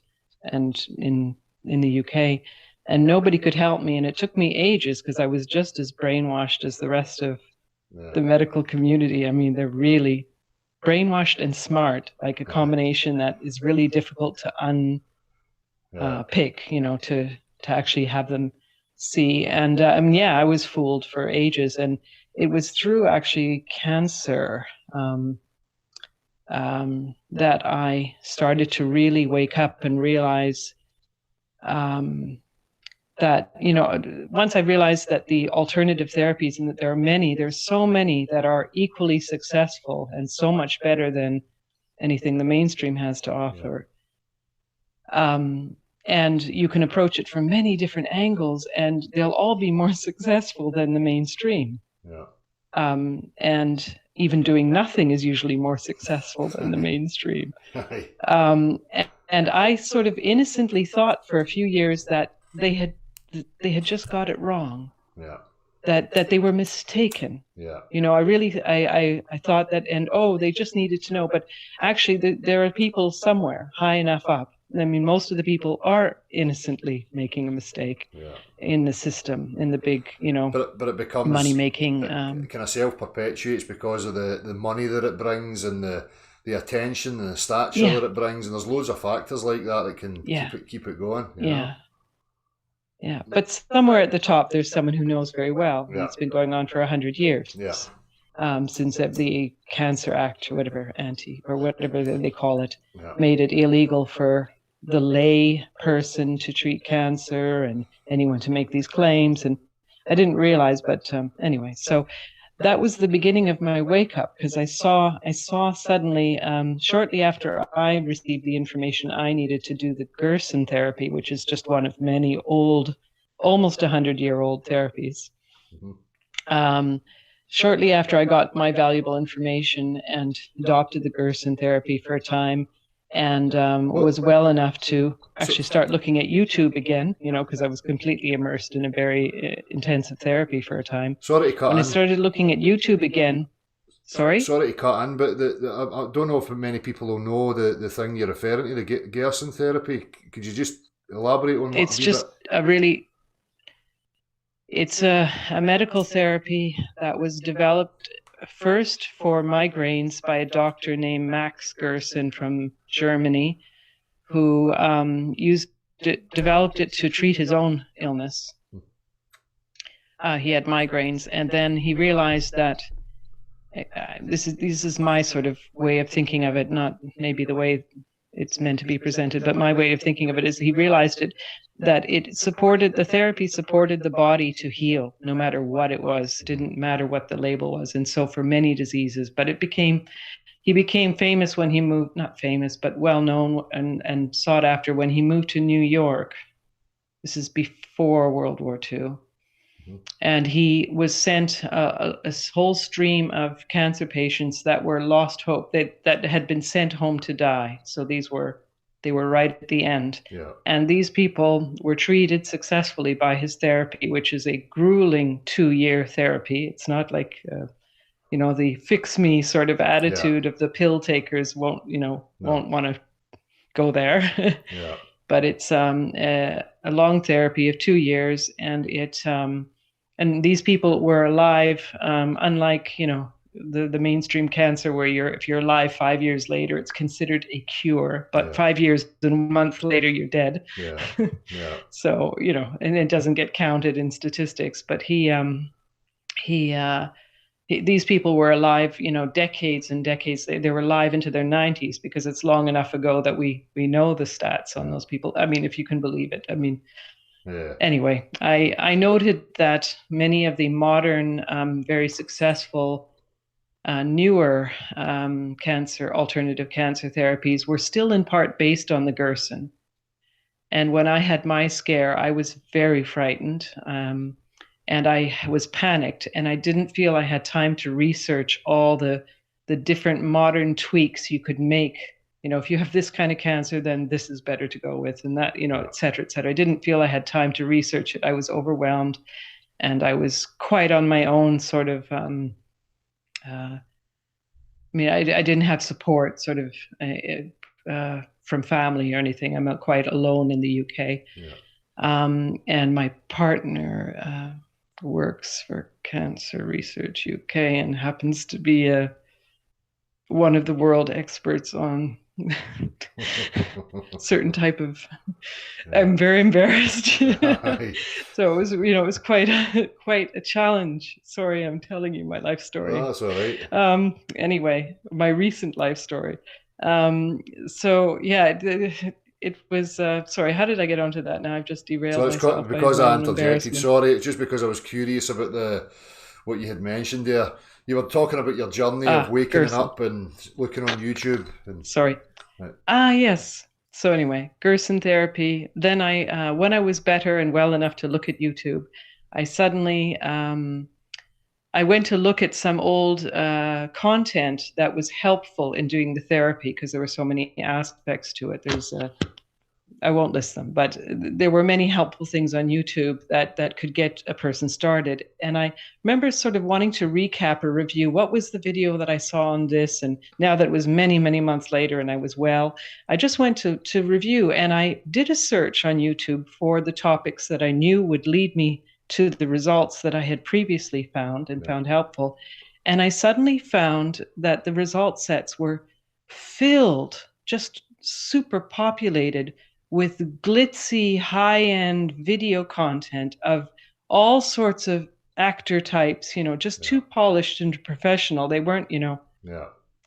in the UK. And nobody could help me. And it took me ages, because I was just as brainwashed as the rest of the medical community. I mean, they're really brainwashed and smart, like a combination that is really difficult to unpick, you know, to actually have them see. And I was fooled for ages. And it was through actually cancer that I started to really wake up and realize that, once I realized that the alternative therapies, and that there's so many that are equally successful and so much better than anything the mainstream has to offer. And you can approach it from many different angles, and they'll all be more successful than the mainstream. And even doing nothing is usually more successful than the mainstream. And I sort of innocently thought for a few years that they had just got it wrong. That they were mistaken. I thought that, and they just needed to know. But actually, there are people somewhere high enough up. I mean, most of the people are innocently making a mistake in the system, in the big, but it becomes money making. It kind of self-perpetuates because of the money that it brings, and the attention and the stature that it brings, and there's loads of factors like that can keep it going. You know? Yeah, but somewhere at the top, there's someone who knows very well. It's been going on for 100 years. Since the Cancer Act, or whatever they call it, made it illegal for the lay person to treat cancer and anyone to make these claims. And I didn't realize, but anyway, so that was the beginning of my wake up, because I saw suddenly, shortly after I received the information I needed to do the Gerson therapy, which is just one of many old, almost 100-year-old therapies. Shortly after I got my valuable information and adopted the Gerson therapy for a time, and was well enough to actually start looking at YouTube again, because I was completely immersed in a very intensive therapy for a time. Sorry to cut in. When I started looking at YouTube again, Sorry to cut in, but I don't know if many people will know the thing you're referring to, the Gerson therapy. Could you just elaborate on what it's just it's a medical therapy that was developed first for migraines by a doctor named Max Gerson from Germany, who developed it to treat his own illness. He had migraines, and then he realized that this is my sort of way of thinking of it, not maybe the way it's meant to be presented, but my way of thinking of it is he realized that the therapy supported the body to heal, no matter what it was. It didn't matter what the label was. And so for many diseases, but he became famous when he moved, not famous, but well known and sought after when he moved to New York. This is before World War II. And he was sent a whole stream of cancer patients that were lost hope, that had been sent home to die. So they were right at the end. And these people were treated successfully by his therapy, which is a grueling 2-year therapy. It's not like, the fix me sort of attitude of the pill takers won't want to go there. But it's a long therapy of 2 years, and and these people were alive, unlike the mainstream cancer, where if you're alive 5 years later, it's considered a cure, but 5 years and a month later you're dead. So and it doesn't get counted in statistics. But these people were alive, decades and decades. They were alive into their 90s, because it's long enough ago that we know the stats on those people. I mean, if you can believe it. I mean, anyway, I noted that many of the modern, very successful, newer alternative cancer therapies were still in part based on the Gerson. And when I had my scare, I was very frightened. And I was panicked, and I didn't feel I had time to research all the different modern tweaks you could make. If you have this kind of cancer, then this is better to go with, and that, et cetera, et cetera. I didn't feel I had time to research it. I was overwhelmed, and I was quite on my own, sort of. I didn't have support, sort of, from family or anything. I'm quite alone in the UK. And my partner works for Cancer Research UK and happens to be one of the world experts on certain type of. I'm very embarrassed. So it was, it was quite a challenge. Sorry, I'm telling you my life story. Oh, that's all right. Anyway, my recent life story. So yeah, it was. Sorry, how did I get onto that? Now I've just derailed so it's myself. because I interjected. Sorry, it's just because I was curious about what you had mentioned there. You were talking about your journey of waking up and looking on YouTube. Sorry. Right. Yes. So anyway, Gerson therapy. Then when I was better and well enough to look at YouTube, I suddenly I went to look at some old content that was helpful in doing the therapy because there were so many aspects to it. I won't list them, but there were many helpful things on YouTube that could get a person started. And I remember sort of wanting to recap or review what was the video that I saw on this. And now that it was many, many months later and I was well, I just went to review, and I did a search on YouTube for the topics that I knew would lead me to the results that I had previously found and found helpful. And I suddenly found that the result sets were filled, just super populated with glitzy, high-end video content of all sorts of actor types, just too polished and professional. They weren't,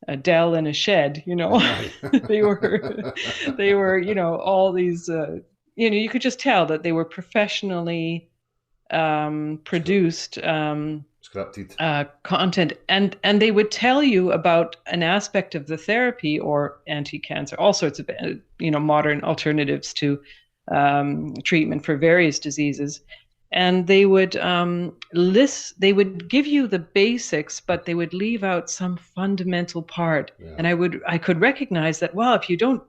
Adele in a shed, they were, all these, you could just tell that they were professionally produced scripted content, and they would tell you about an aspect of the therapy or anti-cancer, all sorts of modern alternatives to treatment for various diseases, and they would they would give you the basics, but they would leave out some fundamental part. And I could recognize that, well, if you don't,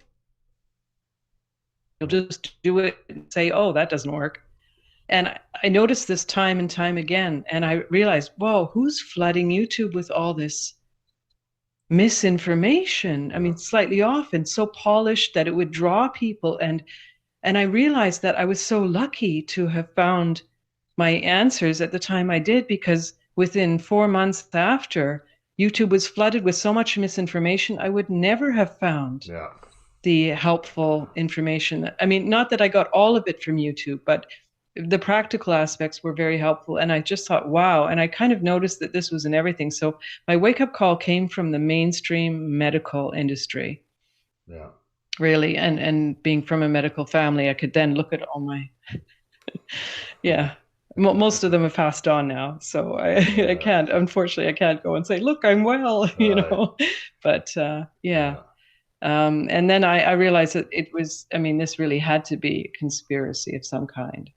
you'll just do it and say, oh, that doesn't work. And I noticed this time and time again, and I realized, whoa, who's flooding YouTube with all this misinformation? I mean, slightly off and so polished that it would draw people. And I realized that I was so lucky to have found my answers at the time I did, because within 4 months after, YouTube was flooded with so much misinformation, I would never have found the helpful information. I mean, not that I got all of it from YouTube, but the practical aspects were very helpful. And I just thought, wow. And I kind of noticed that this was in everything. So my wake-up call came from the mainstream medical industry. Yeah. Really. And being from a medical family, I could then look at all my, most of them have passed on now. So I can't, unfortunately, I can't go and say, look, I'm well, but and then I realized that it was, this really had to be a conspiracy of some kind.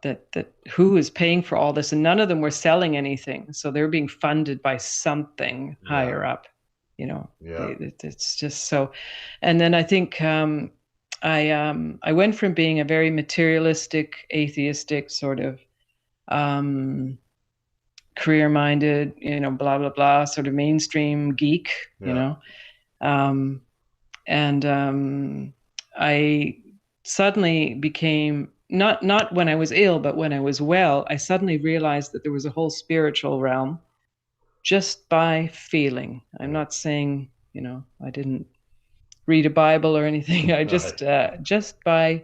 That who is paying for all this, and none of them were selling anything, so they're being funded by something higher up, it's just so. And then I think I went from being a very materialistic, atheistic sort of career-minded, blah blah blah, sort of mainstream geek, and I suddenly became, not when I was ill, but when I was well, I suddenly realized that there was a whole spiritual realm just by feeling. I'm not saying, I didn't read a Bible or anything. I just by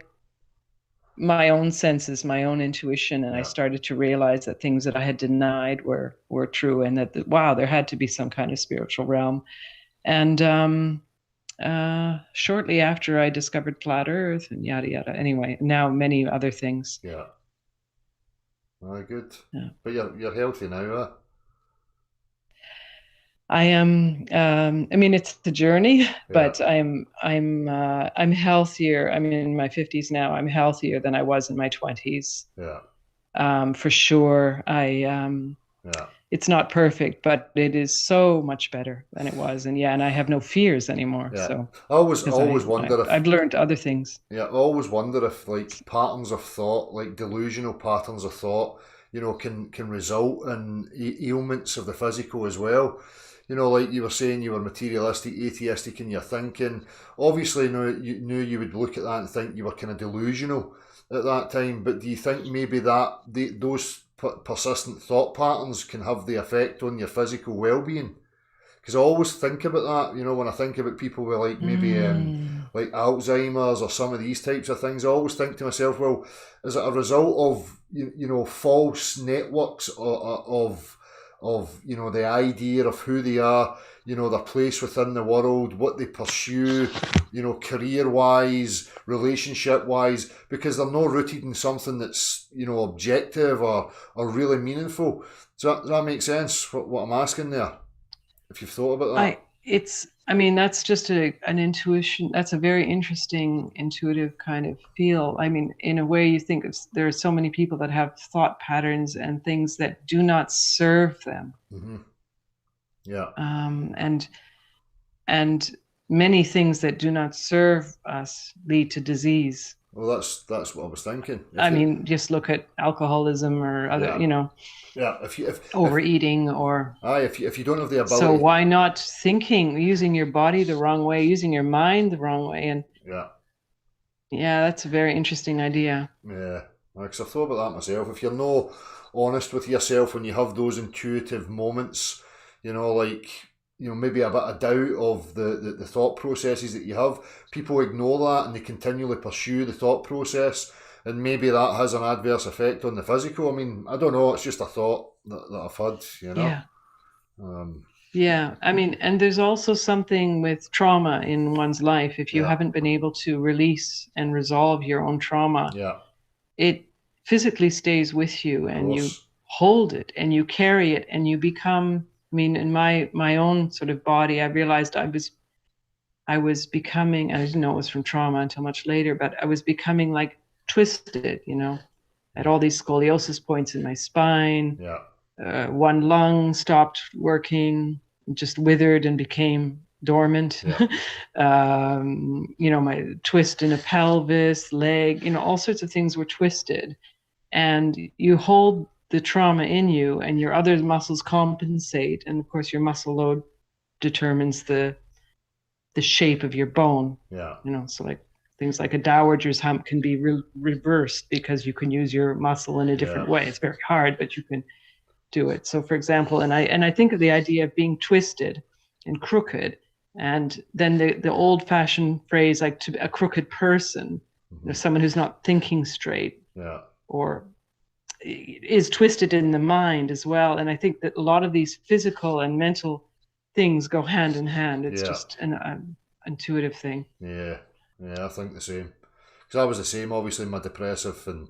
my own senses, my own intuition, and I started to realize that things that I had denied were true, and that wow, there had to be some kind of spiritual realm. And shortly after, I discovered flat Earth and yada yada. Anyway, now many other things. Yeah. Very good. Yeah. But you're healthy now, huh? I am. It's a journey, but I'm healthier. I'm in my 50s now. I'm healthier than I was in my 20s. Yeah. For sure. It's not perfect, but it is so much better than it was, and I have no fears anymore. Yeah. So I always wonder if I've learned other things. Yeah, I always wonder if patterns of thought, like delusional patterns of thought, can result in ailments of the physical as well. Like you were saying, you were materialistic, atheistic in your thinking. Obviously, you knew you would look at that and think you were kind of delusional at that time. But do you think maybe those persistent thought patterns can have the effect on your physical well-being? because I always think about that, you know, when I think about people with like maybe like Alzheimer's or some of these types of things. I always think to myself, well, is it a result of you know, false networks of you know, the idea of who they are, you know, their place within the world, what they pursue, you know, career-wise, relationship-wise, because they're not rooted in something that's, you know, objective or really meaningful. Does that make sense, what I'm asking there? If you've thought about that. I mean, that's just an intuition. That's a very interesting intuitive kind of feel. I mean, in a way, you think there are so many people that have thought patterns and things that do not serve them. Mm-hmm. Yeah. And many things that do not serve us lead to disease. Well, that's what I was thinking. I mean, just look at alcoholism or other, you know. Yeah, if overeating or if you don't have the ability. So why not using your body the wrong way, using your mind the wrong way, and yeah, that's a very interesting idea. Yeah, because I've thought about that myself. If you're not honest with yourself when you have those intuitive moments, you know, like, you know, maybe a bit of doubt of the thought processes that you have, people ignore that and they continually pursue the thought process. And maybe that has an adverse effect on the physical. I mean, I don't know. It's just a thought that I've had, you know. Yeah. Yeah. I mean, and there's also something with trauma in one's life. If you haven't been able to release and resolve your own trauma, it physically stays with you, and you hold it and you carry it, and you become. I mean, in my own sort of body, I realized I was becoming. I didn't know it was from trauma until much later, but I was becoming like twisted, you know, at all these scoliosis points in my spine. One lung stopped working, just withered and became dormant. You know, my twist in a pelvis, leg, you know, all sorts of things were twisted. And you hold the trauma in you, and your other muscles compensate. And of course, your muscle load determines the shape of your bone. You know, so like things like a dowager's hump can be reversed because you can use your muscle in a different way. It's very hard, but you can do it. So, for example, and I think of the idea of being twisted and crooked, and then the old-fashioned phrase like to a crooked person, you know, someone who's not thinking straight, or is twisted in the mind as well. And I think that a lot of these physical and mental things go hand in hand. It's just an intuitive thing. Yeah, I think the same. Because I was the same, obviously, my depressive and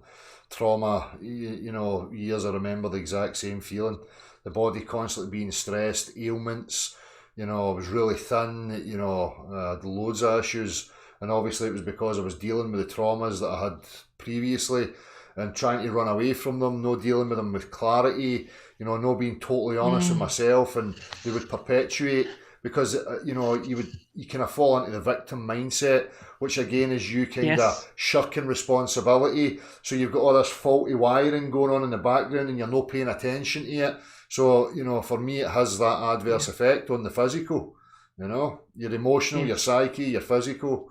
trauma, you know, years I remember the exact same feeling. The body constantly being stressed, ailments, you know, I was really thin, you know, I had loads of issues. And obviously it was because I was dealing with the traumas that I had previously and trying to run away from them, no dealing with them with clarity, you know, no being totally honest with myself, and they would perpetuate. Because you know, you kind of fall into the victim mindset, which again is you kind of shirking responsibility. So you've got all this faulty wiring going on in the background, and you're not paying attention to it. So you know, for me, it has that adverse effect on the physical. You know, your emotional, your psyche, your physical.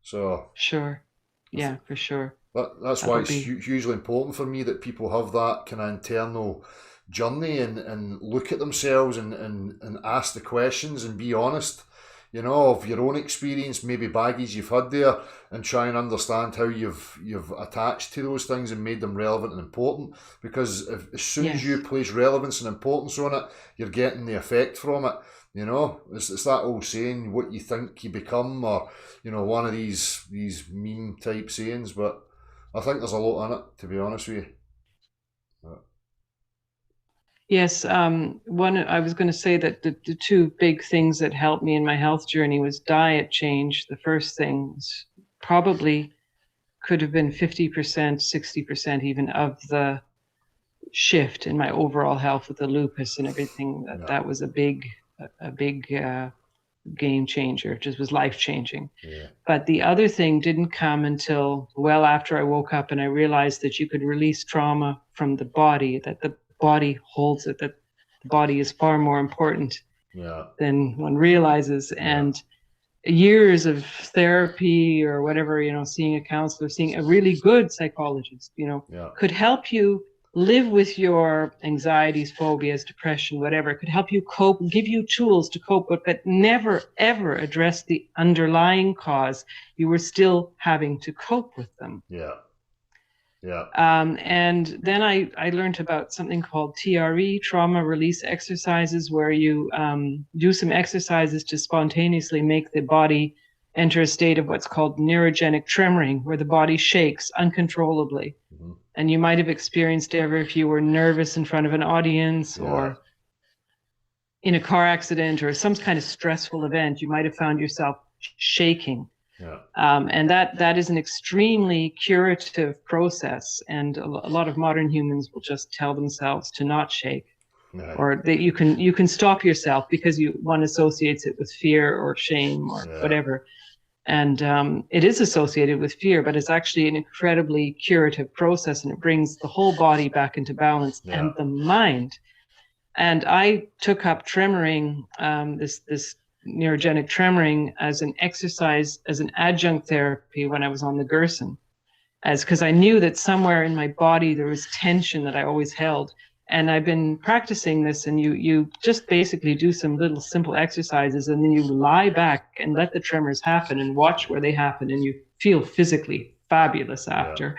So for sure. That's why it's hugely important for me that people have that kind of internal journey and look at themselves and ask the questions and be honest, you know, of your own experience, maybe baggage you've had there, and try and understand how you've attached to those things and made them relevant and important. Because as soon as you place relevance and importance on it, you're getting the effect from it. You know, it's that old saying, what you think you become, or, you know, one of these meme type sayings. But I think there's a lot in it, to be honest with you. Yes, I was going to say that the two big things that helped me in my health journey was diet change. The first thing was probably could have been 50%, 60% even of the shift in my overall health with the lupus and everything. That was a big game changer. It just was life changing. But the other thing didn't come until well after I woke up and I realized that you could release trauma from the body, that the body holds it, that the body is far more important than one realizes. And years of therapy or whatever, you know, seeing a counselor, seeing a really good psychologist, you know, could help you live with your anxieties, phobias, depression, whatever. It could help you cope, give you tools to cope, but never, ever address the underlying cause. You were still having to cope with them. Yeah. Yeah. And then I learned about something called TRE, trauma release exercises, where you do some exercises to spontaneously make the body enter a state of what's called neurogenic tremoring, where the body shakes uncontrollably. Mm-hmm. And you might have experienced ever if you were nervous in front of an audience or in a car accident or some kind of stressful event, you might have found yourself shaking. Yeah. And that is an extremely curative process, and a lot of modern humans will just tell themselves to not shake, or that you can stop yourself because one associates it with fear or shame or whatever, and it is associated with fear, but it's actually an incredibly curative process, and it brings the whole body back into balance and the mind. And I took up tremoring, this neurogenic tremoring, as an exercise, as an adjunct therapy when I was on the Gerson, because I knew that somewhere in my body there was tension that I always held. And I've been practicing this, and you just basically do some little simple exercises, and then you lie back and let the tremors happen and watch where they happen, and you feel physically fabulous after.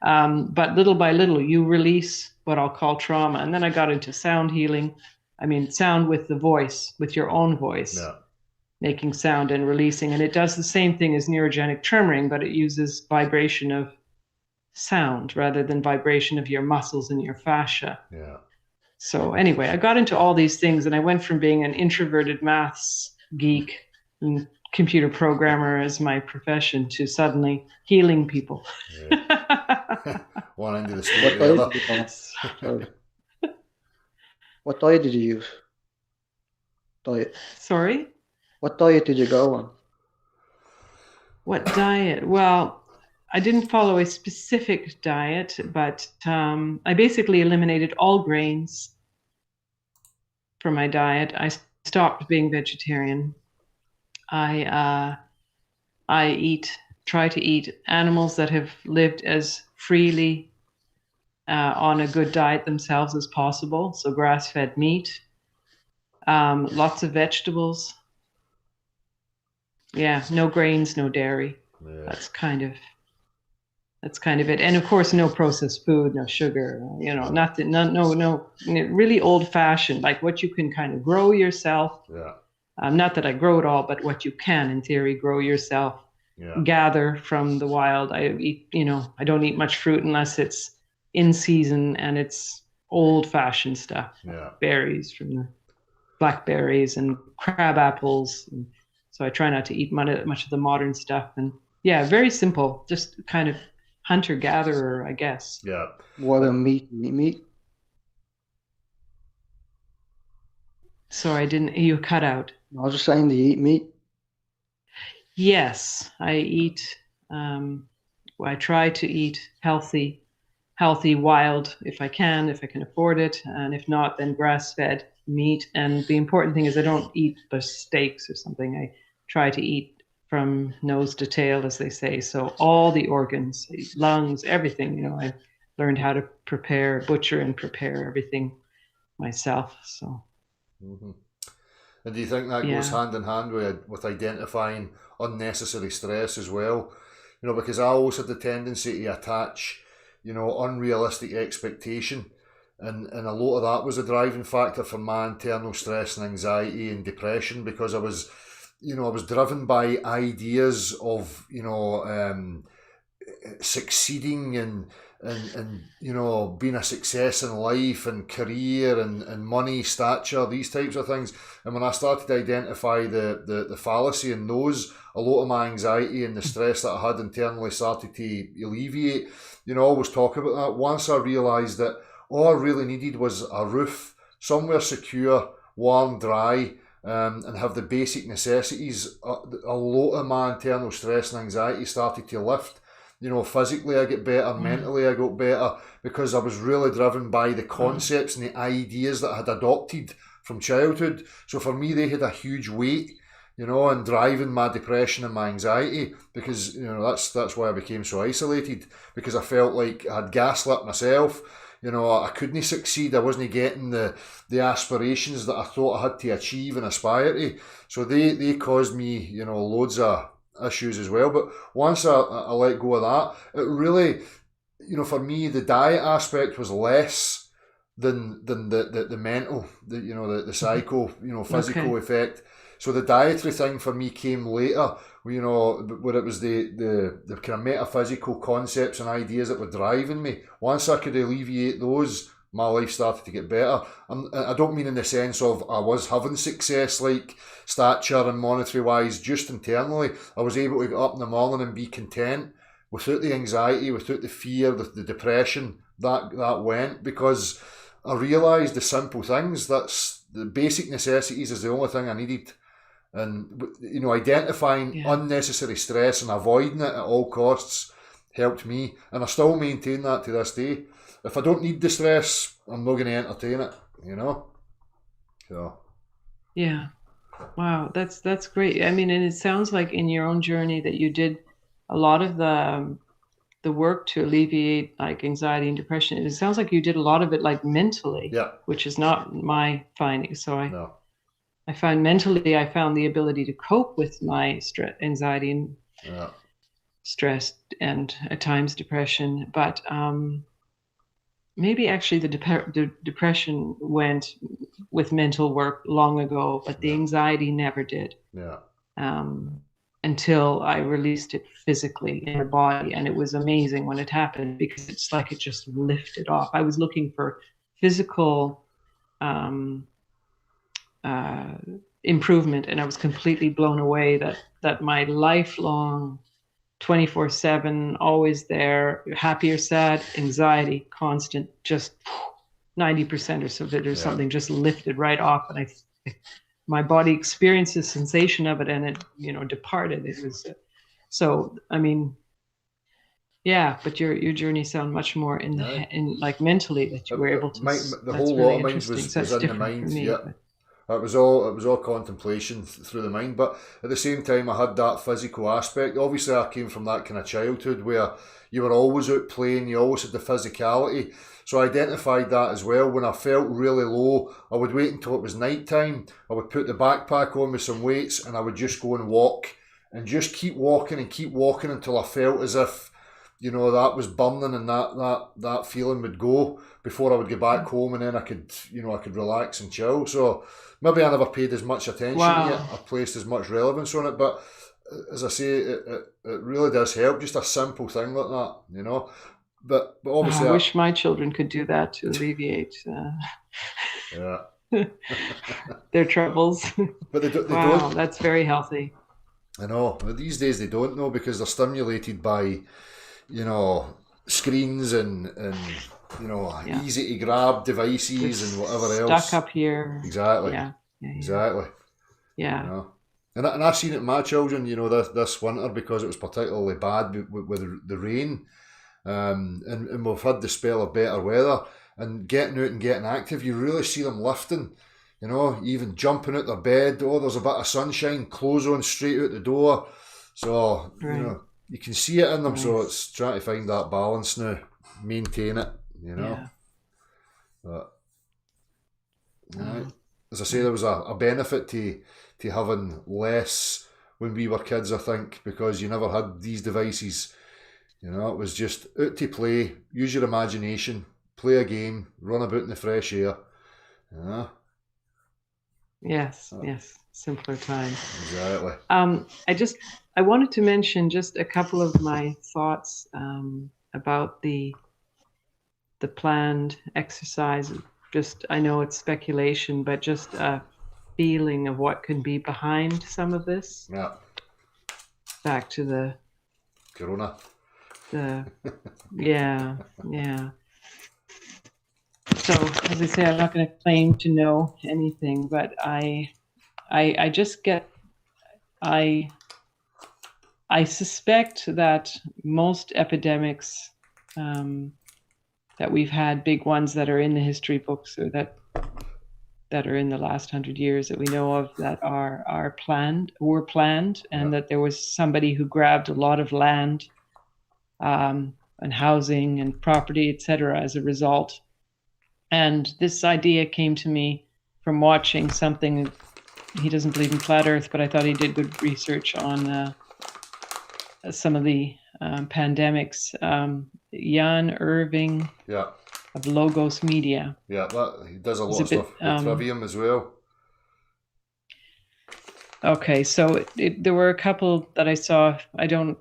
But little by little, you release what I'll call trauma. And then I got into sound healing. I mean, sound with the voice, with your own voice. Yeah. Making sound and releasing. And it does the same thing as neurogenic tremoring, but it uses vibration of sound rather than vibration of your muscles and your fascia. Yeah. So anyway, I got into all these things, and I went from being an introverted maths geek and computer programmer as my profession to suddenly healing people. Yeah. One end of the story. What diet did you use? Sorry? What diet did you go on? What diet? Well, I didn't follow a specific diet, but I basically eliminated all grains from my diet. I stopped being vegetarian. I try to eat animals that have lived as freely on a good diet themselves as possible. So grass-fed meat, lots of vegetables. Yeah, no grains, no dairy. Yeah. That's kind of it. And of course, no processed food, no sugar, nothing, no, really old fashioned, like what you can kind of grow yourself. Yeah. Not that I grow it all, but what you can, in theory, grow yourself, gather from the wild. I don't eat much fruit unless it's in season, and it's old fashioned stuff. Yeah. Berries from the blackberries and crab apples. And so I try not to eat much of the modern stuff. And yeah, very simple, just kind of hunter gatherer, I guess. Yeah. What about meat? Meat? Sorry, you cut out. I was just saying, do you eat meat? Yes, I eat. I try to eat healthy, wild, if I can afford it, and if not, then grass-fed meat. And the important thing is I don't eat the steaks or something. I try to eat from nose to tail, as they say. So all the organs, lungs, everything. I learned how to butcher and prepare everything myself. So. Mm-hmm. And do you think that goes hand in hand with identifying unnecessary stress as well? Because I always had the tendency to attach, unrealistic expectation. And a lot of that was a driving factor for my internal stress and anxiety and depression, because I was driven by ideas of, succeeding and being a success in life and career and money, stature, these types of things. And when I started to identify the fallacy in those, a lot of my anxiety and the stress that I had internally started to alleviate. I always talk about that. Once I realised that all I really needed was a roof, somewhere secure, warm, dry, and have the basic necessities, a lot of my internal stress and anxiety started to lift. Physically I get better, mentally I got better, because I was really driven by the concepts and the ideas that I had adopted from childhood. So for me, they had a huge weight, in driving my depression and my anxiety, because, that's why I became so isolated, because I felt like I had gaslit myself. you know, I couldn't succeed. I wasn't getting the aspirations that I thought I had to achieve and aspire to. So they caused me, you know, loads of issues as well. But once I let go of that, it really, you know, for me, the diet aspect was less than the mental, the psycho, you know, physical effect. So the dietary thing for me came later, you know, where it was the kind of metaphysical concepts and ideas that were driving me. Once I could alleviate those, my life started to get better. I don't mean in the sense of I was having success like stature and monetary wise, just internally. I was able to get up in the morning and be content without the anxiety, without the fear, the depression that went, because I realised the simple things. That's the basic necessities is the only thing I needed. And, you know, identifying unnecessary stress and avoiding it at all costs helped me. And I still maintain that to this day. If I don't need the stress, I'm not going to entertain it, you know? So. Yeah. Wow. That's great. I mean, and it sounds like in your own journey that you did a lot of the work to alleviate like anxiety and depression. It sounds like you did a lot of it like mentally, which is not my finding. So I find mentally, I found the ability to cope with my anxiety and stress and at times depression. But maybe actually the depression went with mental work long ago, but the anxiety never did. Until I released it physically in my body. And it was amazing when it happened, because it's like it just lifted off. I was looking for physical improvement, and I was completely blown away that my lifelong 24/7, always there, happy or sad, anxiety, constant, just 90% or so of it or something just lifted right off. And my body experienced the sensation of it, and it, you know, departed. It was so. I mean, yeah. But your journey sound much more in like mentally that you were able to. The whole lot of mine was in the mind. It was all contemplation through the mind. But at the same time, I had that physical aspect. Obviously, I came from that kind of childhood where you were always out playing. You always had the physicality. So I identified that as well. When I felt really low, I would wait until it was night time. I would put the backpack on with some weights, and I would just go and walk and just keep walking until I felt as if, you know, that was burning and that feeling would go before I would get back home, and then I could relax and chill. So maybe I never paid as much attention to it. I placed as much relevance on it, but as I say, it really does help. Just a simple thing like that, you know. But obviously, I wish my children could do that to alleviate their troubles. But they don't. That's very healthy. I know. But these days they don't know, because they're stimulated by, you know, screens and you know, easy to grab devices and whatever else. Stuck up here. Exactly. Exactly. Yeah. You know? And I've seen it in my children, you know, this winter, because it was particularly bad with the rain. And we've had the spell of better weather, and getting out and getting active, you really see them lifting, you know, even jumping out their bed. Oh, there's a bit of sunshine, clothes on straight out the door. So, you know, you can see it in them. Nice. So it's trying to find that balance now, maintain it, you know. But, as I say, there was a benefit to having less when we were kids, I think, because you never had these devices. You know, it was just out to play, use your imagination, play a game, run about in the fresh air. You know? Yes, simpler times. Exactly. I wanted to mention just a couple of my thoughts about the planned exercise. Just, I know it's speculation, but just a feeling of what can be behind some of this. Yeah. Back to the Curvona. Yeah. So, as I say, I'm not going to claim to know anything, but I just get, I suspect that most epidemics that we've had, big ones that are in the history books, or that are in the last 100 years that we know of, that were planned, and that there was somebody who grabbed a lot of land and housing and property, etc., as a result, And this idea came to me from watching something. He doesn't believe in flat Earth, but I thought he did good research on some of the pandemics. Jan Irving of Logos Media. Yeah, he does a lot of stuff with Trivium as well. Okay, so there were a couple that I saw. I don't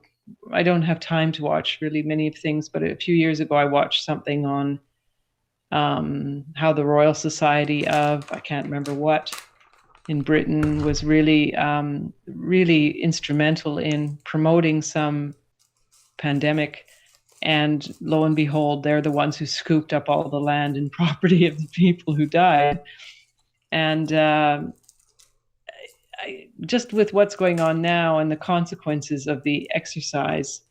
have time to watch really many of things, but a few years ago I watched something on how the Royal Society of, I can't remember what, in Britain was really instrumental in promoting some pandemic. And lo and behold, they're the ones who scooped up all the land and property of the people who died. And just with what's going on now and the consequences of the exercise,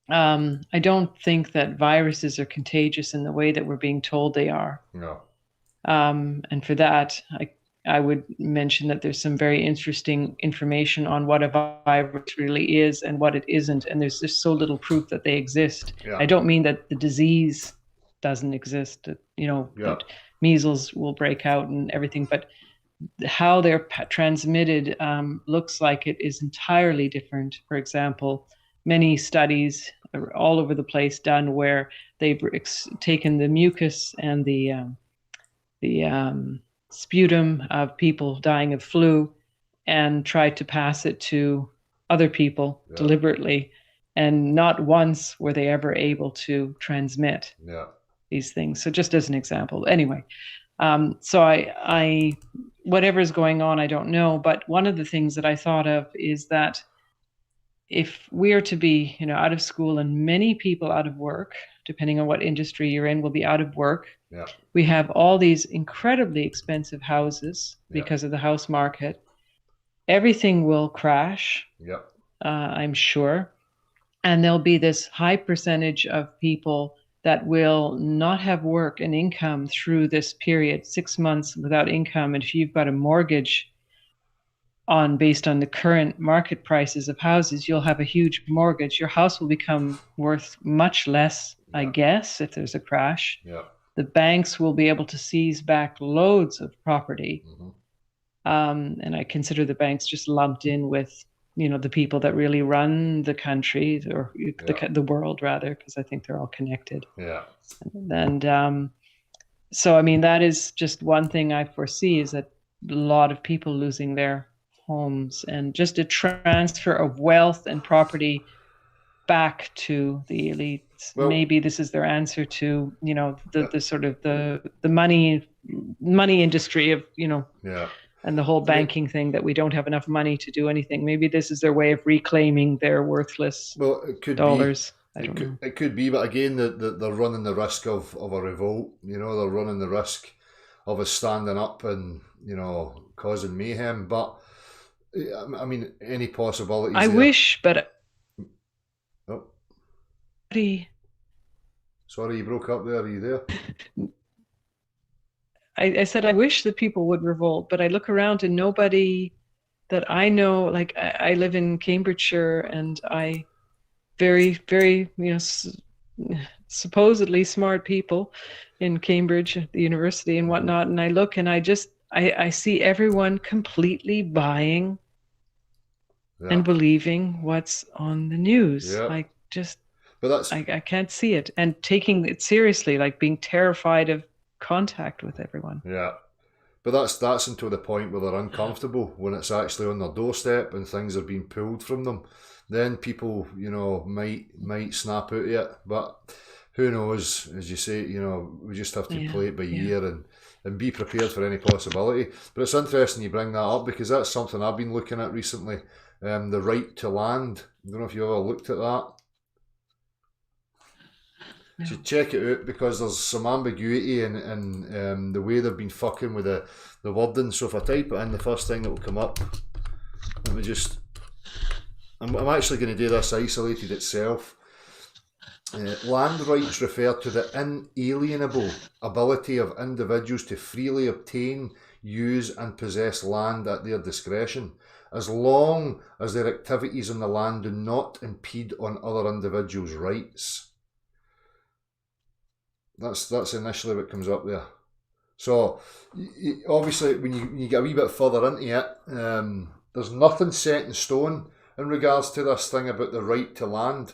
I don't think that viruses are contagious in the way that we're being told they are. No. And for that, I would mention that there's some very interesting information on what a virus really is and what it isn't. And there's just so little proof that they exist. Yeah. I don't mean that the disease doesn't exist, that measles will break out and everything, but how they're transmitted looks like it is entirely different. For example, many studies are all over the place done where they've taken the mucus and the sputum of people dying of flu and tried to pass it to other people deliberately, and not once were they ever able to transmit these things. So just as an example, anyway. So I whatever is going on, I don't know. But one of the things that I thought of is that if we are to be, out of school, and many people out of work, depending on what industry you're in, will be out of work. Yeah. We have all these incredibly expensive houses because of the house market. Everything will crash, I'm sure. And there'll be this high percentage of people that will not have work and income through this period, 6 months without income. And if you've got a mortgage based on the current market prices of houses, you'll have a huge mortgage. Your house will become worth much less, I guess, if there's a crash. Yeah. The banks will be able to seize back loads of property. Mm-hmm. And I consider the banks just lumped in with, the people that really run the country, or the world rather, because I think they're all connected. Yeah. And so, I mean, that is just one thing I foresee, is that a lot of people losing their homes, and just a transfer of wealth and property back to the elites. Well, maybe this is their answer to, the sort of the money industry of, and the whole banking thing, that we don't have enough money to do anything. Maybe this is their way of reclaiming their worthless dollars. It could be, but again, they're running the risk of a revolt. They're running the risk of us standing up and, causing mayhem. But, I mean, any possibilities I wish, but... Oh. Sorry, you broke up there. Are you there? I said I wish that people would revolt, but I look around and nobody that I know, like I live in Cambridgeshire, and I very, very, supposedly smart people in Cambridge, the university and whatnot, and I look and I see everyone completely buying and believing what's on the news. Like I can't see it, and taking it seriously, like being terrified of contact with everyone. Yeah, but that's until the point where they're uncomfortable, when it's actually on their doorstep and things are being pulled from them. Then people, might snap out of it. But who knows? As you say, we just have to play it by ear and be prepared for any possibility. But it's interesting you bring that up, because that's something I've been looking at recently. The right to land. I don't know if you ever looked at that. You should check it out, because there's some ambiguity in the way they've been fucking with the wording. So if I type it in, the first thing that will come up, let me just... I'm actually going to do this isolated itself. Land rights refer to the inalienable ability of individuals to freely obtain, use and possess land at their discretion, as long as their activities on the land do not impede on other individuals' rights. That's initially what comes up there. So obviously, when you get a wee bit further into it, there's nothing set in stone in regards to this thing about the right to land.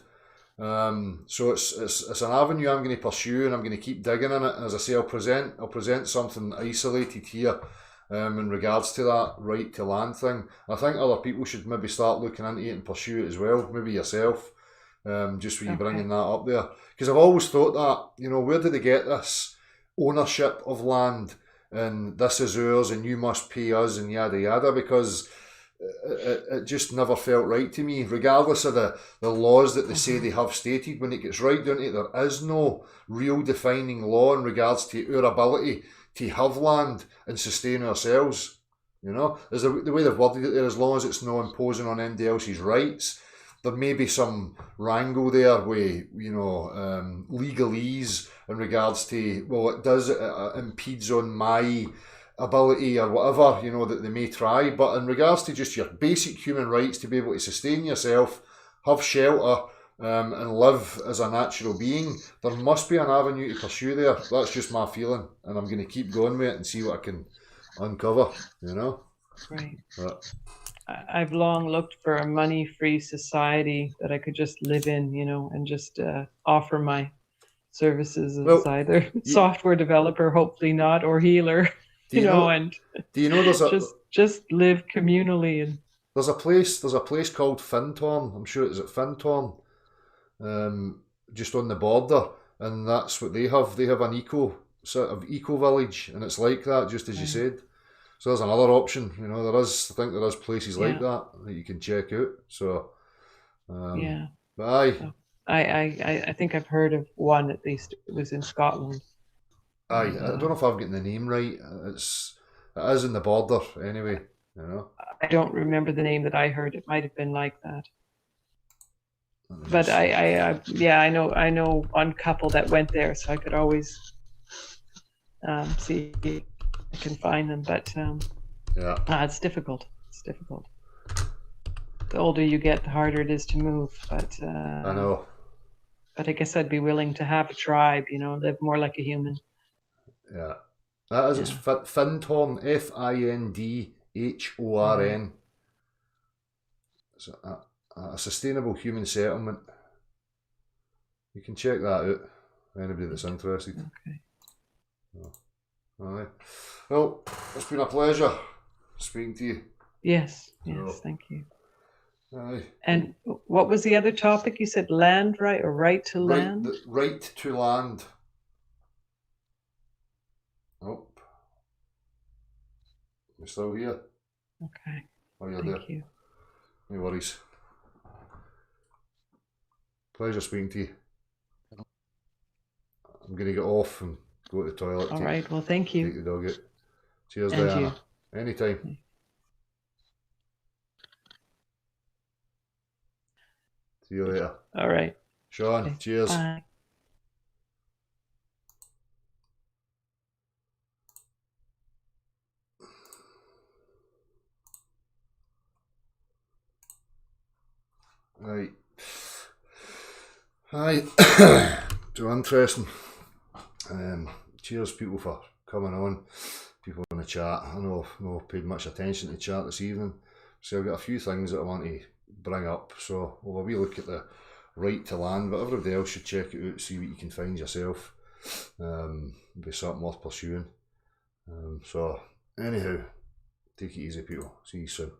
So it's an avenue I'm going to pursue, and I'm going to keep digging in it. And as I say, I'll present something isolated here in regards to that right to land thing. I think other people should maybe start looking into it and pursue it as well. Maybe yourself, just when you bringing that up there, because I've always thought that, you know, where do they get this ownership of land and this is ours and you must pay us and yada yada, because it just never felt right to me, regardless of the laws that they say they have stated. When it gets right down to it, there is no real defining law in regards to our ability to have land and sustain ourselves. You know, as the way they've worded it there, as long as it's not imposing on anybody else's rights, there may be some wrangle there with, you know, legalese in regards to, well, it does, it impedes on my ability or whatever, you know, that they may try. But in regards to just your basic human rights to be able to sustain yourself, have shelter, and live as a natural being, there must be an avenue to pursue there. That's just my feeling, and I'm going to keep going with it and see what I can uncover, you know. Right. But I've long looked for a money-free society that I could just live in, you know, and just offer my services as either software developer, hopefully not, or healer, you know, and do you know there's just live communally. And there's a place called Fintorn. I'm sure it's at Fintorn, just on the border, and that's what they have. They have an sort of eco village, and it's like that, just as you said. So there's another option, you know. I think there is places like that you can check out. So but I think I've heard of one, at least. It was in Scotland. I don't know if I'm getting the name right. It is in the border anyway, you know. I don't remember the name that I heard. It might have been like that. But I know one couple that went there, so I could always see if I can find them. But it's difficult. It's difficult. The older you get, the harder it is to move. But I know. But I guess I'd be willing to have a tribe, you know, live more like a human. Yeah, that is. It's Fintorn, Findhorn. It's a sustainable human settlement. You can check that out. Anybody that's interested. Okay. Aye. Well, it's been a pleasure speaking to you. Yes, thank you. Aye. And what was the other topic? You said land right or right to land? The right to land. Oh. You're still here? Okay. Oh, you're Thank there. you. No worries. Pleasure speaking to you. I'm going to get off and go to the toilet. All right. Well, thank you. Take the dog out. Cheers, And Diana. you. Anytime. See you later. All right. Sean, Okay. cheers. Bye. Right. Hi. So interesting. Cheers, people, for coming on. People in the chat. I know I've not paid much attention to chat this evening, so I've got a few things that I want to bring up. So we'll have a wee look at the right to land, but everybody else should check it out, see what you can find yourself. Be something worth pursuing. So anyhow, take it easy, people. See you soon.